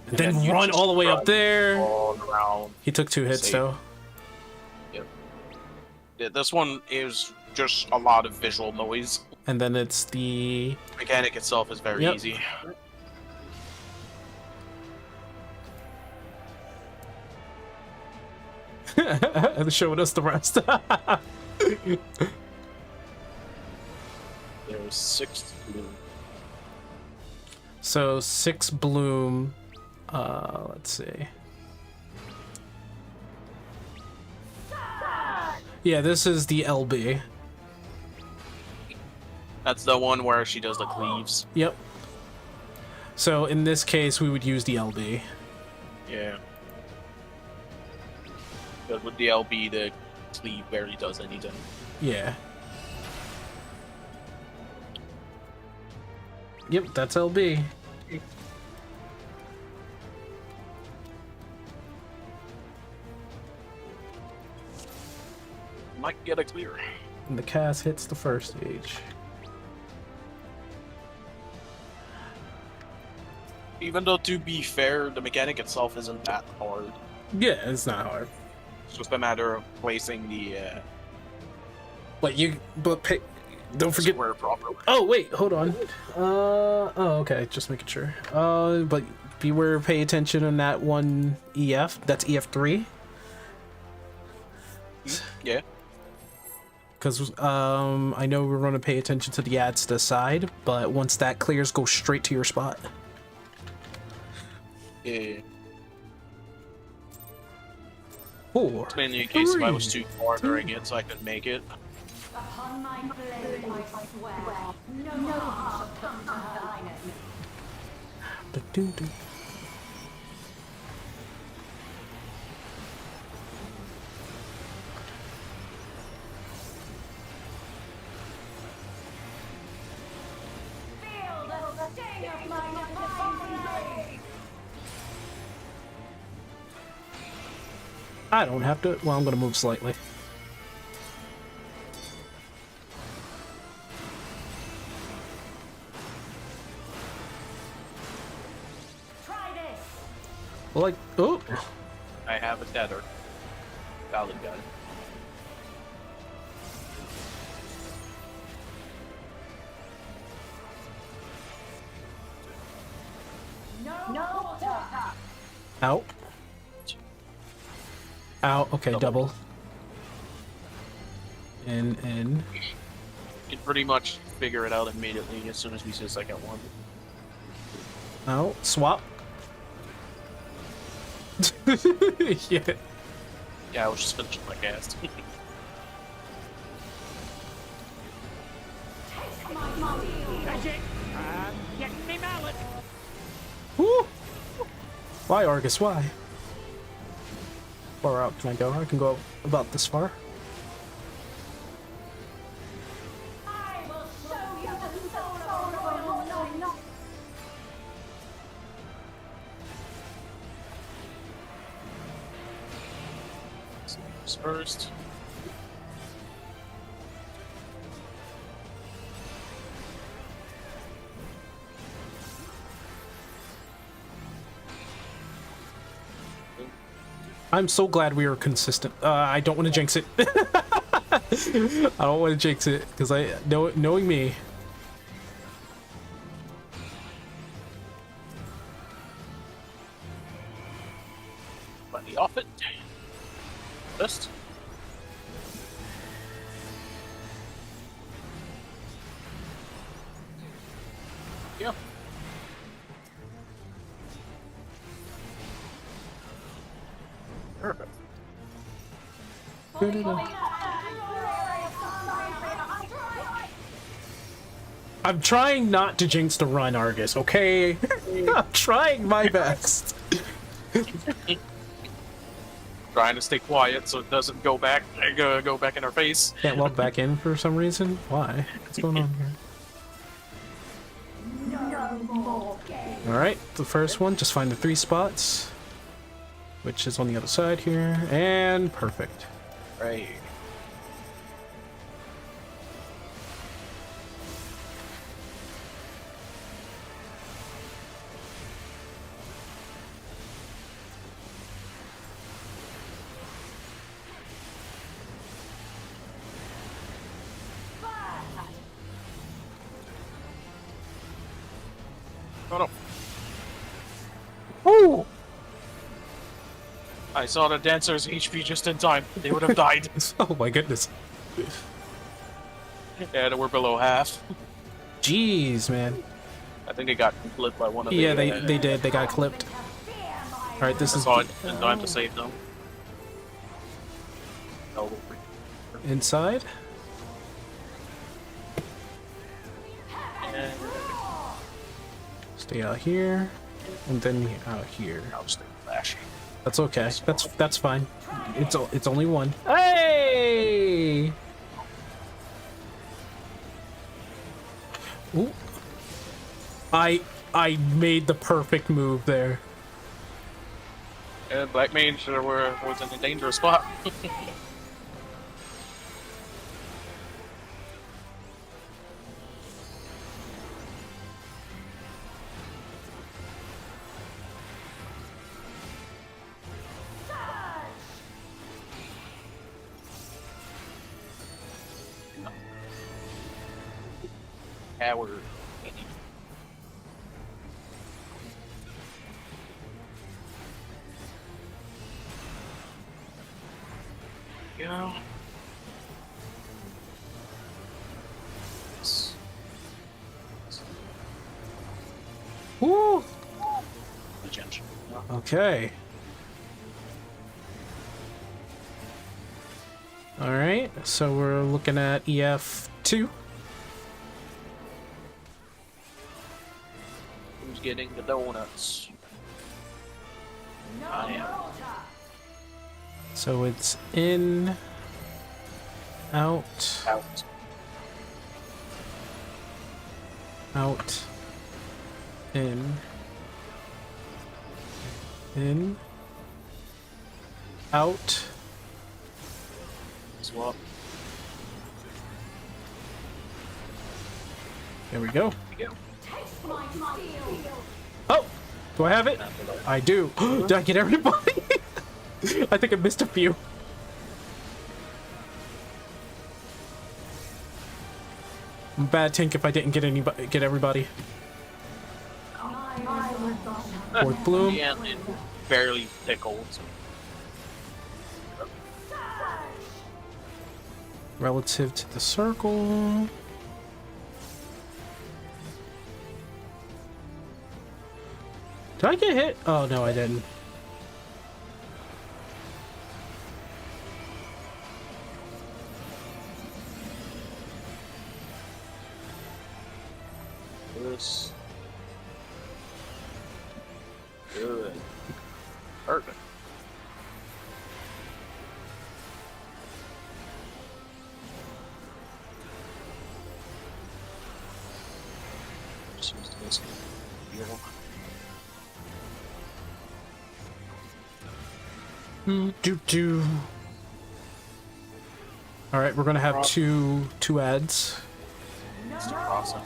And then run all the way up there. He took 2 hits though. Yep. Yeah, this one is just a lot of visual noise. And then it's the mechanic itself is very easy. And showing us the rest. There's 6 bloom. So 6 bloom. Let's see. Yeah, this is the LB. That's the one where she does the cleaves. Yep. So in this case, we would use the LB. Yeah. Because with the LB, the cleave barely does anything. Yeah. Yep, that's LB. Might get a clear. And the cast hits the first stage. Even though, to be fair, the mechanic itself isn't that hard. Yeah, it's not hard. It's just a matter of placing the. Don't forget. Square properly. Oh wait, hold on. Oh okay, just making sure. But beware, pay attention on that one EF. That's EF3. Yeah. Because I know we're going to pay attention to the ads to the side, but once that clears, go straight to your spot. Yeah. 4. Mainly in case if I was too far during it, so I couldn't make it. Upon my blade, I swear, no harm shall come to her highness. I don't have to. Well, I'm gonna move slightly. Try this. Well, like, oh, I have a tether. Valid gun. No water. out. Out. Okay, double. In. You can pretty much figure it out immediately as soon as we see the second one. Out. Swap. Yeah. Yeah, I was just finishing my cast. Woo! Why, Argus? Why? Far out can I go? I can go about this far. I will show you the soul. First. I'm so glad we are consistent. I don't want to jinx it. I don't want to jinx it because knowing me. Money off it. First. Yeah. Perfect. I'm trying not to jinx the run, Argus, okay? I'm trying my best. Trying to stay quiet so it doesn't go back in our face. Can't walk back in for some reason? Why? What's going on here? Alright, the first one, just find the 3 spots. Which is on the other side here, and perfect. Right. Oh no. Oh! I saw the dancer's HP just in time. They would have died. Oh my goodness. Yeah, we're below half. Jeez, man. I think they got clipped by one of the... Yeah, they did. They got clipped. Alright, this is... saw it in time to save them. Oh. Inside. And Stay out here, and then out here. I'll stay flashing. That's okay. That's fine. It's only one. Hey! Ooh. I made the perfect move there. And Black Mage was in a dangerous spot. Howard. Go. Woo! Attention. Okay. All right. So we're looking at EF2. Who's getting the donuts? I am. So it's in, out, Out. out, in, out, Swap. There we go. Taste my steel. Oh, do I have it? I do. Did I get everybody? I think I missed a few. I'm a bad tank if I didn't get everybody. Fourth bloom. Yeah, and barely pickled. Relative to the circle. Did I get hit? Oh no, I didn't. This. Good. Perfect. Just use this. Do. All right, we're gonna have two ads Awesome.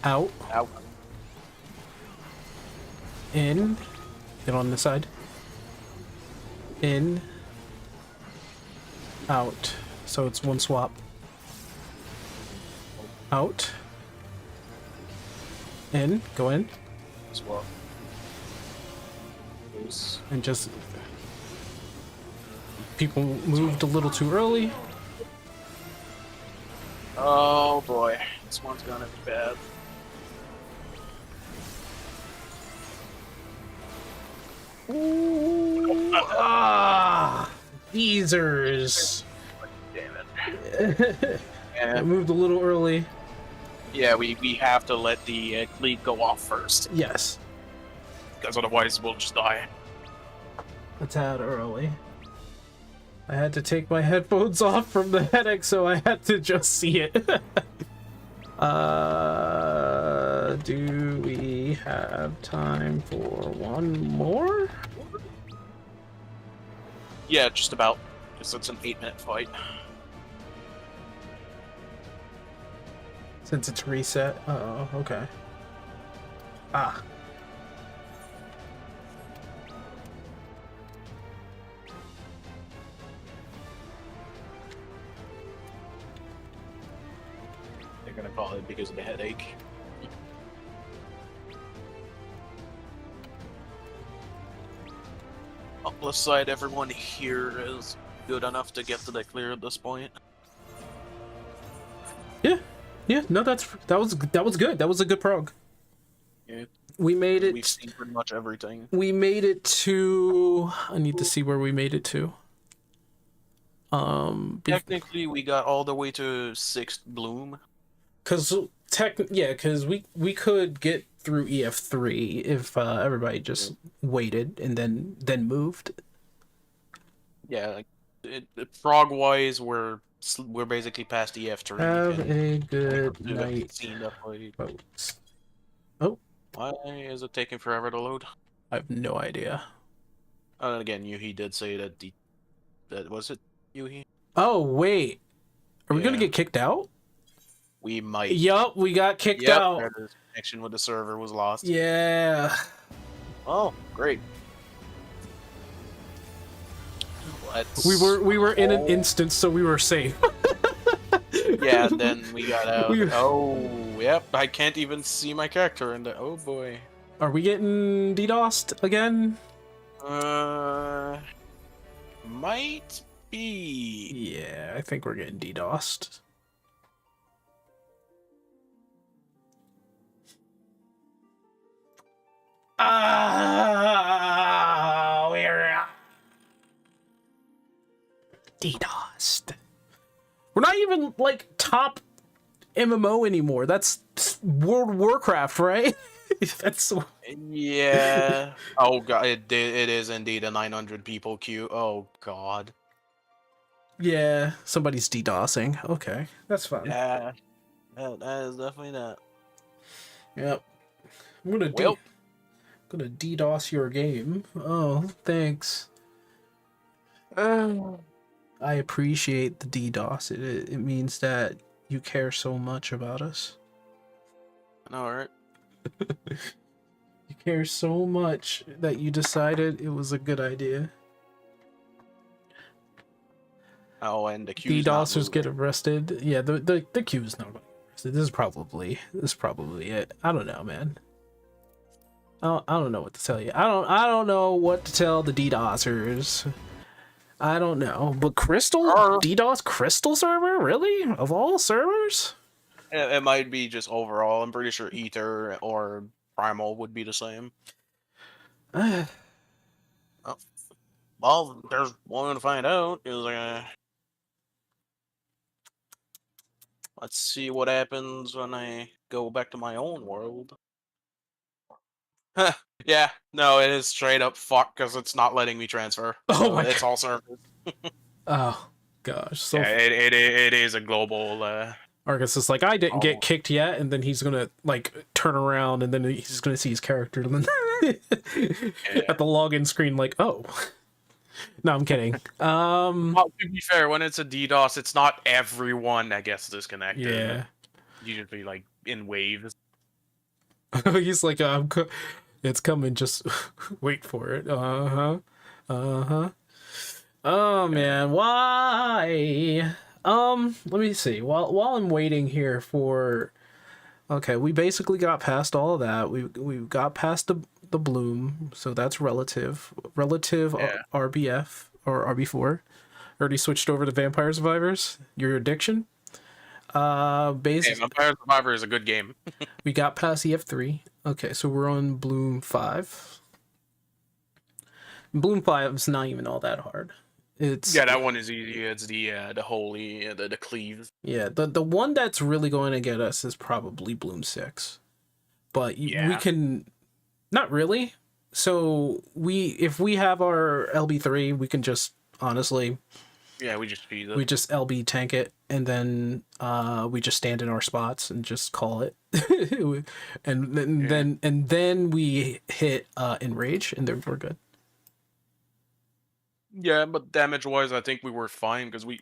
out, Out. in, get on this side, in, out. So it's one swap. Out. In, go in, Swap. Loose. and just people moved a little too early. Oh boy, this one's gonna be bad. Geezers. Damn it. I moved a little early. Yeah, we have to let the lead go off first, Yes, because otherwise we'll just die. a tad early. I had to take my headphones off from the headache, so I had to just see it. Do we have time for one more? Yeah, just about. Because it's an 8-minute fight. Since it's reset. Oh, okay. Ah. They're gonna call it because of the headache. On the plus side, everyone here is good enough to get to the clear at this point. Yeah, no, that was good. That was a good prog. Yeah. We made it. We've seen pretty much everything. We made it to. I need to see where we made it to. Technically, we got all the way to 6th bloom. Because we could get through EF3 if everybody just waited and then moved. Yeah, frog wise, we're basically past EF3. Have a good We haven't night, seen that fight. folks. Oh, Why is it taking forever to load? I have no idea. And again, Yuhi did say that that was it, Yuhi? Oh wait, are we gonna Yeah. get kicked out? We might. Yup, we got kicked Yep, out. the connection with the server was lost. Yeah. Oh, great. We were in an instance, so we were safe. Yeah, then we got out. We- Oh, yep. I can't even see my character in the. Oh boy. Are we getting DDoSed again? Might be. Yeah, I think we're getting DDoSed. We're DDoSed. We're not even like top MMO anymore. That's World of Warcraft, right? That's Yeah. Oh god, it is indeed a 900 people queue. Oh god. yeah. Somebody's DDoSing. Okay, that's fine. Yeah. That is definitely that. Yep. I'm gonna gonna DDoS your game. Oh, thanks. I appreciate the DDoS. It means that you care so much about us. I know, right? You care so much that you decided it was a good idea. Oh, and the queue's not DDoSers get moving. arrested. Yeah, the queue is not going to get arrested. This is probably it. I don't know, man. I don't know what to tell you. I don't know what to tell the DDoSers. I don't know. But Crystal? DDoS Crystal server? Really? Of all servers? It might be just overall. I'm pretty sure Ether or Primal would be the same. Oh. Well, there's one to find out. Let's see what happens when I go back to my own world. Yeah, no, it is straight up fuck because it's not letting me transfer. Oh my it's all servers. Oh gosh. So yeah, it is a global. Argus is like, I didn't get kicked yet, and then he's gonna like turn around, and then he's gonna see his character, and then at the login screen, like, oh. No, I'm kidding. Well, to be fair, when it's a DDoS, it's not everyone that gets disconnected. Yeah. Usually, like in waves. He's like, it's coming. Just wait for it. Oh man, why? Let me see. While I'm waiting here for, okay, we basically got past all of that. We got past the bloom, so that's relative Yeah. RBF or RB4. Already switched over to Vampire Survivors. Your addiction. Basically, Vampire Survivor is a good game. we got past EF3. Okay, so we're on Bloom 5. Bloom 5 is not even all that hard. It's Yeah, that one is easy. It's the holy the cleaves. Yeah, the one that's really going to get us is probably Bloom 6. But we can not really. So if we have our LB3, we can just honestly Yeah, we just feed it. we just LB tank it, and then we just stand in our spots and just call it. and then we hit enrage, and then we're good. Yeah, but damage-wise, I think we were fine because we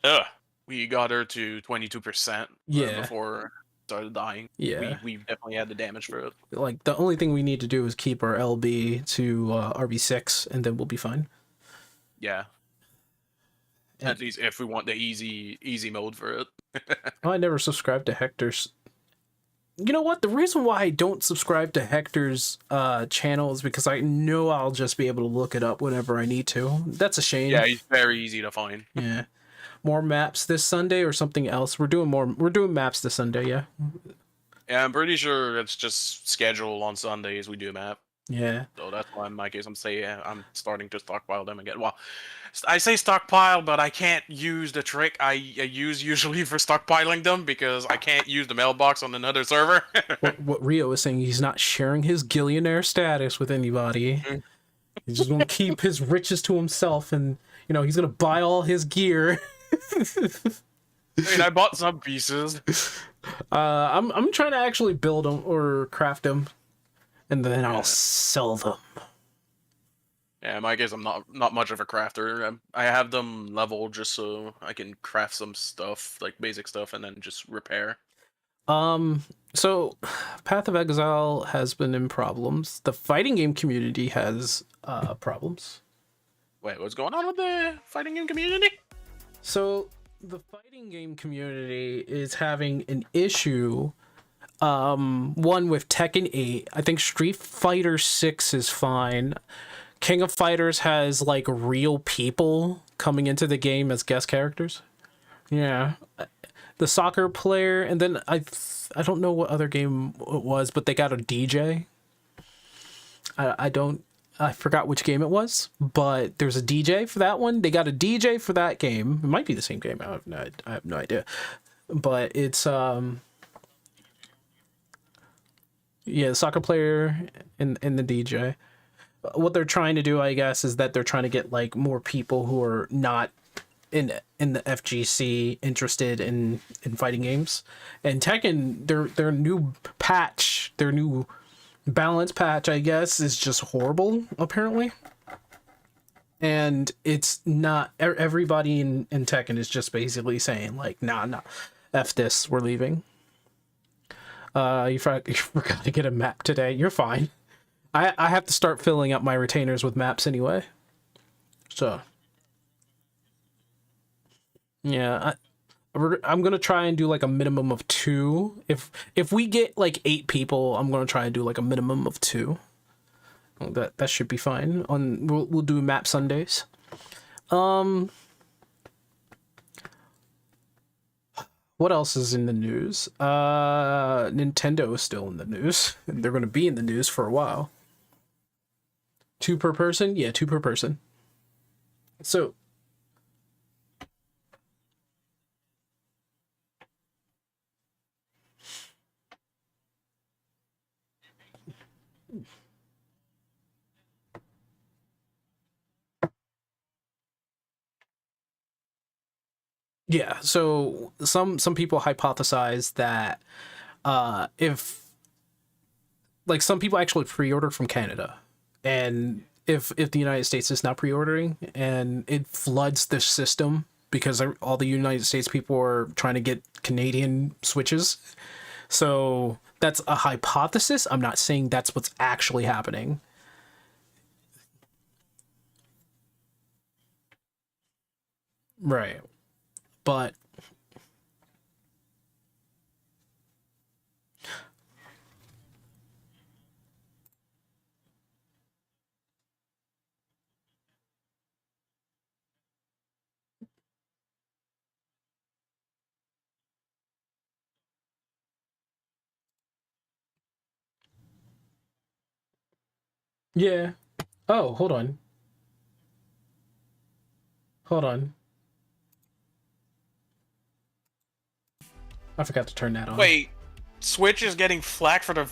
got her to 22%. Yeah. Before started dying. Yeah. we definitely had the damage for it. Like, the only thing we need to do is keep our LB to RB6, and then we'll be fine. Yeah. At least if we want the easy mode for it. Oh, I never subscribed to Hector's. You know what? The reason why I don't subscribe to Hector's channel is because I know I'll just be able to look it up whenever I need to. That's a shame. Yeah, he's very easy to find. Yeah. More maps this Sunday or something else? We're doing maps this Sunday, yeah. Yeah, I'm pretty sure it's just scheduled on Sundays we do a map. Yeah. So that's why in my case I'm starting to stockpile them again. Well, I say stockpile, but I can't use the trick I use usually for stockpiling them because I can't use the mailbox on another server. what Rio is saying, he's not sharing his gillionaire status with anybody. He's just gonna keep his riches to himself, and he's gonna buy all his gear. I mean, I bought some pieces. I'm trying to actually build them or craft them, and then I'll sell them. Yeah, in my case, I'm not much of a crafter. I have them leveled just so I can craft some stuff, like basic stuff, and then just repair. So Path of Exile has been in problems. The fighting game community has problems. Wait, what's going on with the fighting game community? So the fighting game community is having an issue. One with Tekken 8. I think Street Fighter 6 is fine. King of Fighters has like real people coming into the game as guest characters. Yeah. The soccer player, and then I don't know what other game it was, but they got a DJ. I forgot which game it was, but there's a DJ for that one. They got a DJ for that game. It might be the same game. I have no idea. But it's the soccer player and the DJ. What they're trying to do, I guess, is that they're trying to get like more people who are not in the FGC interested in fighting games. And Tekken, their new patch, their new balance patch, I guess, is just horrible, apparently. and it's not everybody in Tekken is just basically saying like, nah, F this, we're leaving. You forgot to get a map today. You're fine. I have to start filling up my retainers with maps anyway. So yeah, I'm gonna try and do like a minimum of 2. If we get like 8 people, I'm gonna try and do like a minimum of 2. That should be fine. We'll do map Sundays. What else is in the news? Nintendo is still in the news. They're going to be in the news for a while. 2 per person? Yeah, 2 per person. So yeah, so some people hypothesize that if like some people actually pre-order from Canada, and if the United States is not pre-ordering and it floods the system because all the United States people are trying to get Canadian Switches. So that's a hypothesis. I'm not saying that's what's actually happening. Right. But yeah. Oh, hold on. Hold on. I forgot to turn that on. Wait, Switch is getting flack for the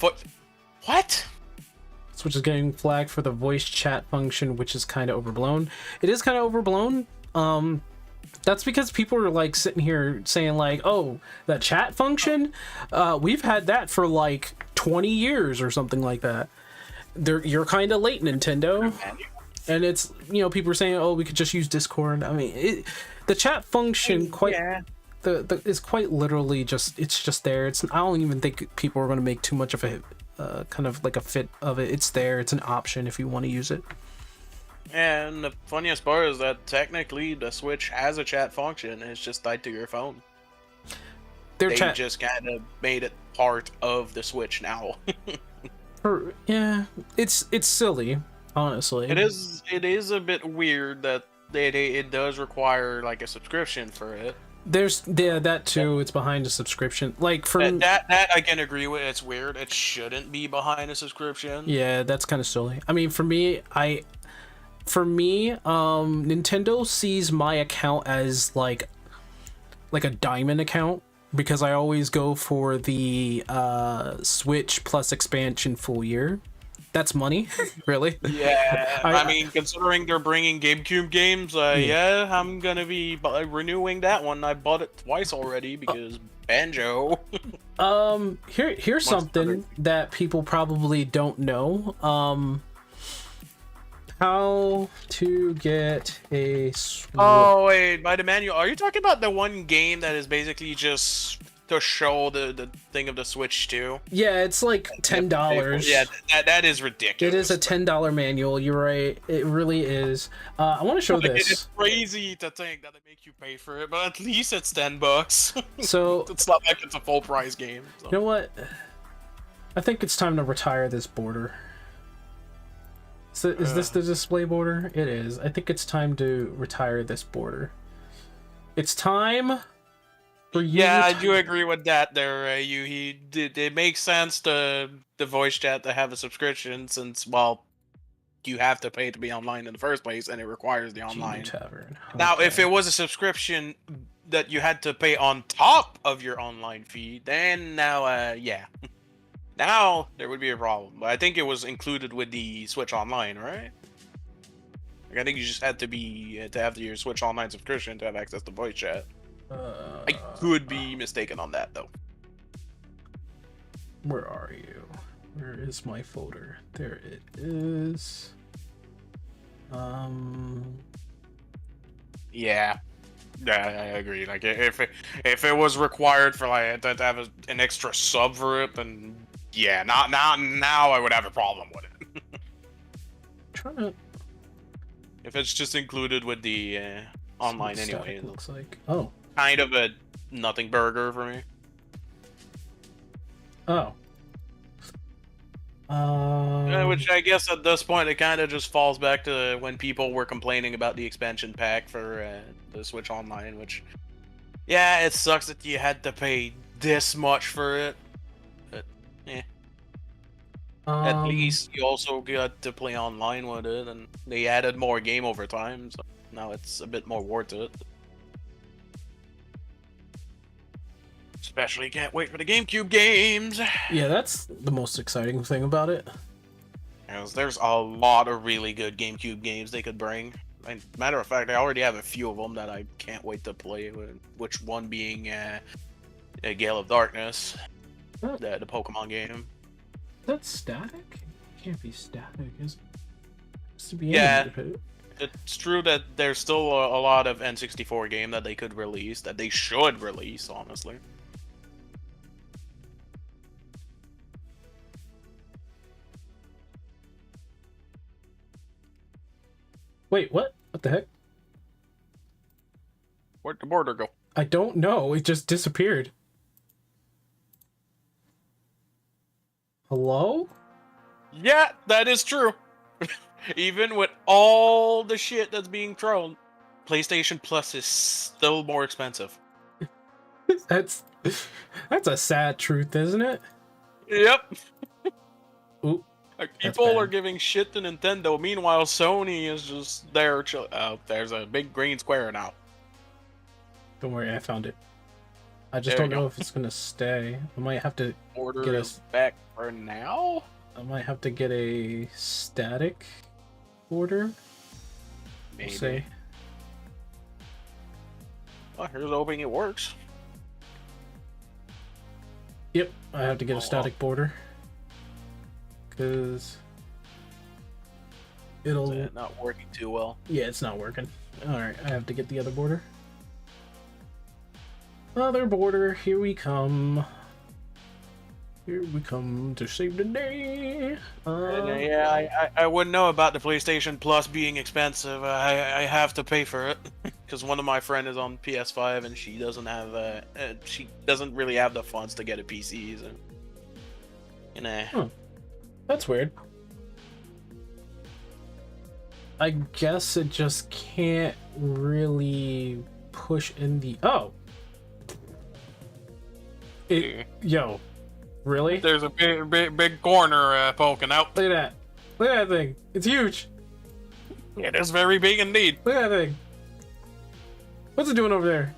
What? Switch is getting flagged for the voice chat function, which is kind of overblown. It is kind of overblown. That's because people are like sitting here saying like, oh, that chat function, we've had that for like 20 years or something like that. You're kind of late, Nintendo. And it's, you know, people are saying, oh, we could just use Discord. I mean, the chat function is quite literally it's just there. I don't even think people are going to make too much of a kind of like a fit of it. It's there. It's an option if you want to use it. And the funniest part is that technically the Switch has a chat function. It's just tied to your phone. They just kind of made it part of the Switch now. Yeah, it's silly, honestly. It is a bit weird that it does require like a subscription for it. There's that too. It's behind a subscription. Like for that I can agree with. It's weird. It shouldn't be behind a subscription. Yeah, that's kind of silly. I mean, for me, Nintendo sees my account as like a diamond account because I always go for the Switch plus expansion full year. That's money, really. Yeah, I mean, considering they're bringing GameCube games, yeah, I'm gonna be renewing that one. I bought it twice already because Banjo. Here's something that people probably don't know. How to get a Switch. Oh wait, by the manual, are you talking about the one game that is basically just to show the thing of the Switch too? Yeah, it's like $10. Yeah, that is ridiculous. It is a $10 manual. You're right. It really is. I want to show this. It is crazy to think that they make you pay for it, but at least it's $10. So it's not like it's a full price game. So. You know what? I think it's time to retire this border. So is this the display border? It is. I think it's time to retire this border. It's time. Yeah, I do agree with that. There, it makes sense to the voice chat to have a subscription since, well, you have to pay to be online in the first place, and it requires the online. Tavern. Okay. Now, if it was a subscription that you had to pay on top of your online fee, then now, yeah, now there would be a problem. But I think it was included with the Switch Online, right? Like, I think you just had to have your Switch Online subscription to have access to voice chat. I could be mistaken on that, though. Where are you? Where is my folder? There it is. Yeah. Yeah, I agree. Like, if it was required for like to have an extra sub for it, then yeah, now I would have a problem with it. Trying to. If it's just included with the online see what anyway, static looks like. Oh. kind of a nothing burger for me. Oh. Which I guess at this point it kind of just falls back to when people were complaining about the expansion pack for the Switch Online, which, yeah, it sucks that you had to pay this much for it, but yeah. At least you also got to play online with it, and they added more game over time, so now it's a bit more worth it. Especially can't wait for the GameCube games. Yeah, that's the most exciting thing about it. There's a lot of really good GameCube games they could bring. Matter of fact, I already have a few of them that I can't wait to play. Which one being a Gale of Darkness, the Pokemon game. That's static? It can't be static, is it? It's to be Yeah, animated. it's true that there's still a lot of N64 game that they could release, that they should release, honestly. Wait, what? What the heck? Where'd the border go? I don't know. It just disappeared. Hello? Yeah, that is true. Even with all the shit that's being thrown, PlayStation Plus is still more expensive. That's a sad truth, isn't it? Yep. Oop. Like, people are giving shit to Nintendo. Meanwhile, Sony is just there. Oh, there's a big green square now. Don't worry, I found it. I just There don't you know go. if it's gonna stay. I might have to Order get is back for now. I might have to get a static order. Maybe. We'll see. Well, here's hoping it works. Yep, I have to get a static border. Because it'll... It's not working too well. Yeah, it's not working. Alright, I have to get the other border. Other border, here we come. Here we come to save the day. Yeah, I wouldn't know about the PlayStation Plus being expensive. I have to pay for it because one of my friends is on PS5 and she doesn't have she doesn't really have the funds to get a PC. So, you know. Huh. That's weird. I guess it just can't really push in the... Oh! Yo. Really? There's a big corner poking out. Look at that. Look at that thing. It's huge. It is very big indeed. Look at that thing. What's it doing over there?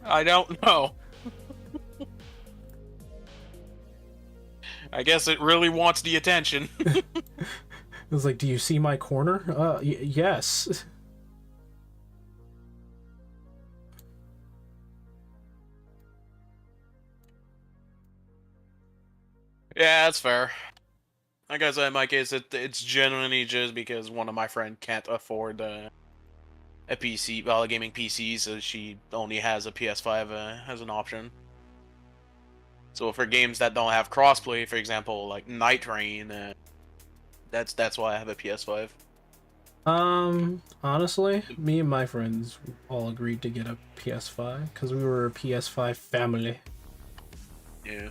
I don't know. I guess it really wants the attention. It was like, do you see my corner? Yes. Yeah, that's fair. Like I said, in my case, it's genuinely just because one of my friends can't afford a PC, well, a gaming PC, so she only has a PS5 as an option. So for games that don't have crossplay, for example, like Night Rain, that's why I have a PS5. Honestly, me and my friends all agreed to get a PS5 because we were a PS5 family. Yeah.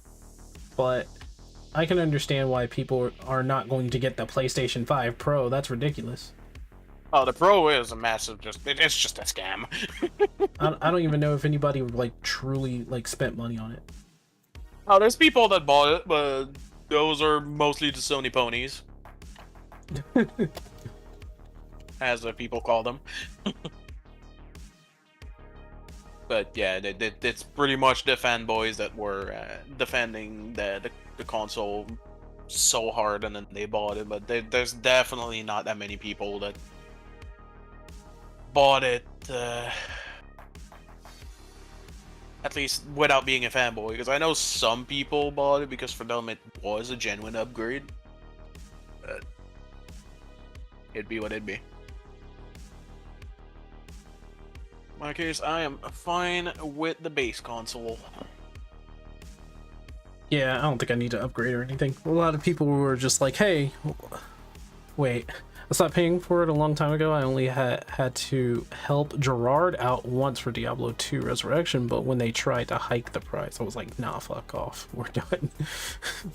But I can understand why people are not going to get the PlayStation 5 Pro. That's ridiculous. Oh, the Pro is a massive, it's just a scam. I don't even know if anybody like truly like spent money on it. Oh, there's people that bought it, but those are mostly the Sony ponies. As the people call them. But yeah, it's pretty much the fanboys that were defending the console so hard and then they bought it, but there's definitely not that many people that bought it at least without being a fanboy, because I know some people bought it because for them it was a genuine upgrade, but it'd be what it'd be. In my case, I am fine with the base console. Yeah, I don't think I need to upgrade or anything. A lot of people were just like, hey, wait, I stopped paying for it a long time ago. I only had to help Gerard out once for Diablo 2 Resurrection, but when they tried to hike the price, I was like, nah, fuck off. We're done.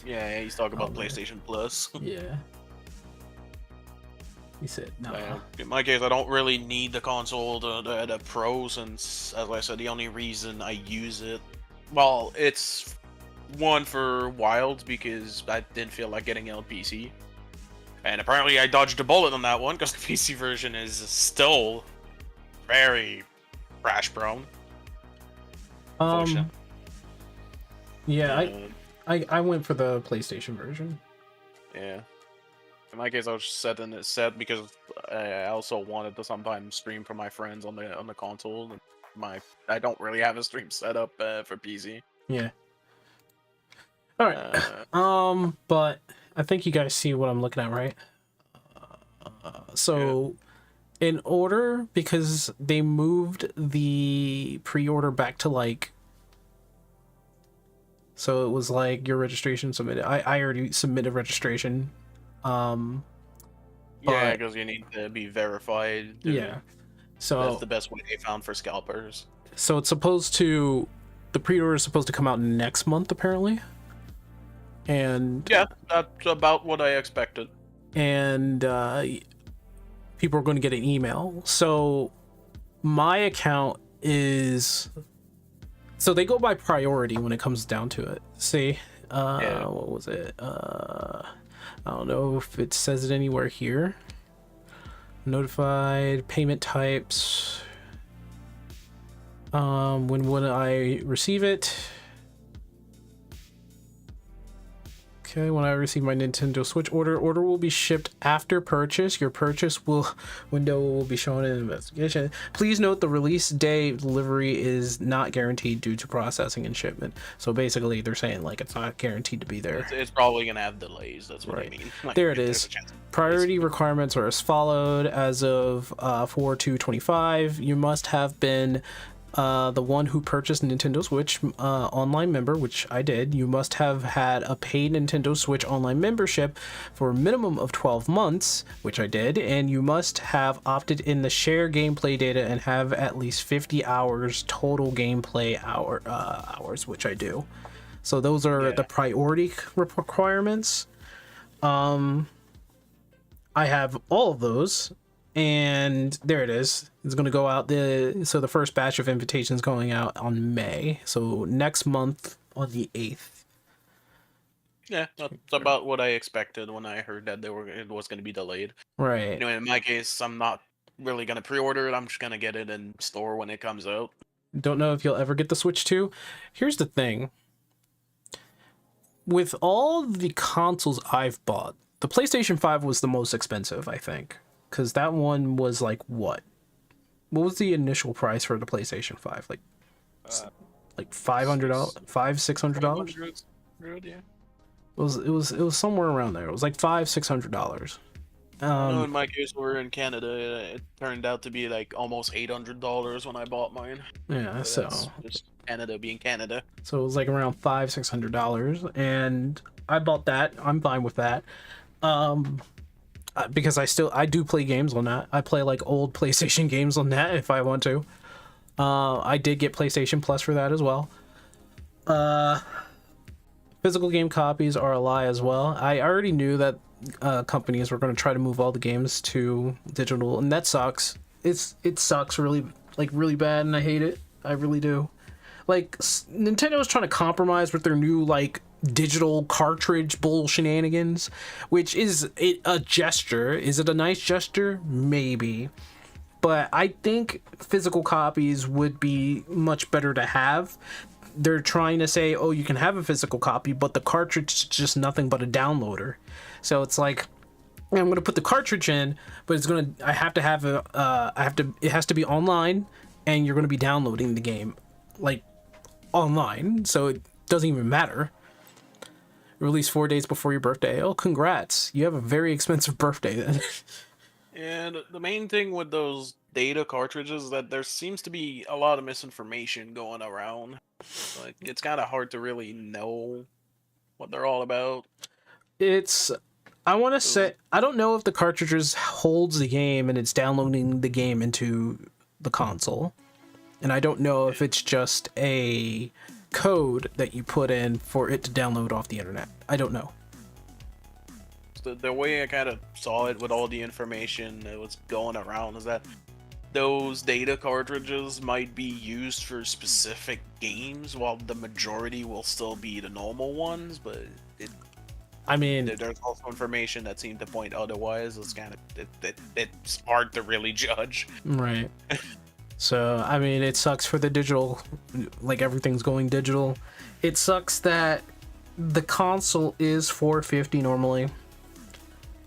Yeah, he's talking about PlayStation Plus. Yeah. He said, nah. In my case, I don't really need the console, the Pro, since, as I said, the only reason I use it, well, it's one for Wilds, because I didn't feel like getting it on PC. And apparently I dodged a bullet on that one, because the PC version is still very crash prone. Yeah, I went for the PlayStation version. Yeah. In my case, I was setting it set because I also wanted to sometimes stream for my friends on the console. And I don't really have a stream set up for PC. Yeah. All right. But I think you guys see what I'm looking at, right? So, in order, because they moved the pre-order back to like, so it was like your registration submitted. I already submitted registration. Yeah, because you need to be verified. Yeah. So that's the best way they found for scalpers. So it's supposed to, the pre-order is supposed to come out next month apparently. And yeah, that's about what I expected. And people are going to get an email. So my account is, so they go by priority when it comes down to it. See, what was it? I don't know if it says it anywhere here. Notified payment types. When would I receive it? Okay, when I receive my Nintendo Switch order will be shipped after purchase. Your purchase window will be shown in investigation. Please note the release day delivery is not guaranteed due to processing and shipment. So basically, they're saying like it's not guaranteed to be there. It's probably gonna have delays. That's what I mean. Like, there it is. Priority requirements are as followed. As of 4/2/25, you must have been the one who purchased Nintendo Switch online member, which I did. You must have had a paid Nintendo Switch online membership for a minimum of 12 months, which I did, and you must have opted in the share gameplay data and have at least 50 hours total gameplay hours, which I do. So those are the priority requirements. I have all of those. And there it is. It's going to go out. So the first batch of invitations going out on May. So next month on the 8th. Yeah, that's about what I expected when I heard that it was going to be delayed. Right. Anyway, in my case, I'm not really going to pre-order it. I'm just going to get it in store when it comes out. Don't know if you'll ever get the Switch 2. Here's the thing. With all the consoles I've bought, the PlayStation 5 was the most expensive, I think. Because that one was like what was the initial price for the PlayStation 5? Like $500, $600? Yeah. It was somewhere around there. It was like $600. In my case, we're in Canada. It turned out to be like almost $800 when I bought mine. Yeah, so just Canada being Canada. So it was like around $600, and I bought that. I'm fine with that. Because I do play games on that. I play like old PlayStation games on that if I want to. I did get PlayStation Plus for that as well. Physical game copies are a lie as well. I already knew that companies were going to try to move all the games to digital, and that sucks. It sucks really bad, and I hate it. I really do. Like Nintendo is trying to compromise with their new like digital cartridge bull shenanigans, which is a gesture. Is it a nice gesture? Maybe, but I think physical copies would be much better to have. They're trying to say, oh, you can have a physical copy, but the cartridge is just nothing but a downloader. So it's like, I'm gonna put the cartridge in, but it has to be online, and you're gonna be downloading the game like online, so it doesn't even matter. Released 4 days before your birthday. Oh, congrats. You have a very expensive birthday then. And the main thing with those data cartridges is that there seems to be a lot of misinformation going around. Like, it's kind of hard to really know what they're all about. It's, I want to say, I don't know if the cartridges holds the game and it's downloading the game into the console. And I don't know if it's just a code that you put in for it to download off the internet. I don't know. The way I kind of saw it with all the information that was going around is that those data cartridges might be used for specific games, while the majority will still be the normal ones. But I mean, there's also information that seemed to point otherwise. It's kind of it's hard to really judge. Right. So I mean, it sucks for the digital, like everything's going digital. It sucks that the console is $450 normally.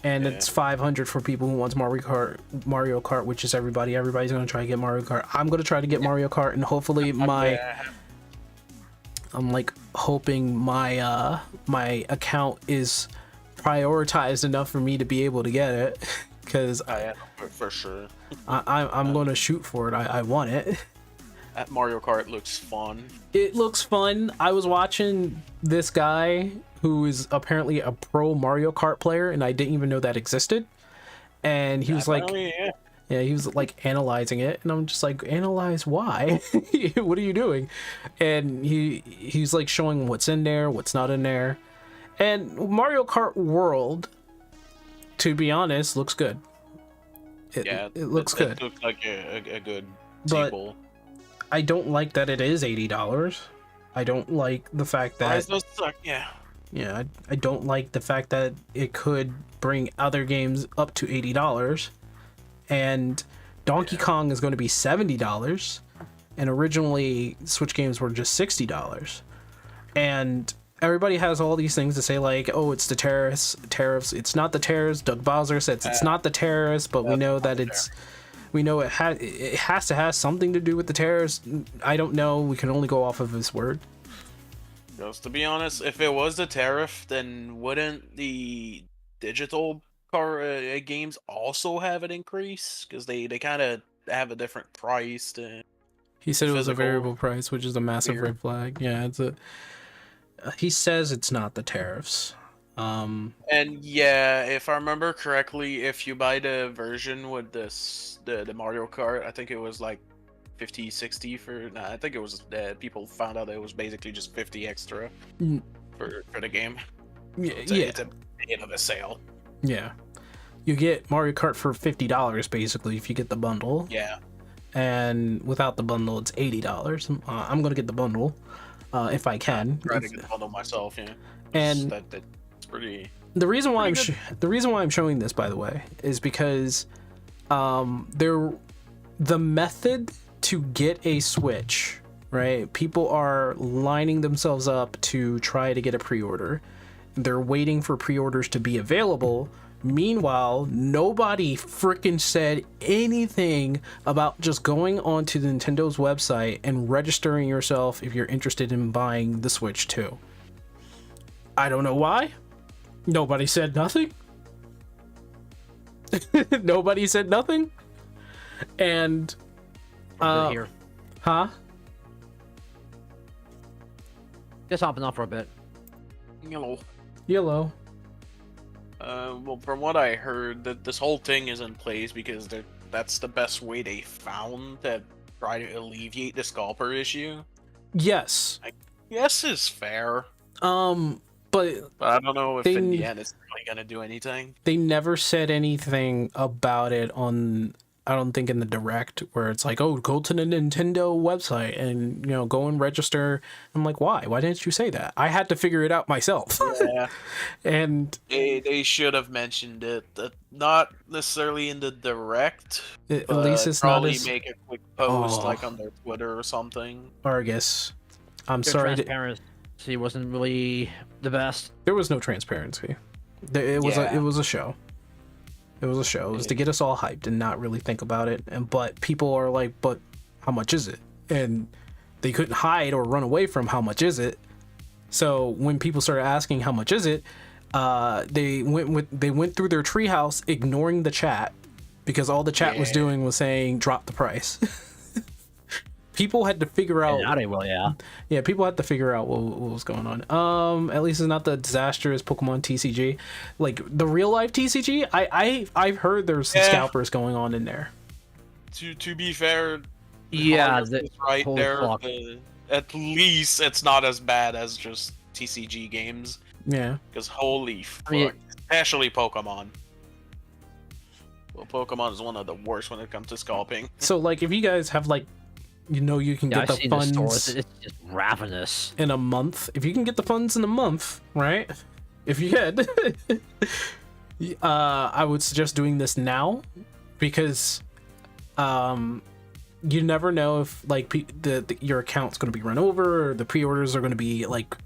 And it's $500 for people who wants Mario Kart, which is everybody. Everybody's gonna try to get Mario Kart. I'm gonna try to get Mario Kart, and hopefully I'm like hoping my my account is prioritized enough for me to be able to get it, because for sure. I'm gonna shoot for it. I want it. That Mario Kart looks fun. It looks fun. I was watching this guy who is apparently a pro Mario Kart player, and I didn't even know that existed. And he was like, yeah, he was like analyzing it, and I'm just like, analyze why? What are you doing? And he's like showing what's in there, what's not in there. And Mario Kart World, to be honest, looks good. It looks good. It looks like a good but sequel. I don't like that it is $80. I don't like the fact that yeah, I don't like the fact that it could bring other games up to $80, and Donkey Kong is going to be $70, and originally Switch games were just $60. And everybody has all these things to say, like, oh, it's the tariffs. It's not the tariffs. Doug Bowser says it's not the tariffs, but we know that it has to have something to do with the tariffs. I don't know. We can only go off of his word. Just to be honest, if it was the tariff, then wouldn't the digital car games also have an increase? Because they kind of have a different price. He said it was a variable price, which is a massive red flag. Yeah, it's a. He says it's not the tariffs. And yeah, if I remember correctly, if you buy the version with the Mario Kart, I think it was like 50, 60 for. Nah, I think it was people found out it was basically just 50 extra for the game. Yeah, so it's a bit of a sale. Yeah, you get Mario Kart for $50 basically if you get the bundle. Yeah, and without the bundle, it's $80. I'm gonna get the bundle if I can. Try to get the bundle myself. Yeah, and that's pretty. The reason why I'm showing this, by the way, is because the method to get a Switch, right? People are lining themselves up to try to get a pre-order. They're waiting for pre-orders to be available. Meanwhile, nobody freaking said anything about just going onto the Nintendo's website and registering yourself if you're interested in buying the Switch 2. I don't know why. Nobody said nothing. Nobody said nothing. And here. Huh? Just hopping off for a bit. Yellow. Well, from what I heard, that this whole thing is in place because that's the best way they found to try to alleviate the scalper issue. Yes. I guess is fair. But I don't know if in the end it's really gonna do anything. They never said anything about it on, I don't think, in the direct, where it's like, oh, go to the Nintendo website and, you know, go and register. I'm like, why? Why didn't you say that? I had to figure it out myself. Yeah. And they should have mentioned it. Not necessarily in the direct. At least it's probably not as... make a quick post like on their Twitter or something. Argus. I'm sorry. Transparency wasn't really the best. There was no transparency. It was a show. It was a show. It was to get us all hyped and not really think about it. But people are like, but how much is it? And they couldn't hide or run away from how much is it. So when people started asking how much is it, they went through their treehouse, ignoring the chat, because all the chat was doing was saying drop the price. People had to figure out. Now they will, yeah. Yeah, people had to figure out what was going on. At least it's not the disastrous Pokemon TCG, like the real life TCG. I've heard there's some scalpers going on in there. To be fair, Yeah, right holy there. fuck. At least it's not as bad as just TCG games. Yeah. Because holy fuck, I mean, especially Pokemon. Well, Pokemon is one of the worst when it comes to scalping. So like, if you guys have like, you know, you can yeah, get I've the seen the funds stores. It's just ravenous. in a month. If you can get the funds in a month, right? If you could, I would suggest doing this now, because you never know if like your account's going to be run over, or the pre-orders are going to be like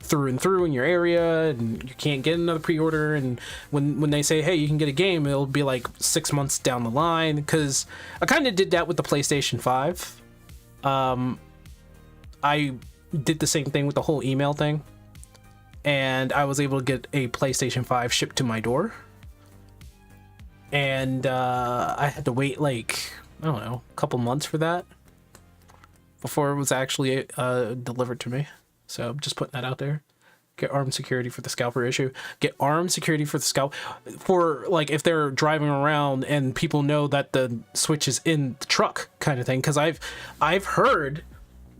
through and through in your area, and you can't get another pre-order. And when they say, hey, you can get a game, it'll be like 6 months down the line. Because I kind of did that with the PlayStation 5. I did the same thing with the whole email thing, and I was able to get a PlayStation 5 shipped to my door, and I had to wait like, I don't know, a couple months for that before it was actually delivered to me. So I'm just putting that out there. Get armed security for the scalper issue. Get armed security for the scalp, for like if they're driving around and people know that the Switch is in the truck, kind of thing. Because I've heard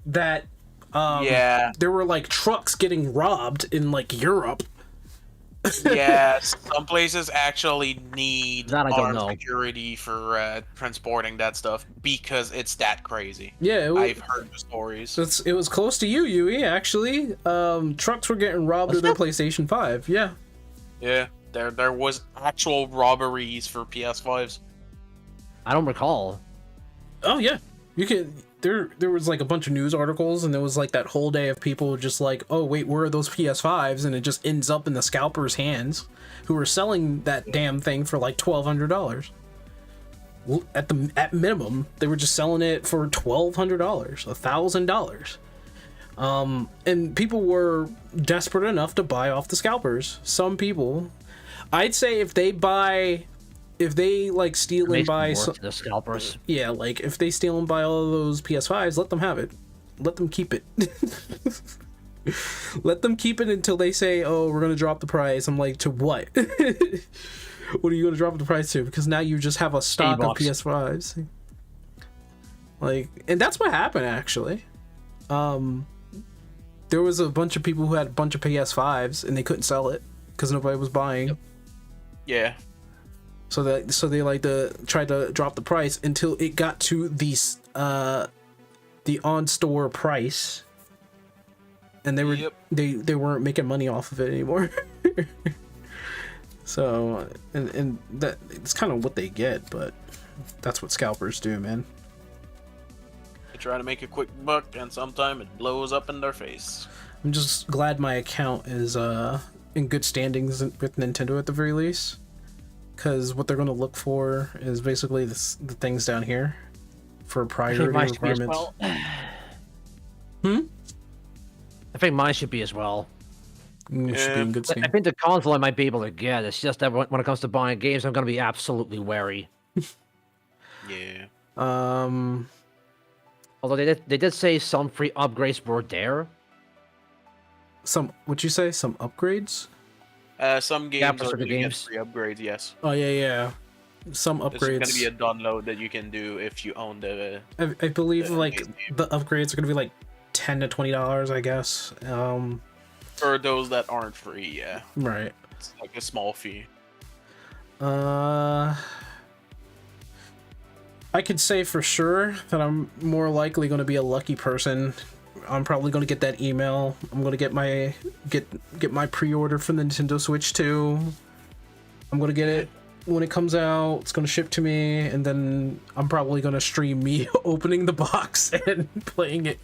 that there were like trucks getting robbed in like Europe. Yeah, some places actually need That I don't armed know. security for transporting that stuff because it's that crazy. Yeah, I've heard the stories. It was close to you, Yui, actually. Trucks were getting robbed of their PlayStation 5. Yeah. Yeah, there was actual robberies for PS5s. I don't recall. Oh yeah, you can. There was like a bunch of news articles, and there was like that whole day of people just like, oh wait, where are those PS5s? And it just ends up in the scalpers' hands, who are selling that damn thing for like $1,200. At minimum, they were just selling it for $1,200, $1,000. And people were desperate enough to buy off the scalpers. Some people, I'd say, if they like steal and buy the scalpers. yeah, like if they steal and buy all of those PS5s, let them have it. Let them keep it. Let them keep it until they say, oh, we're gonna drop the price. I'm like, to what? What are you gonna drop the price to? Because now you just have a stock of PS5s. Like, and that's what happened actually. There was a bunch of people who had a bunch of PS5s and they couldn't sell it because nobody was buying. Yeah. So they like tried to drop the price until it got to the on-store price, and they weren't making money off of it anymore. So and that it's kind of what they get, but that's what scalpers do, man. They try to make a quick buck, and sometimes it blows up in their face. I'm just glad my account is in good standings with Nintendo at the very least. Because what they're going to look for is basically the things down here for priority requirements. I think mine should be as well. It should be in good I standing. think the console I might be able to get. It's just that when it comes to buying games, I'm going to be absolutely wary. Yeah. Although they did say some free upgrades were there. What'd you say? Some upgrades? Some games are for the going to get games. free upgrades, yes. Oh yeah. Some upgrades. There's going to be a download that you can do if you own the... I believe like the upgrades are going to be like $10 to $20, I guess. For those that aren't free, yeah. Right. It's like a small fee. I could say for sure that I'm more likely going to be a lucky person. I'm probably going to get that email. I'm going to get my pre-order for the Nintendo Switch 2. I'm going to get it when it comes out. It's going to ship to me, and then I'm probably going to stream me opening the box and playing it.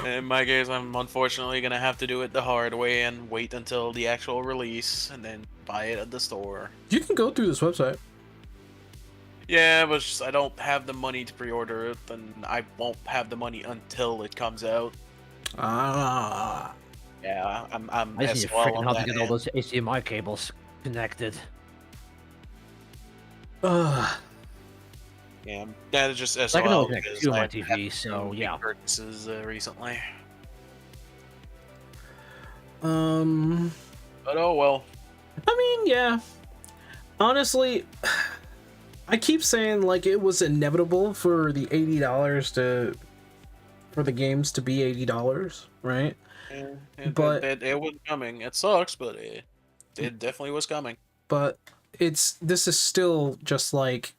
In my case, I'm unfortunately going to have to do it the hard way and wait until the actual release and then buy it at the store. You can go through this website. Yeah, but I don't have the money to pre-order it, and I won't have the money until it comes out. Ah. Yeah, I'm I just need as to well freaking on how to that get all end. those HDMI cables connected. Yeah, that is just I can SOL only connect because two on I my had TV, so big yeah. purchases recently. But oh well. I mean, yeah. Honestly, I keep saying like it was inevitable for the $80 for the games to be $80, right? But it was coming. It sucks, but it definitely was coming. But this is still just like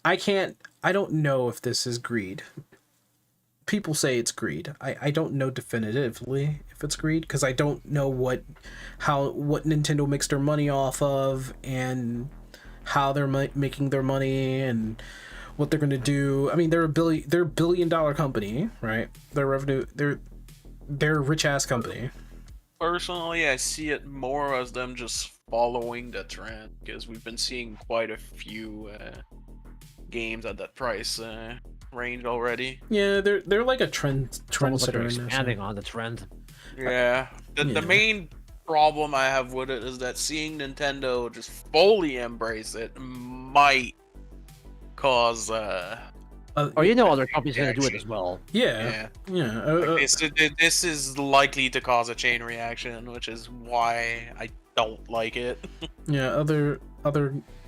I don't know if this is greed. People say it's greed. I don't know definitively if it's greed because I don't know what Nintendo makes their money off of and how they're making their money and what they're going to do. I mean, they're a billion-dollar company, right? Their revenue, they're a rich-ass company. Personally, I see it more as them just following the trend because we've been seeing quite a few games at that price range already. Yeah, they're like a trendsetter. Expanding on the trend. Yeah. The main problem I have with it is that seeing Nintendo just fully embrace it might cause other companies are gonna do it as well. Yeah. This is likely to cause a chain reaction, which is why I don't like it. Yeah, other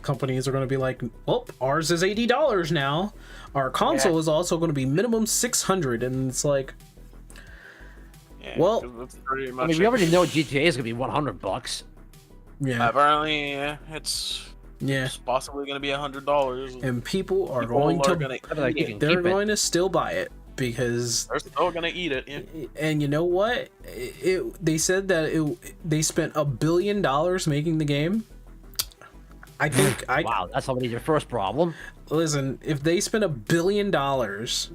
companies are going to be like, well, ours is $80 now. Our console is also going to be minimum $600, and it's like, well, that's pretty much I mean, we already know GTA is gonna be $100. Yeah. Apparently, it's possibly going to be $100, and people are going to still buy it because they're still going to eat it. Yeah. And you know what? They said that they spent $1 billion making the game. I think wow, that's already your first problem. Listen, if they spent $1 billion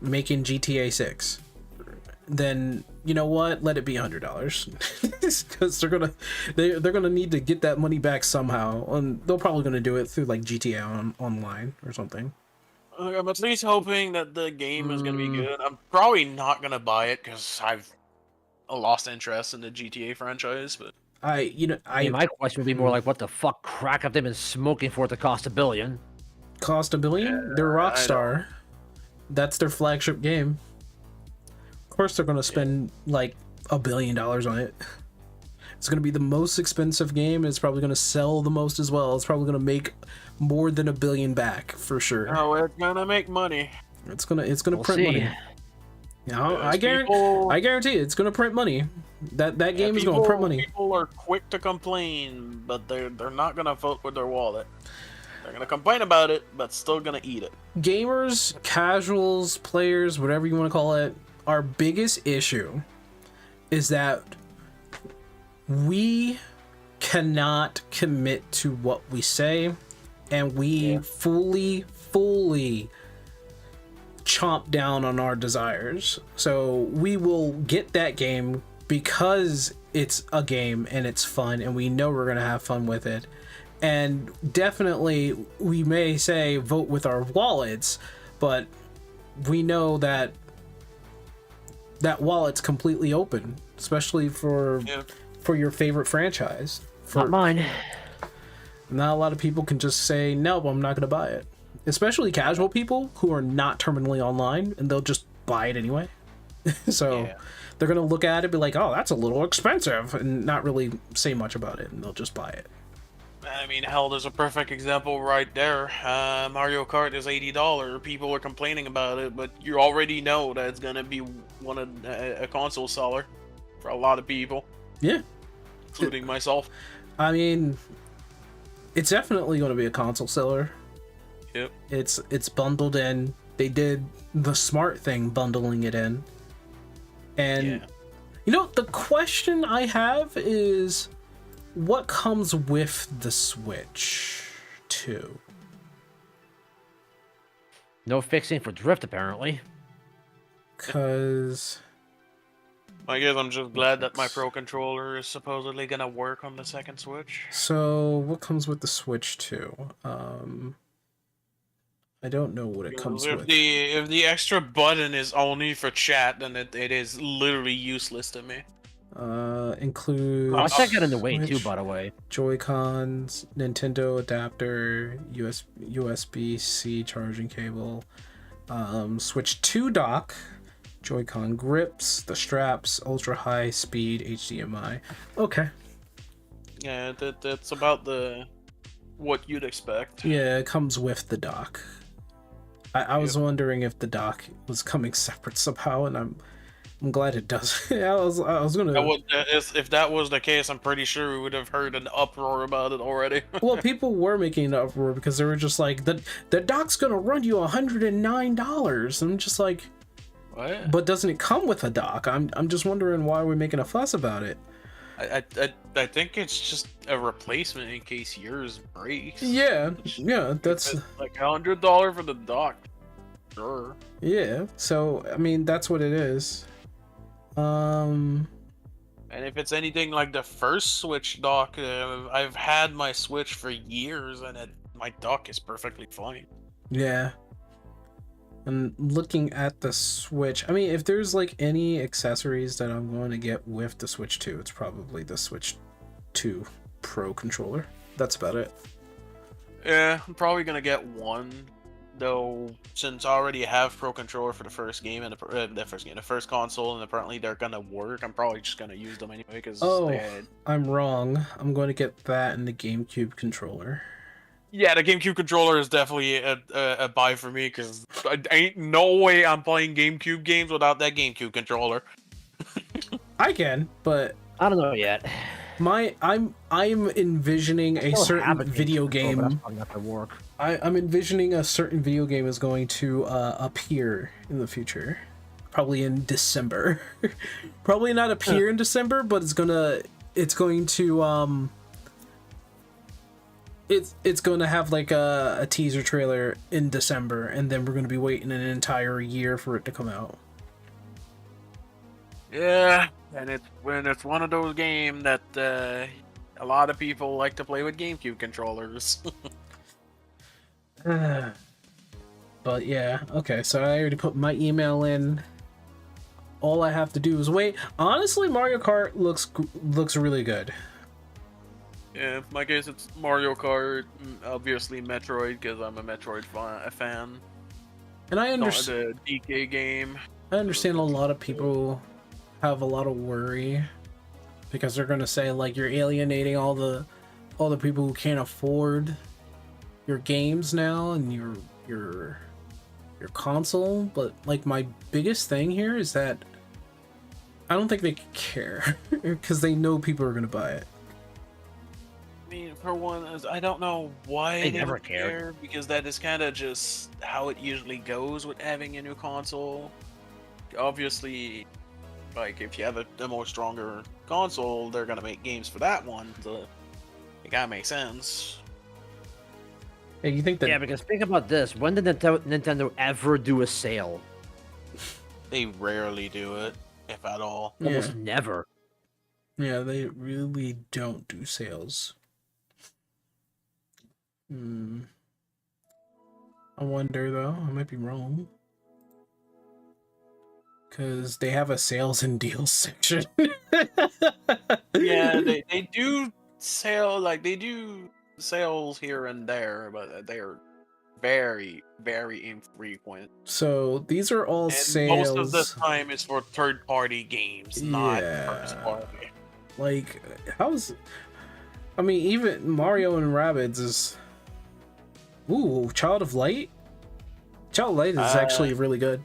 making GTA 6, then you know what? Let it be $100 because they're gonna need to get that money back somehow, and they're probably gonna do it through like GTA Online or something. I'm at least hoping that the game is gonna be good. I'm probably not gonna buy it because I've lost interest in the GTA franchise, but. My question would be more like, what the fuck crack have they been smoking for it to cost $1 billion? Cost $1 billion? They're Rockstar. That's their flagship game. Of course, they're gonna spend like $1 billion on it. It's gonna be the most expensive game. And it's probably gonna sell the most as well. It's probably gonna make more than $1 billion back for sure. Oh, it's gonna make money. It's gonna print money. I guarantee it's gonna print money. That game is gonna print money. People are quick to complain, but they're not gonna vote with their wallet. They're gonna complain about it, but still gonna eat it. Gamers, casuals, players, whatever you want to call it, our biggest issue is that we cannot commit to what we say, and we fully chomp down on our desires. So we will get that game because it's a game and it's fun and we know we're gonna have fun with it. And definitely we may say vote with our wallets, but we know that wallet's completely open, especially for your favorite franchise. Not mine. Not a lot of people can just say, no, I'm not gonna buy it. Especially casual people who are not terminally online, and they'll just buy it anyway. So they're gonna look at it, be like, "Oh, that's a little expensive," and not really say much about it, and they'll just buy it. I mean, hell, there's a perfect example right there. Mario Kart is $80. People are complaining about it, but you already know that it's gonna be a console seller for a lot of people. Yeah, including myself. I mean, it's definitely gonna be a console seller. Yep. It's bundled in. They did the smart thing, bundling it in. And you know, the question I have is, what comes with the Switch 2? No fixing for drift, apparently. Cause I guess I'm just glad that my Pro Controller is supposedly gonna work on the second Switch. So what comes with the Switch 2? I don't know what it comes with. If the extra button is only for chat, then it is literally useless to me. Includes What's that get in the way too, Switch, by the way? Joy-Cons, Nintendo adapter, USB-C charging cable, Switch 2 dock, Joy-Con grips, the straps, ultra high speed HDMI. Okay. Yeah, that's about what you'd expect. Yeah, it comes with the dock. I was wondering if the dock was coming separate somehow, and I'm glad it does. I was gonna. If that was the case, I'm pretty sure we would have heard an uproar about it already. Well, people were making an uproar because they were just like, the dock's gonna run you $109. I'm just like, What? but doesn't it come with a dock? I'm just wondering why we're making a fuss about it. I think it's just a replacement in case yours breaks. Yeah, that's It's like $100 for the dock. Sure. yeah. So I mean, that's what it is. And if it's anything like the first Switch dock, I've had my Switch for years, and my dock is perfectly fine. Yeah. And looking at the Switch, I mean, if there's like any accessories that I'm going to get with the Switch 2, it's probably the Switch 2 Pro controller. That's about it. Yeah, I'm probably gonna get one, though, since I already have Pro controller for the first game and the first console, and apparently they're gonna work. I'm probably just gonna use them anyway because I'm wrong. I'm going to get that and the GameCube controller. Yeah, the GameCube controller is definitely a buy for me because ain't no way I'm playing GameCube games without that GameCube controller. I can, but I don't know yet. I'm envisioning a certain video game. I'm envisioning a certain video game is going to appear in the future, probably in December. Probably not appear in December, but it's going to it's going to have like a teaser trailer in December, and then we're going to be waiting an entire year for it to come out. Yeah, and it's one of those games that a lot of people like to play with GameCube controllers. But yeah, okay, so I already put my email in. All I have to do is wait. Honestly, Mario Kart looks really good. Yeah, in my case it's Mario Kart, obviously Metroid because I'm a Metroid fan. And I understand the DK game. I understand a lot of people have a lot of worry because they're gonna say like you're alienating all the people who can't afford your games now and your console. But like my biggest thing here is that I don't think they care because they know people are gonna buy it. I mean, for one, I don't know why They they never don't care, because that is kind of just how it usually goes with having a new console. Obviously, like, if you have a more stronger console, they're gonna make games for that one, so it gotta make sense. Hey, you think that? Yeah, because think about this. When did Nintendo ever do a sale? They rarely do it, if at all. Almost never. Yeah, they really don't do sales. I wonder though, I might be wrong. Because they have a sales and deals section. Yeah, they do sales here and there, but they're very, very infrequent. So these are all And sales. most of the time it's for third-party games, not first-party. Like, I mean, even Mario and Rabbids is... Ooh, Child of Light? Child of Light is actually really good.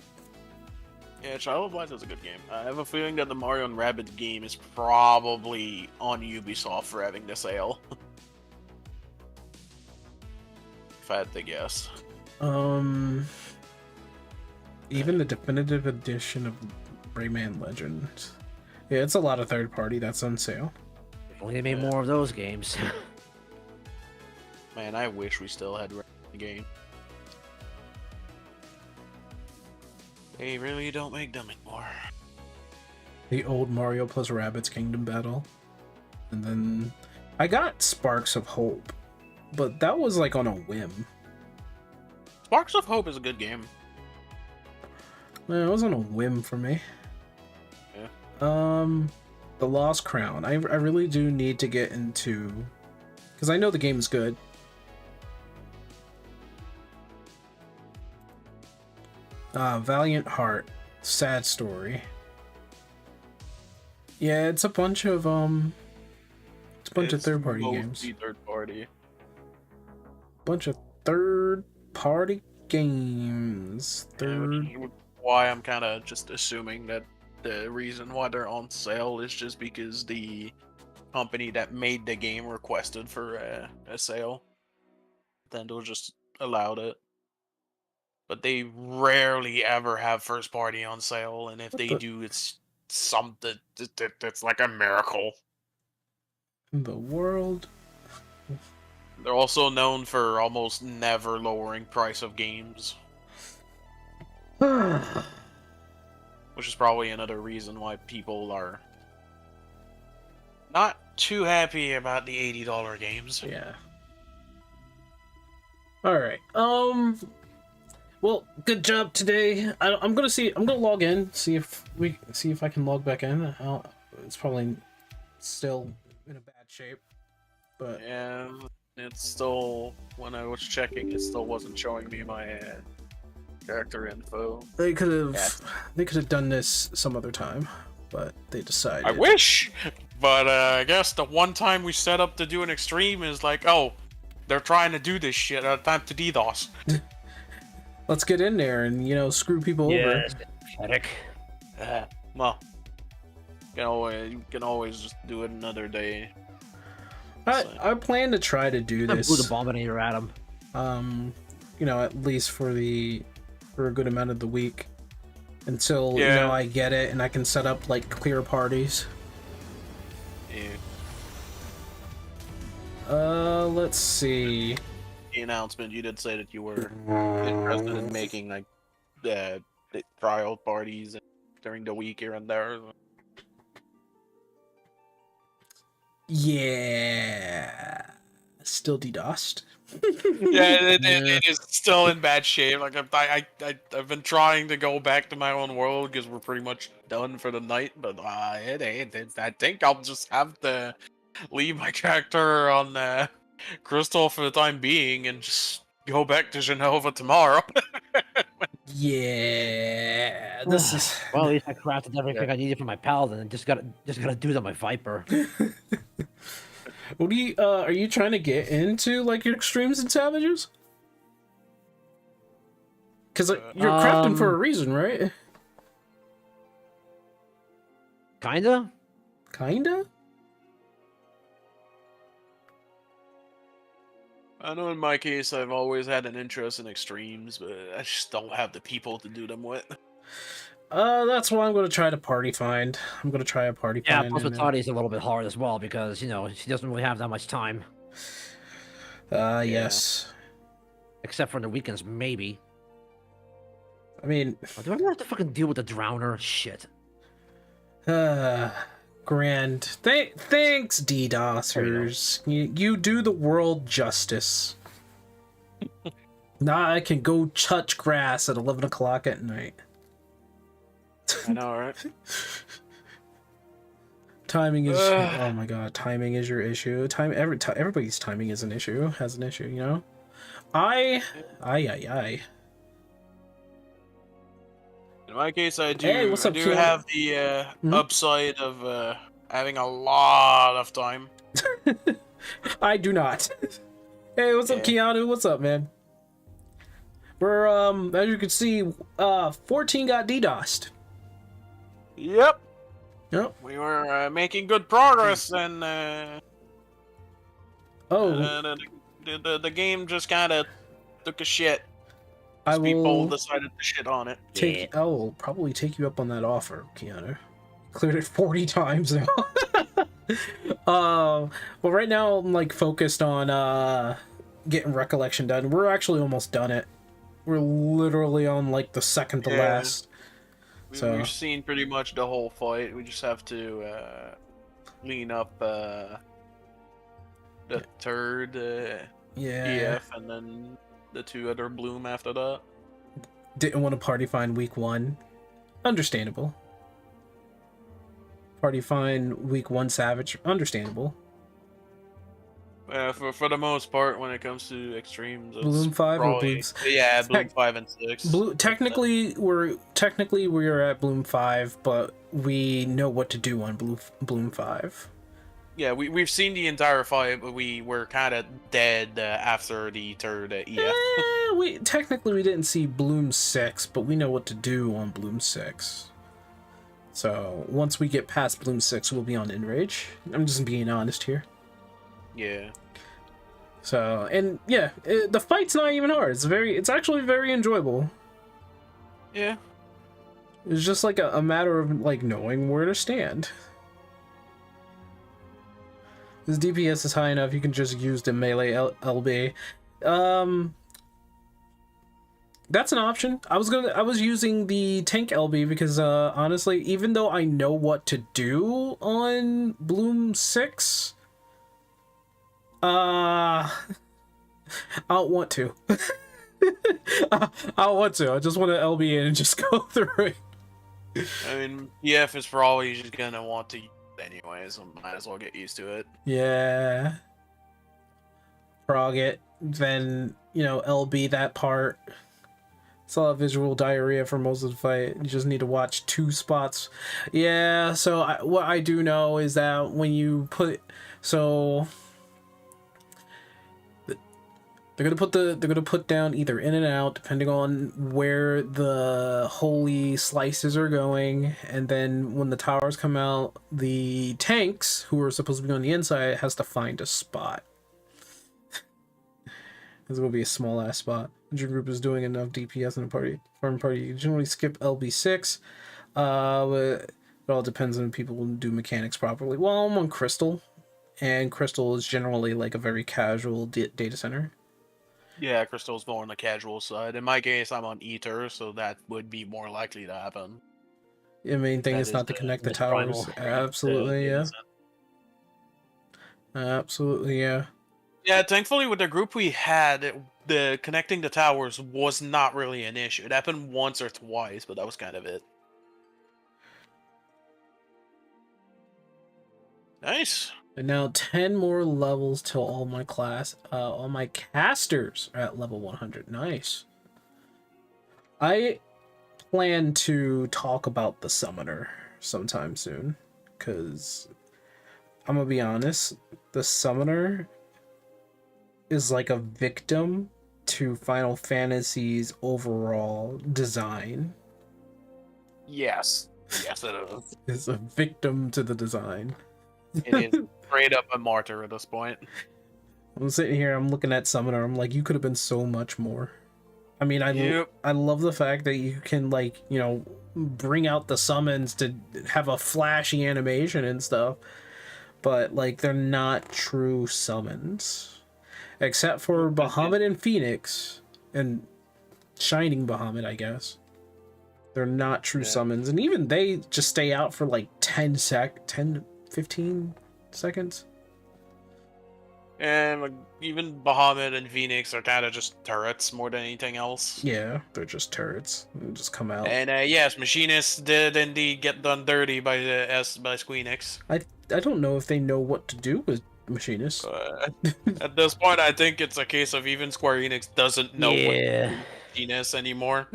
Yeah, Child of Light is a good game. I have a feeling that the Mario and Rabbids game is probably on Ubisoft for having the sale. If I had to guess. Even the definitive edition of Rayman Legends. Yeah, it's a lot of third party that's on sale. If only they made more of those games. Man, I wish we still had the game. They really don't make them anymore. The old Mario plus Rabbids Kingdom Battle. And then I got Sparks of Hope, but that was like on a whim. Sparks of Hope is a good game. Man, it was on a whim for me. Yeah. The Lost Crown. I really do need to get into, because I know the game's good. Valiant Heart. Sad story. Yeah, it's a bunch of third-party games. Third party. Bunch of third-party games. Why I'm kind of just assuming that the reason why they're on sale is just because the company that made the game requested for a sale. Nintendo just allowed it. But they rarely ever have first party on sale, and if they do, it's something that's like a miracle. In the world. They're also known for almost never lowering price of games. Which is probably another reason why people are not too happy about the $80 games. Yeah. Alright. Well, good job today. I'm gonna log in, see if I can log back in. It's probably still in a bad shape. But yeah, it's still, when I was checking, it still wasn't showing me my character info. They could have done this some other time, but they decided. I wish, but I guess the one time we set up to do an extreme is like, oh, they're trying to do this shit. Time to DDoS. Let's get in there and, you know, screw people over. Pathetic. Well, you can always just do it another day. I plan to try to do this. Blew the bombinator at him. You know, at least for a good amount of the week, until you know I get it and I can set up like clear parties. Yeah. Let's see. The announcement, you did say that you were interested in making like the trial parties during the week here and there. Yeah, still DDoSed. Yeah, it is still in bad shape. Like I've been trying to go back to my own world because we're pretty much done for the night. But I think I'll just have to leave my character on Crystal for the time being and just go back to Genova tomorrow. Yeah, this is. Well, at least I crafted everything I needed for my paladin and just gotta do it on my Viper. What do you are you trying to get into like your extremes and savages? Because you're crafting for a reason, right? Kinda. I know in my case, I've always had an interest in extremes, but I just don't have the people to do them with. That's why I'm going to try to party find. I'm going to try a party find. Yeah, plus with Toddy's a little bit hard as well because, you know, she doesn't really have that much time. Yes. Except for the weekends, maybe. I mean... do I have to fucking deal with the Drowner? Shit. Grand. Thanks, DDoSers. You do the world justice. Now I can go touch grass at 11 o'clock at night. I know, right? Timing is... oh my god, timing is your issue. Everybody's timing is an issue. Has an issue, you know? Aye. In my case, I do, Hey, what's up, Keanu? have the upside of having a lot of time. I do not. Hey, what's up, Keanu? What's up, man? We're, as you can see, 14 got DDoSed. Yep. Yep. We were making good progress, and the game just kind of took a shit. People decided to shit on it. I will probably take you up on that offer, Keanu. Cleared it 40 times now. Well, right now I'm like focused on getting Recollection done. We're actually almost done it. We're literally on like the second to last. We've seen pretty much the whole fight. We just have to clean up the third EF and then the two other Bloom after that. Didn't want to party find week 1. Understandable. party fine. Week 1 Savage, understandable. For the most part, when it comes to extremes, it's Bloom 5 or probably, Blooms? yeah, Bloom 5 and 6. Technically we're at Bloom 5, but we know what to do on Bloom 5. Yeah, we've seen the entire fight, but we were kind of dead after the third EF. We didn't see Bloom 6, but we know what to do on Bloom 6. So once we get past Bloom 6, we'll be on Enrage. I'm just being honest here. Yeah. So, and yeah, the fight's not even hard. It's actually very enjoyable. Yeah. It's just like a matter of like knowing where to stand. This DPS is high enough, you can just use the melee LB. That's an option. I was using the tank LB because honestly, even though I know what to do on Bloom 6, I don't want to. I don't want to. I just want to LB in and just go through it. I mean, EF is probably just gonna want to use it anyway, so might as well get used to it. Yeah. Prog it, then, you know, LB that part. Saw visual diarrhea for most of the fight. You just need to watch 2 spots. Yeah, so what I do know is that when you put... So... They're gonna put down either in and out, depending on where the holy slices are going, and then when the towers come out, the tanks, who are supposed to be on the inside, has to find a spot. It's gonna be a small ass spot. Your group is doing enough DPS in a farm party. You generally skip LB6, but it all depends on people who do mechanics properly. Well, I'm on Crystal, and Crystal is generally like a very casual data center. Yeah, Crystal's more on the casual side. In my case, I'm on Ether, so that would be more likely to happen. The main thing is not to connect the towers. Absolutely, yeah. Absolutely, yeah. Yeah, thankfully with the group we had, the connecting the towers was not really an issue. It happened once or twice, but that was kind of it. Nice. And now 10 more levels till all my casters are at level 100. Nice. I plan to talk about the summoner sometime soon, because I'm gonna be honest, the summoner is like a victim to Final Fantasy's overall design. Yes. Yes, it is. It's a victim to the design. It is straight up a martyr at this point. I'm sitting here, I'm looking at Summoner, I'm like, you could have been so much more. I mean, I love the fact that you can, like, you know, bring out the summons to have a flashy animation and stuff, but, like, they're not true summons. Except for Bahamut and Phoenix, and Shining Bahamut, I guess. They're not true summons, and even they just stay out for, like, 10, 15 seconds. And like, even Bahamut and Phoenix are kind of just turrets more than anything else. Yeah, they're just turrets. They just come out. And yes, Machinists did indeed get done dirty by Squeenix. I don't know if they know what to do with Machinists. At this point, I think it's a case of even Square Enix doesn't know what to do with Machinists anymore.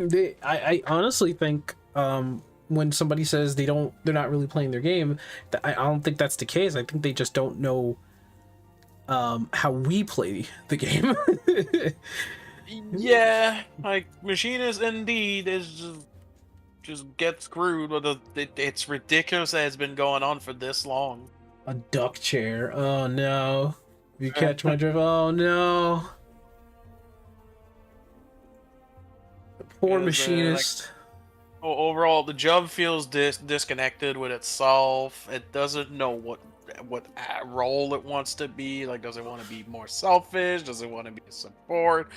I honestly think when somebody says they're not really playing their game, I don't think that's the case. I think they just don't know how we play the game. Yeah, like Machinists indeed is just get screwed, but it's ridiculous that it's been going on for this long. A duck chair. Oh no! If you catch my drift. Oh no! The poor Machinist. Overall, the job feels disconnected with itself. It doesn't know what role it wants to be. Like, does it want to be more selfish? Does it want to be a support?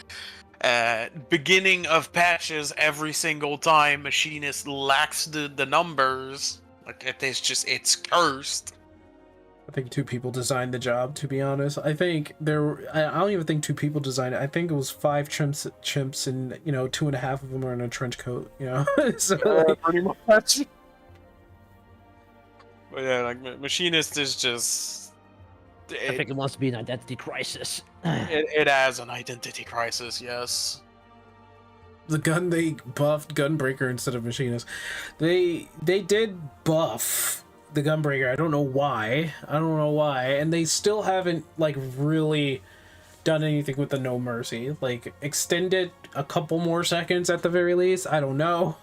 Beginning of patches, every single time Machinist lacks the numbers. Like, it's cursed. I think 2 people designed the job, to be honest. I think I don't even think 2 people designed it. I think it was 5 chimps and, you know, 2.5 of them are in a trench coat, you know? So, pretty much. But yeah, like machinist is just I think it must be an identity crisis. it has an identity crisis. Yes. The gun they buffed Gunbreaker instead of Machinist. They did buff the Gunbreaker. I don't know why. And they still haven't like really done anything with the No Mercy. Like extended a couple more seconds at the very least. I don't know.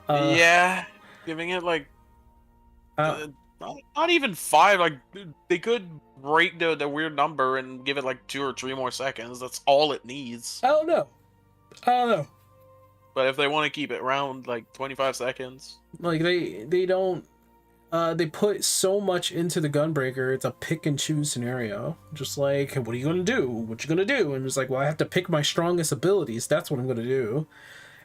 Yeah, giving it like not even 5. Like they could break the weird number and give it like 2 or 3 more seconds. That's all it needs. I don't know. But if they want to keep it around like 25 seconds, Like they don't. They put so much into the Gunbreaker. It's a pick and choose scenario. Just like, what are you gonna do? What you gonna do? And it's like, well, I have to pick my strongest abilities. That's what I'm gonna do.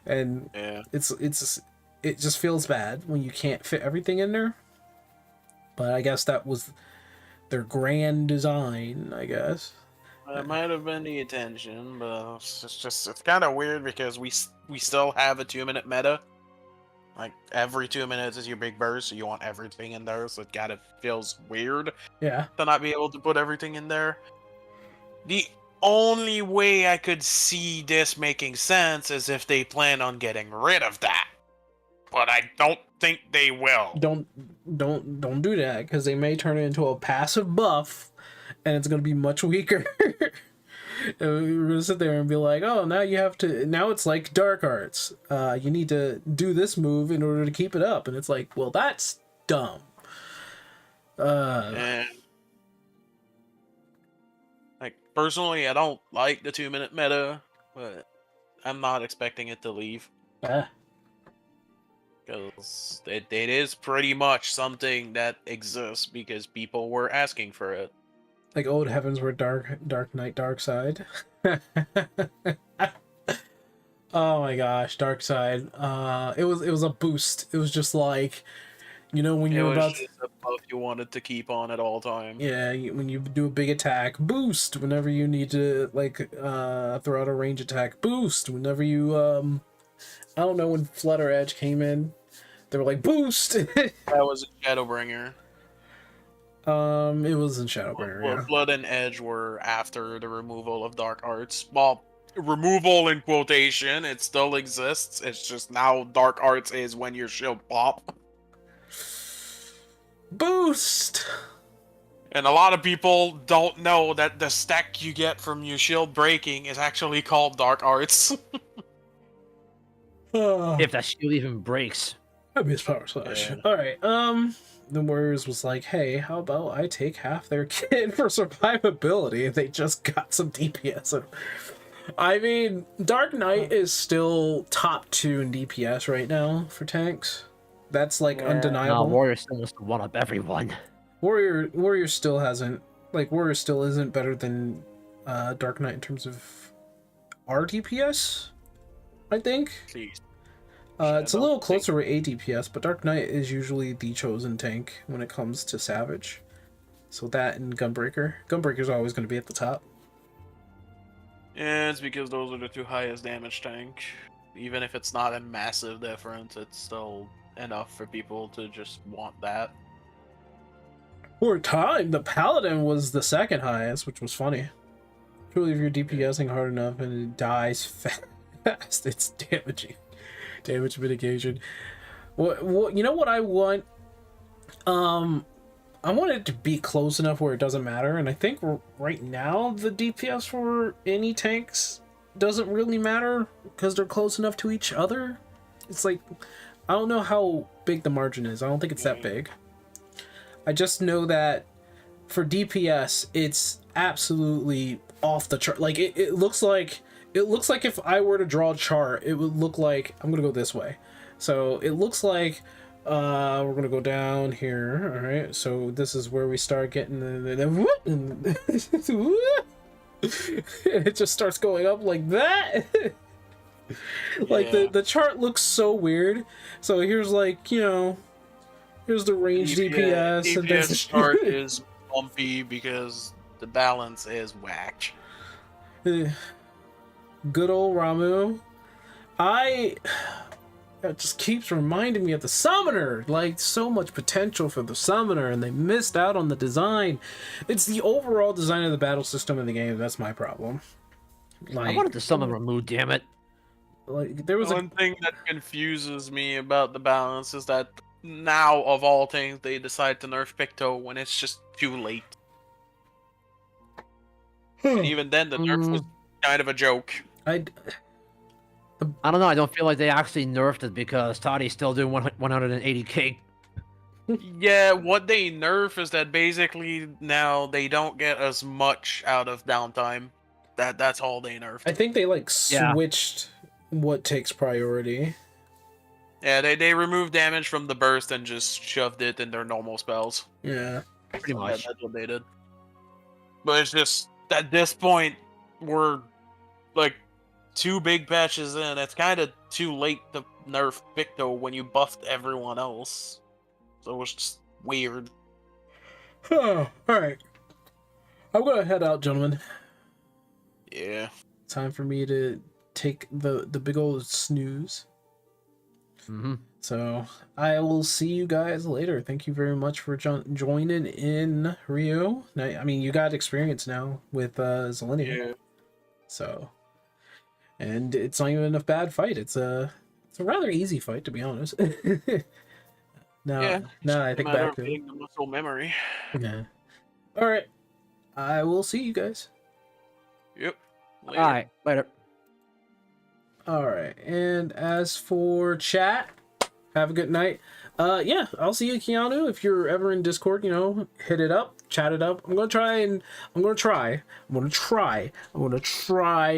And yeah, it just feels bad when you can't fit everything in there. But I guess that was their grand design, I guess. it might have been the intention, but it's kind of weird because we still have a 2-minute meta. Like every 2 minutes is your big burst, so you want everything in there. So it kind of feels weird, Yeah. to not be able to put everything in there. The only way I could see this making sense is if they plan on getting rid of that, but I don't think they will. Don't do that, because they may turn it into a passive buff, and it's gonna be much weaker. And we're gonna sit there and be like, oh, now it's like Dark Arts. You need to do this move in order to keep it up, and it's like, well, that's dumb. And like personally, I don't like the 2-minute meta, but I'm not expecting it to leave. Because it is pretty much something that exists because people were asking for it. Like old heavens were dark night, dark side. Oh my gosh, dark side. It was a boost. It was just like, when you're about to, a buff you wanted to keep on at all times. Yeah, when you do a big attack, boost. Whenever you need to throw out a range attack, boost. Whenever you I don't know when Flutter Edge came in, they were like boost. That was a Shadowbringer. It was in Shadowbringer. Well, Yeah. Flood and Edge were after the removal of Dark Arts. Well, removal in quotation, it still exists. It's just now Dark Arts is when your shield pop. Boost! And a lot of people don't know that the stack you get from your shield breaking is actually called Dark Arts. If that shield even breaks. That'd be his power slash. Yeah. Alright, the Warriors was like, hey, how about I take half their kit for survivability if they just got some DPS? I mean, Dark Knight is still top 2 in DPS right now for tanks. That's like undeniable. No, Warrior still wants to one-up everyone. Warrior still hasn't, Warrior still isn't better than Dark Knight in terms of our DPS, I think. Please. It's a little closer with ADPS, but Dark Knight is usually the chosen tank when it comes to Savage. So that and Gunbreaker. Gunbreaker's always going to be at the top. Yeah, it's because those are the 2 highest damage tank. Even if it's not a massive difference, it's still enough for people to just want that. For a time, the Paladin was the second highest, which was funny. Truly, if you're DPSing hard enough and it dies fast, it's damaging. Damage mitigation. What you know what I want? I want it to be close enough where it doesn't matter, and I think right now the DPS for any tanks doesn't really matter because they're close enough to each other. It's like, I don't know how big the margin is. I don't think it's that big. I just know that for DPS, it's absolutely off the chart. Like it looks like if I were to draw a chart, it would look like, I'm gonna go this way. So it looks like we're gonna go down here. All right, so this is where we start getting it just starts going up like that. Like the chart looks so weird. So here's here's the range DPS and DPS then chart is bumpy because the balance is whacked. Good old Ramu. it just keeps reminding me of the summoner. Like, so much potential for the summoner, and they missed out on the design. It's the overall design of the battle system in the game that's my problem. I wanted the summon removed, damn it. Like, there was One thing that confuses me about the balance is that now, of all things, they decide to nerf Picto when it's just too late. And even then, the nerf was kind of a joke. I don't know. I don't feel like they actually nerfed it because Toddy's still doing 180k. Yeah, what they nerf is that basically now they don't get as much out of downtime. That's all they nerfed. I think they like switched what takes priority. Yeah, they removed damage from the burst and just shoved it in their normal spells. Yeah, pretty much. That's what they did. But it's just at this point we're like 2 big patches in. It's kind of too late to nerf Picto when you buffed everyone else. So it was just weird. Oh, alright. I'm gonna head out, gentlemen. Yeah. Time for me to take the big old snooze. So I will see you guys later. Thank you very much for joining in, Rio. Now, I mean, you got experience now with ZELENIA. Yeah. So, and it's not even a bad fight. It's a rather easy fight, to be honest. No, I think back to it. The muscle memory. Yeah. All right. I will see you guys. Yep. All right. Later. All right. And as for chat, have a good night. Yeah, I'll see you, Keanu. If you're ever in Discord, hit it up, chat it up. I'm gonna try to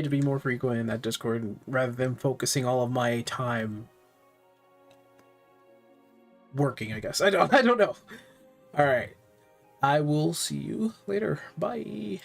be more frequent in that Discord rather than focusing all of my time working, I guess. I don't know. All right. I will see you later. Bye.